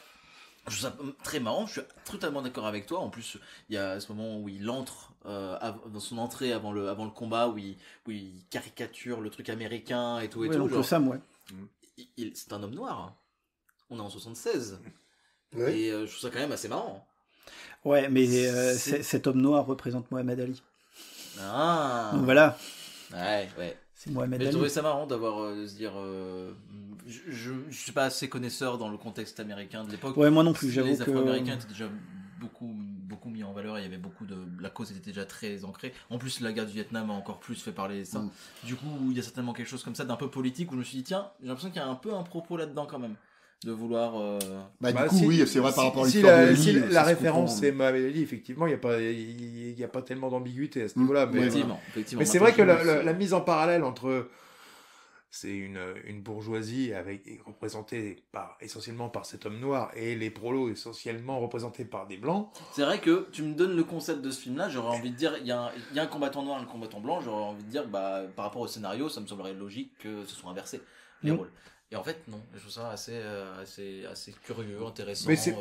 Je trouve ça très marrant, je suis totalement d'accord avec toi. En plus, il y a ce moment où il entre dans son entrée avant le combat, où il caricature le truc américain et tout et Ouais, tout. Oncle Genre, Sam, ouais. c'est un homme noir. On est en 76. Ouais. Et je trouve ça quand même assez marrant. Ouais, mais C'est- cet homme noir représente Mohamed Ali. Ah. Donc voilà, Ouais, ouais. c'est Mohamed Mais je Ali. trouvais ça marrant d'avoir de se dire je suis pas assez connaisseur dans le contexte américain de l'époque. Ouais, moi non plus, j'avoue Les que. Afro-Américains étaient déjà beaucoup mis en valeur, il y avait la cause était déjà très ancrée. En plus la guerre du Vietnam a encore plus fait parler de ça. Du coup, il y a certainement quelque chose comme ça d'un peu politique où je me suis dit tiens, j'ai l'impression qu'il y a un peu un propos là-dedans quand même de vouloir Bah, Bah, du coup, si- oui, c'est vrai par rapport à si l'histoire la, de si Lily, la ça se référence comprend. c'est Mohamed Ali, effectivement, il y a pas tellement d'ambiguïté à ce niveau-là. Mais, Ouais, effectivement. mais c'est vrai que Maintenant, la mise en parallèle entre c'est une bourgeoisie représentée essentiellement par cet homme noir et les prolos essentiellement représentés par des blancs. c'est vrai que tu me donnes le concept de ce film-là, j'aurais envie de dire, il y a un combattant noir et un combattant blanc, j'aurais envie de dire, bah, par rapport au scénario, ça me semblerait logique que ce soit inversé, les rôles. Et en fait, non, je trouve ça assez curieux, intéressant. Mais ça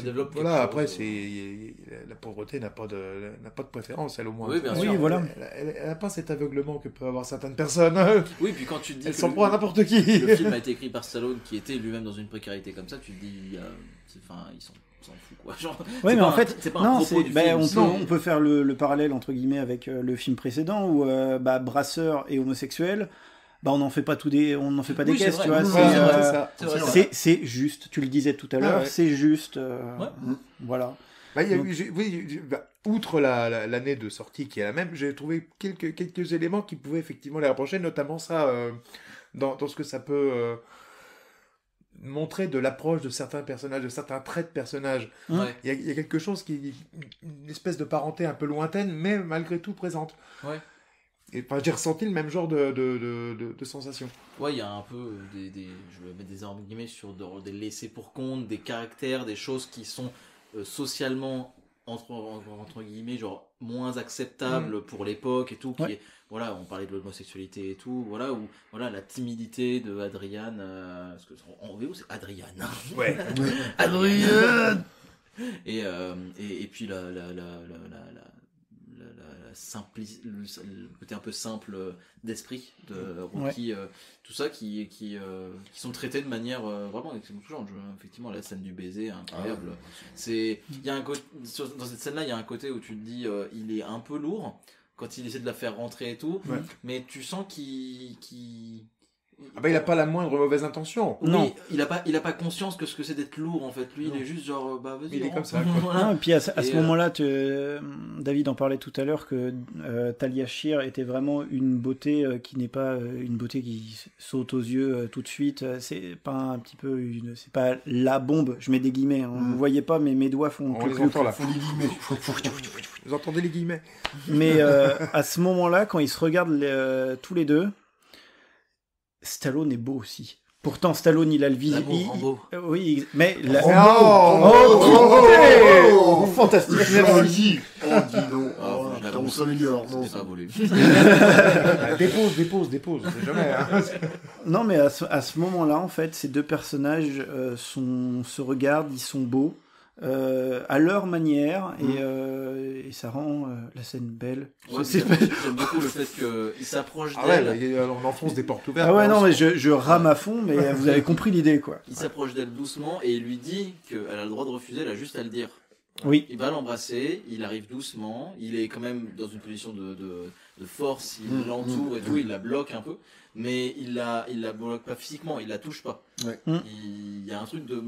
développe quelque voilà, chose. après, la pauvreté n'a pas de préférence, elle au moins. Oui, bien Oui, sûr. voilà. Elle n'a pas cet aveuglement que peuvent avoir certaines personnes. Oui, puis quand tu te dis Elle que s'en prend à n'importe qui. le film a été écrit par Stallone, qui était lui-même dans une précarité comme ça, tu te dis, enfin, ils s'en foutent, quoi. Genre, Ouais, c'est mais pas en un- fait, c'est pas un non, propos du film. on peut faire le parallèle entre guillemets avec le film précédent où Brasseur est homosexuel. Bah, on n'en fait pas on n'en fait pas des Oui, c'est caisses, vrai. tu vois. Oui, Voilà, c'est vrai. c'est ça. C'est vrai, C'est juste, tu le disais tout à l'heure, ouais. c'est juste. Ouais. Voilà. Bah, il y a Donc- eu, outre l'année de sortie qui est la même, j'ai trouvé quelques éléments qui pouvaient effectivement les rapprocher, notamment ça, dans ce que ça peut montrer de l'approche de certains personnages, de certains traits de personnages. Ouais. Il y a quelque chose une espèce de parenté un peu lointaine, mais malgré tout présente. Ouais. Et j'ai ressenti le même genre de sensation. Ouais, il y a un peu je vais mettre des armes guillemets sur des laissés pour compte, des caractères, des choses qui sont socialement entre guillemets genre moins acceptables pour l'époque et tout. Qui Ouais. est, voilà, on parlait de l'homosexualité et tout. Voilà, ou voilà la timidité de Adriane. Parce que en VO c'est Adriane. Ouais. Adriane. Et puis le côté un peu simple d'esprit de Rocky, tout ça qui sont traités de manière vraiment touchante. Effectivement, la scène du baiser incroyable. Il y a un côté, dans cette scène là il y a un côté où tu te dis il est un peu lourd, quand il essaie de la faire rentrer et tout. Ouais. Mais tu sens qu'il Ah bah il a pas la moindre mauvaise intention. Oui, Non. il a pas conscience que ce que c'est d'être lourd en fait. Lui, il est juste genre bah vas-y. Il est rentre. comme ça, quoi. Voilà. Non, et puis à ce Et, moment-là, David en parlait tout à l'heure que Talia Shire était vraiment une beauté qui n'est pas une beauté qui saute aux yeux tout de suite. C'est pas un petit peu c'est pas la bombe. Je mets des guillemets. Hein. Vous voyez pas, mais mes doigts font. On les entend là. Faut les guillemets. Vous entendez les guillemets? Mais à ce moment-là, quand ils se regardent tous les deux, Stallone est beau aussi. Pourtant, Stallone, il a le visage. L'amour rend beau. Oui, mais fantastique. Merci. Oh, dis donc. Ah, Oh, je l'avais on s'améliore. Non, C'était pas voulu. Dépose, on sait jamais. Hein. Non, mais à ce moment-là, en fait, ces deux personnages se regardent, ils sont beaux à leur manière et ça rend la scène belle. Ouais, C'est j'aime beaucoup le fait qu'il s'approche Ah ouais, d'elle. bah, on enfonce des portes ouvertes. Ah ouais, hein, non, on mais se- je rame à fond, mais vous avez compris l'idée, quoi. Il s'approche d'elle doucement et il lui dit qu'elle a le droit de refuser, elle a juste à le dire. Oui. Il va l'embrasser, il arrive doucement, il est quand même dans une position de force, il l'entoure et tout, il la bloque un peu, mais il la bloque pas physiquement, il la touche pas. Ouais. Il y a un truc de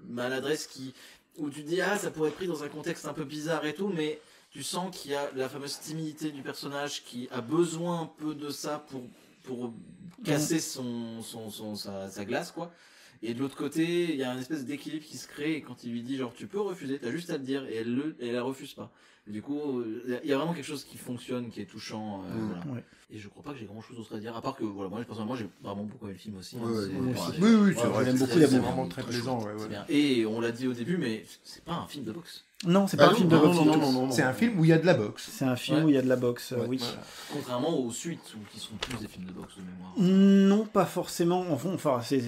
maladresse où tu te dis ah ça pourrait être pris dans un contexte un peu bizarre et tout, mais tu sens qu'il y a la fameuse timidité du personnage qui a besoin un peu de ça pour casser sa glace quoi. Et de l'autre côté, il y a une espèce d'équilibre qui se crée et quand il lui dit genre tu peux refuser, t'as juste à le dire et elle la refuse pas. Et du coup, il y a vraiment quelque chose qui fonctionne, qui est touchant. Voilà. Ouais. Et je crois pas que j'ai grand chose d'autre à dire, à part que voilà, moi personnellement j'ai vraiment beaucoup aimé le film aussi. Ouais, hein, ouais, c'est- ouais, c'est- ouais. Oui, c'est Ouais, vrai. j'aime c'est- beaucoup c'est l'amour. vraiment très plaisant. Ouais, c'est ouais. bien. Et on l'a dit au début, mais c'est pas un film de boxe. Non, c'est Ah pas un non, film de non, boxe. non, du non, tout. non, non. C'est un film où il y a de la boxe. C'est un film Ouais. où il y a de la boxe, Ouais. oui. Voilà. Contrairement aux suites, qui sont plus des films de boxe de mémoire. Non, pas forcément. Enfin, c'est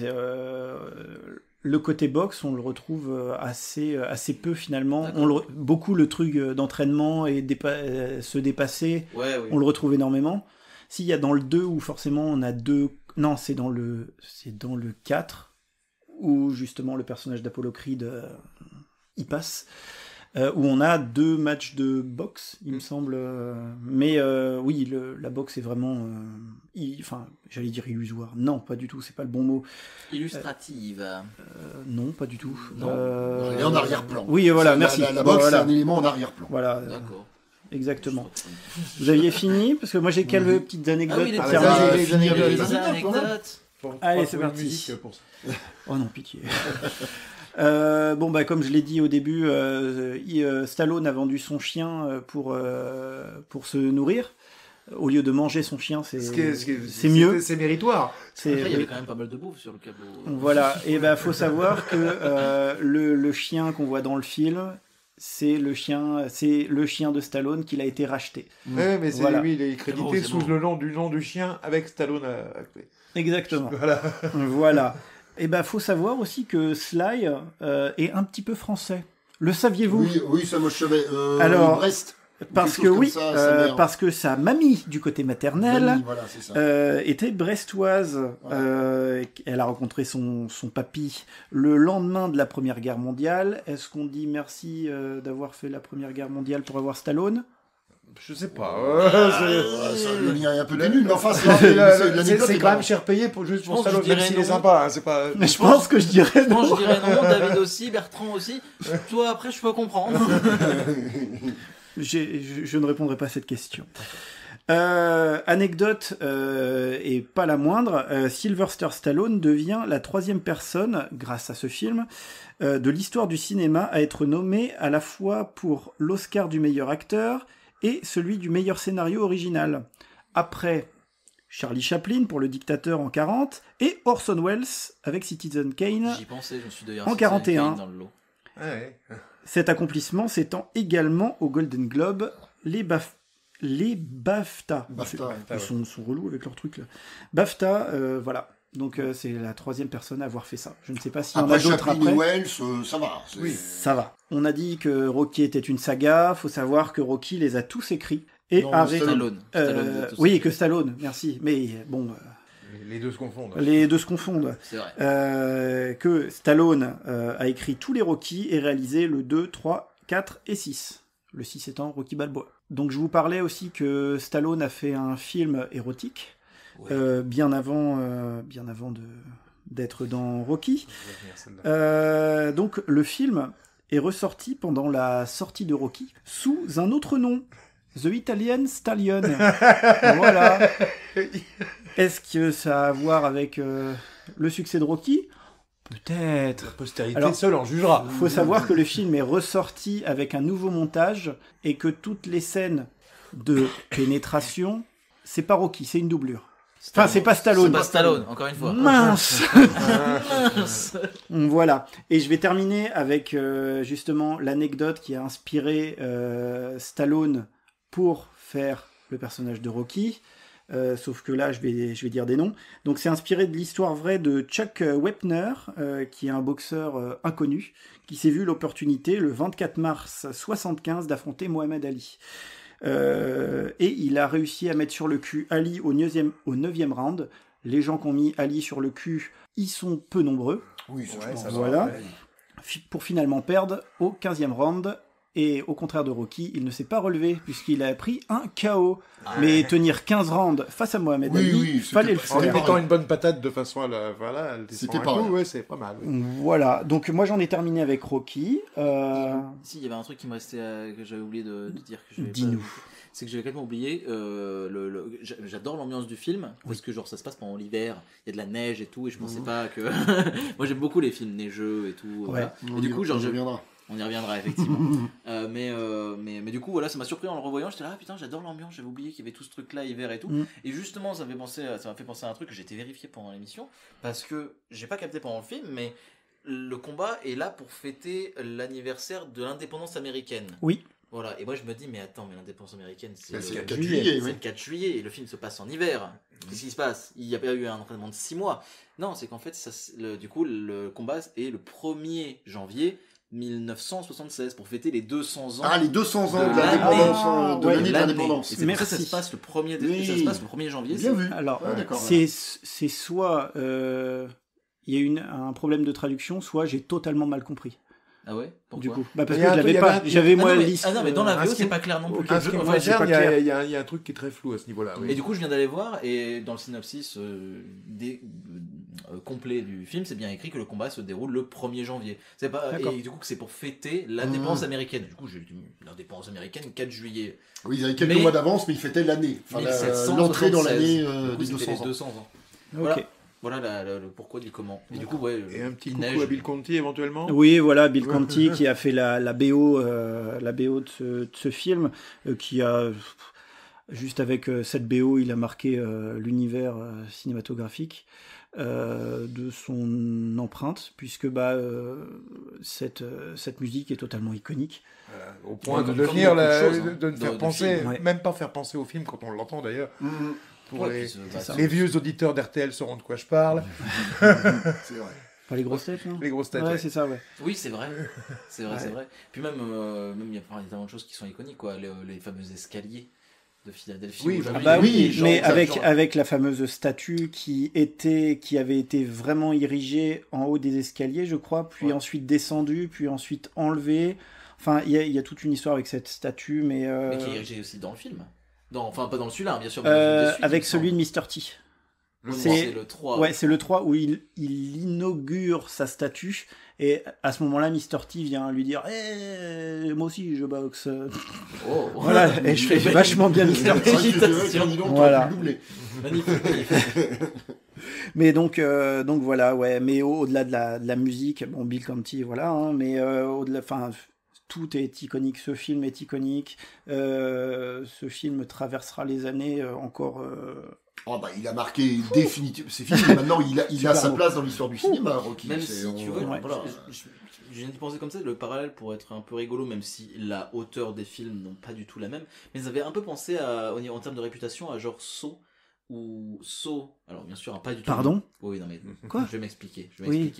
le côté boxe, on le retrouve assez peu finalement. D'accord. Beaucoup le truc d'entraînement et se dépasser, Ouais, oui. on le retrouve énormément. S'il y a dans le 2 où forcément on a deux... Non, c'est dans le 4 où justement le personnage d'Apollo Creed y passe. Où on a 2 matchs de boxe, il me semble. Mais oui, la boxe est vraiment... Enfin, j'allais dire illusoire. Non, pas du tout, c'est pas le bon mot. Illustrative. Non, pas du tout. Non. Elle est en arrière-plan. Oui, voilà, La- merci. La Bon, boxe, voilà. c'est un élément en arrière-plan. Voilà, D'accord. exactement. Vous aviez fini? Parce que moi j'ai quelques petites anecdotes. Ah oui, les à petites terminer. anecdotes. les anecdotes. Les les anecdotes, anecdotes. Allez, Faut c'est une parti. musique pour ça. Oh non, pitié. Bon, bah, comme je l'ai dit au début, Stallone a vendu son chien pour se nourrir. Au lieu de manger son chien, c'est mieux. C'est méritoire. C'est- Après, il y avait quand même pas mal de bouffe sur le câble. Voilà, et ben faut savoir que le chien qu'on voit dans le film, c'est le chien de Stallone qu'il a été racheté. Ouais, mais c'est Voilà. lui, il est crédité C'est sous bon. le nom du chien avec Stallone. Exactement. Voilà. Voilà. Et ben faut savoir aussi que Sly est un petit peu français. Le saviez-vous? Oui, ça moi je savais. Alors, Brest. Parce quelque que chose oui, comme ça, sa mère. parce que sa mamie du côté maternel Mamie, voilà, c'est ça. était brestoise. Elle a rencontré son papy le lendemain de la Première Guerre mondiale. Est-ce qu'on dit merci d'avoir fait la Première Guerre mondiale pour avoir Stallone? Je sais pas. Le lien est un peu ténu, mais enfin, C'est quand même cher payé juste pour Je pense que Stallone, je même dirais s'il est non. sympa. Hein, c'est pas. Mais je pense que je dirais Non, non. je dirais non, David aussi, Bertrand aussi. Toi, après, je peux comprendre. Je ne répondrai pas à cette question. Anecdote, et pas la moindre, Sylvester Stallone devient la 3e personne, grâce à ce film, de l'histoire du cinéma à être nommé à la fois pour l'Oscar du meilleur acteur et celui du meilleur scénario original. Après Charlie Chaplin pour Le Dictateur en 40 et Orson Welles avec Citizen Kane. J'y pensais, je me suis d'ailleurs En Citizen 41. Kane dans le lot. Ouais. Cet accomplissement s'étend également au Golden Globe, les BAFTA. BAFTA, Ils sont relous avec leur truc là. BAFTA, voilà. Donc c'est la 3e personne à avoir fait ça. Je ne sais pas s'il y en a Après d'autres Chaplin et après. Wells, ça va. Oui. Ça va. On a dit que Rocky était une saga. Faut savoir que Rocky les a tous écrits et Non, arrêtés. Stallone. Stallone, vous êtes tous Oui, écrits. que Stallone. Merci. Mais bon, Les deux se confondent. les deux se confondent. C'est vrai. Que Stallone a écrit tous les Rocky et réalisé le 2, 3, 4 et 6. Le 6 étant Rocky Balboa. Donc je vous parlais aussi que Stallone a fait un film érotique bien avant d'être dans Rocky. Donc le film est ressorti pendant la sortie de Rocky sous un autre nom, The Italian Stallion. Voilà. Est-ce que ça a à voir avec le succès de Rocky ? Peut-être. La postérité Alors, seule en jugera. Il faut savoir que le film est ressorti avec un nouveau montage et que toutes les scènes de pénétration, c'est pas Rocky, c'est une doublure. Enfin, c'est pas Stallone. C'est pas Stallone, encore une fois. Mince. Voilà. Et je vais terminer avec justement l'anecdote qui a inspiré Stallone pour faire le personnage de Rocky. Sauf que là, je vais dire des noms. Donc, c'est inspiré de l'histoire vraie de Chuck Wepner, qui est un boxeur inconnu, qui s'est vu l'opportunité le 24 mars 1975 d'affronter Mohamed Ali. Et il a réussi à mettre sur le cul Ali au 9e round. Les gens qui ont mis Ali sur le cul, ils sont peu nombreux. Oui, ça, je pense. Voilà. Pour finalement perdre au 15e round. Et au contraire de Rocky, il ne s'est pas relevé puisqu'il a pris un KO. Mais tenir 15 rounds face à Mohamed Ali, fallait le En lui faire. mettant une bonne patate de façon à la... Voilà, C'était un pareil. coup, ouais, c'est pas mal. Oui. Voilà, donc moi j'en ai terminé avec Rocky. Si, il y avait un truc qui me restait que j'avais oublié de dire. Que Dis-nous. C'est que j'avais complètement oublié. J'adore l'ambiance du film parce que genre ça se passe pendant l'hiver, il y a de la neige et tout, et je pensais pas que. Moi j'aime beaucoup les films neigeux et tout. Voilà. Et du coup, genre, on y reviendra effectivement. Mais du coup, voilà, ça m'a surpris en le revoyant. J'étais là, ah, putain, j'adore l'ambiance. J'avais oublié qu'il y avait tout ce truc-là hiver et tout. Et justement, ça m'a fait penser à un truc que j'ai été vérifié pendant l'émission parce que j'ai pas capté pendant le film, mais le combat est là pour fêter l'anniversaire de l'indépendance américaine. Oui. Voilà, et moi je me dis, mais attends, mais l'indépendance américaine, c'est C'est le le 4 juillet. c'est le 4 juillet, et le film se passe en hiver. Qu'est-ce qui se passe ? Il n'y a pas eu un entraînement de 6 mois. Non, c'est qu'en fait, du coup, le combat est le 1er janvier 1976 pour fêter les 200 ans. Ah, les 200 ans de de l'indépendance, de ouais, l'année de l'indépendance. Et c'est pour ça que ça Merci. se passe le 1er, ça se passe le 1er janvier. Bien vu. Alors, Ouais, d'accord. c'est soit il y a eu un problème de traduction, soit j'ai totalement mal compris. Ah ouais ? Pourquoi ? Du coup, parce Il que y a je un l'avais truc- pas. il y J'avais moi la mais, liste. mais dans la un VO, ce c'est qui- pas clair non plus. En ce qui me ouais, c'est concerne, pas clair. il y a un truc qui est très flou à ce niveau-là. Oui. Et du coup, je viens d'aller voir, et dans le synopsis complet du film, c'est bien écrit que le combat se déroule le 1er janvier. C'est pas, D'accord. et du coup, que c'est pour fêter l'indépendance américaine. Du coup, j'ai dit l'indépendance américaine, 4 juillet. Oui, ils avaient quelques Mais- mois d'avance, mais ils fêtaient l'année. Enfin, 1776. l'entrée dans l'année Du coup, des c'était 200 les ans. 200 ans. Ok. Voilà le pourquoi du comment. Et du coup, ouais. Et un petit il coucou neige. à Bill Conti éventuellement. Oui, voilà, Bill Conti qui a fait la BO de ce film, qui a juste avec cette BO, il a marqué l'univers cinématographique de son empreinte, puisque cette musique est totalement iconique. Au point de Comme devenir beaucoup de choses, hein, de ne faire de penser, films, ouais. même pas faire penser au film quand on l'entend d'ailleurs. Pour Ouais, les, puis ça. les vieux auditeurs d'RTL sauront de quoi je parle. C'est vrai. Pas les grosses têtes, non ? Les grosses têtes. Ouais, ouais. c'est ça, ouais. Oui, c'est vrai. C'est vrai. Puis même il y a tellement de choses qui sont iconiques, quoi. Les fameux escaliers de Philadelphie. Oui, où jamais ah il y bah avait oui, des gens- mais genre- avec la fameuse statue qui avait été vraiment érigée en haut des escaliers, je crois, puis Ouais. ensuite descendue, puis ensuite enlevée. Enfin, il y a toute une histoire avec cette statue, mais qui est érigé aussi dans le film. Enfin, pas dans celui-là, bien sûr. Mais dans le film des suites, avec il me celui semble. de Mr. T. C'est le 3. Ouais, c'est le 3 où il inaugure sa statue, et à ce moment-là, Mr. T vient lui dire moi aussi, je boxe. Oh. Voilà, et je fais vachement bien Mr. C'est vrai T. que c'est vrai que, dis donc, Voilà. t'aurais pu le doubler. Magnifique. Mais donc voilà, ouais. Mais au-delà de la musique, bon, Bill Conti, voilà, hein, mais au-delà, enfin, tout est iconique. Ce film est iconique. Ce film traversera les années encore. Oh, bah, il a marqué définitivement. C'est fini, mais maintenant il a Super sa beau. place dans l'histoire du cinéma, Rocky. Même C'est- si tu veux, Ouais. voilà, je viens d'y penser comme ça, le parallèle pourrait être un peu rigolo, même si la hauteur des films n'ont pas du tout la même. Mais j'avais un peu pensé en termes de réputation à genre Saw ou Saw. Alors bien sûr, pas du tout. Pardon ? Oui, non mais Quoi ? je vais m'expliquer. Oui.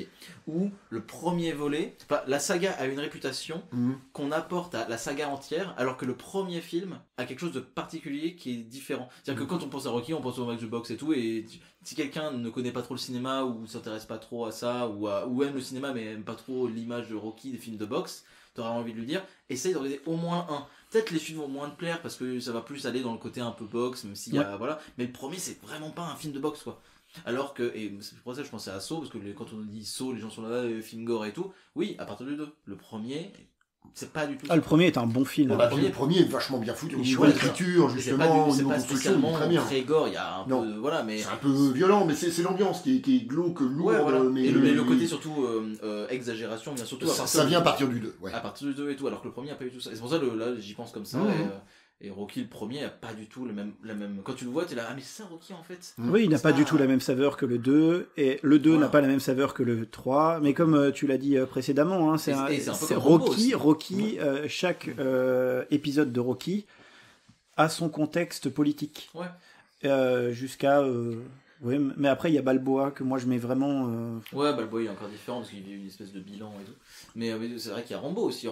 Où le premier volet, c'est pas la saga a une réputation Mhm. qu'on apporte à la saga entière, alors que le premier film a quelque chose de particulier qui est différent. C'est-à-dire que quand on pense à Rocky, on pense au Max the Box et tout, et si quelqu'un ne connaît pas trop le cinéma ou s'intéresse pas trop à ça, ou aime le cinéma mais aime pas trop l'image de Rocky des films de boxe, t'auras envie de lui dire, essaye de regarder au moins un. Peut-être les suites vont moins te plaire parce que ça va plus aller dans le côté un peu boxe, même s'il y a, voilà. Mais le premier, c'est vraiment pas un film de boxe, quoi. Alors que, et c'est pour ça que je pensais à Saw, parce que quand on dit Saw, les gens sont là, film gore et tout. Oui, à partir du 2. Le premier, c'est pas du tout ça. Le premier est un bon film. Bon, le premier est vachement bien foutu. Au niveau chouette, d'écriture, c'est justement, au c'est niveau pas construction, il est spécialement très bien. très gore, il y a un Non. peu, voilà, mais... C'est un peu violent, mais c'est l'ambiance qui est glauque, lourde. Ouais, voilà. Mais et le côté surtout exagération vient surtout ça vient à partir du 2. Ouais. à partir du 2 et tout, alors que le premier a pas eu tout ça. Et c'est pour ça là j'y pense comme ça. Mhm. Et Rocky le premier a pas du tout la même. Quand tu le vois, t'es là, ah mais c'est ça Rocky en fait. Oui, il n'a C'est pas du tout la même saveur que le 2, et le 2 Voilà. n'a pas la même saveur que le 3, mais comme tu l'as dit précédemment, hein, c'est Et c'est un peu comme Rambo aussi. Rocky, chaque épisode de Rocky a son contexte politique. Ouais. Jusqu'à... oui, mais après il y a Balboa que moi je mets vraiment... Ouais, bah le boy est encore différent parce qu'il y a une espèce de bilan et tout. Mais c'est vrai qu'il y a Rambo aussi.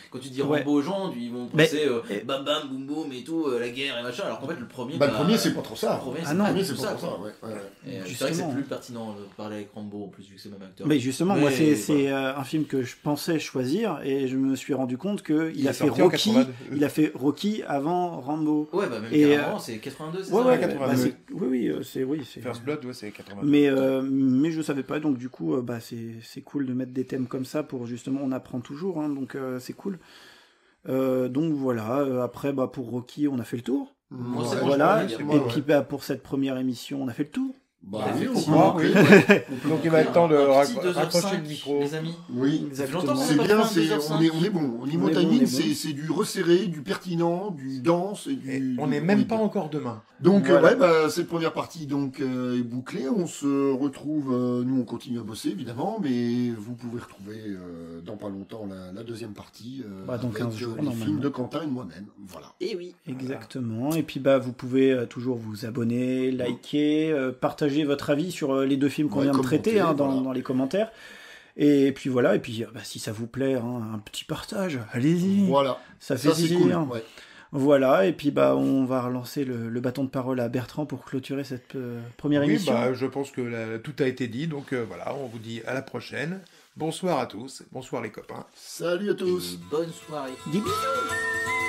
Quand tu dis Ouais. Rambo aux gens, ils vont penser bam bam boum boum et tout, la guerre et machin. Alors qu'en fait, le premier. Le premier, c'est pas trop ça. Le premier, Ah c'est non. pas Le premier, du c'est tout pas ça. trop ça. Quoi. Ouais. Et, c'est vrai que Justement. c'est plus pertinent de parler avec Rambo en plus vu que c'est le même acteur. Mais justement, Mais moi c'est voilà. un film que je pensais choisir, et je me suis rendu compte qu'il a est fait sorti en Rocky, 82. il a fait Rocky avant Rambo. Ouais, bah même Et, carrément, c'est 82, c'est Ouais, ça ouais, 82. oui, c'est... First Blood, ouais, c'est 80. Mais je savais pas, donc du coup c'est cool de mettre des thèmes comme ça pour justement, on apprend toujours, hein, donc c'est cool. Donc voilà, après pour Rocky on a fait le tour, Moi, c'est bon, voilà, je et crois, puis pour cette première émission on a fait le tour. Bah oui, on Effectivement. peut boucler, ouais. Donc il va être temps de Un petit 2h05, raccrocher le micro. les amis. Oui. Ça fait longtemps qu'on C'est n'a pas bien, fait un 2h05. on est bon. Au niveau On est bon, timing, on est bon. c'est du resserré, du pertinent, du dense et Et du. on n'est du même fluide. pas encore demain. Donc Voilà. cette première partie est bouclée. On se retrouve, nous on continue à bosser évidemment, mais vous pouvez retrouver dans pas longtemps la deuxième partie Dans avec 15 jours, les normalement. films de Quentin et de moi-même. Voilà. Et oui. Exactement, et puis vous pouvez toujours vous abonner, liker, partager votre avis sur les deux films qu'on Ouais, vient de traiter commenter, voilà. dans les commentaires. Et puis voilà, et puis si ça vous plaît, hein, un petit partage, allez-y, Voilà. ça fait Ça c'est plaisir. cool. Ouais. Voilà, et puis on va relancer le bâton de parole à Bertrand pour clôturer cette première Oui, émission. je pense que tout a été dit. Donc voilà, on vous dit à la prochaine. Bonsoir à tous. Bonsoir les copains. Salut à tous. Et bonne soirée. Des bisous.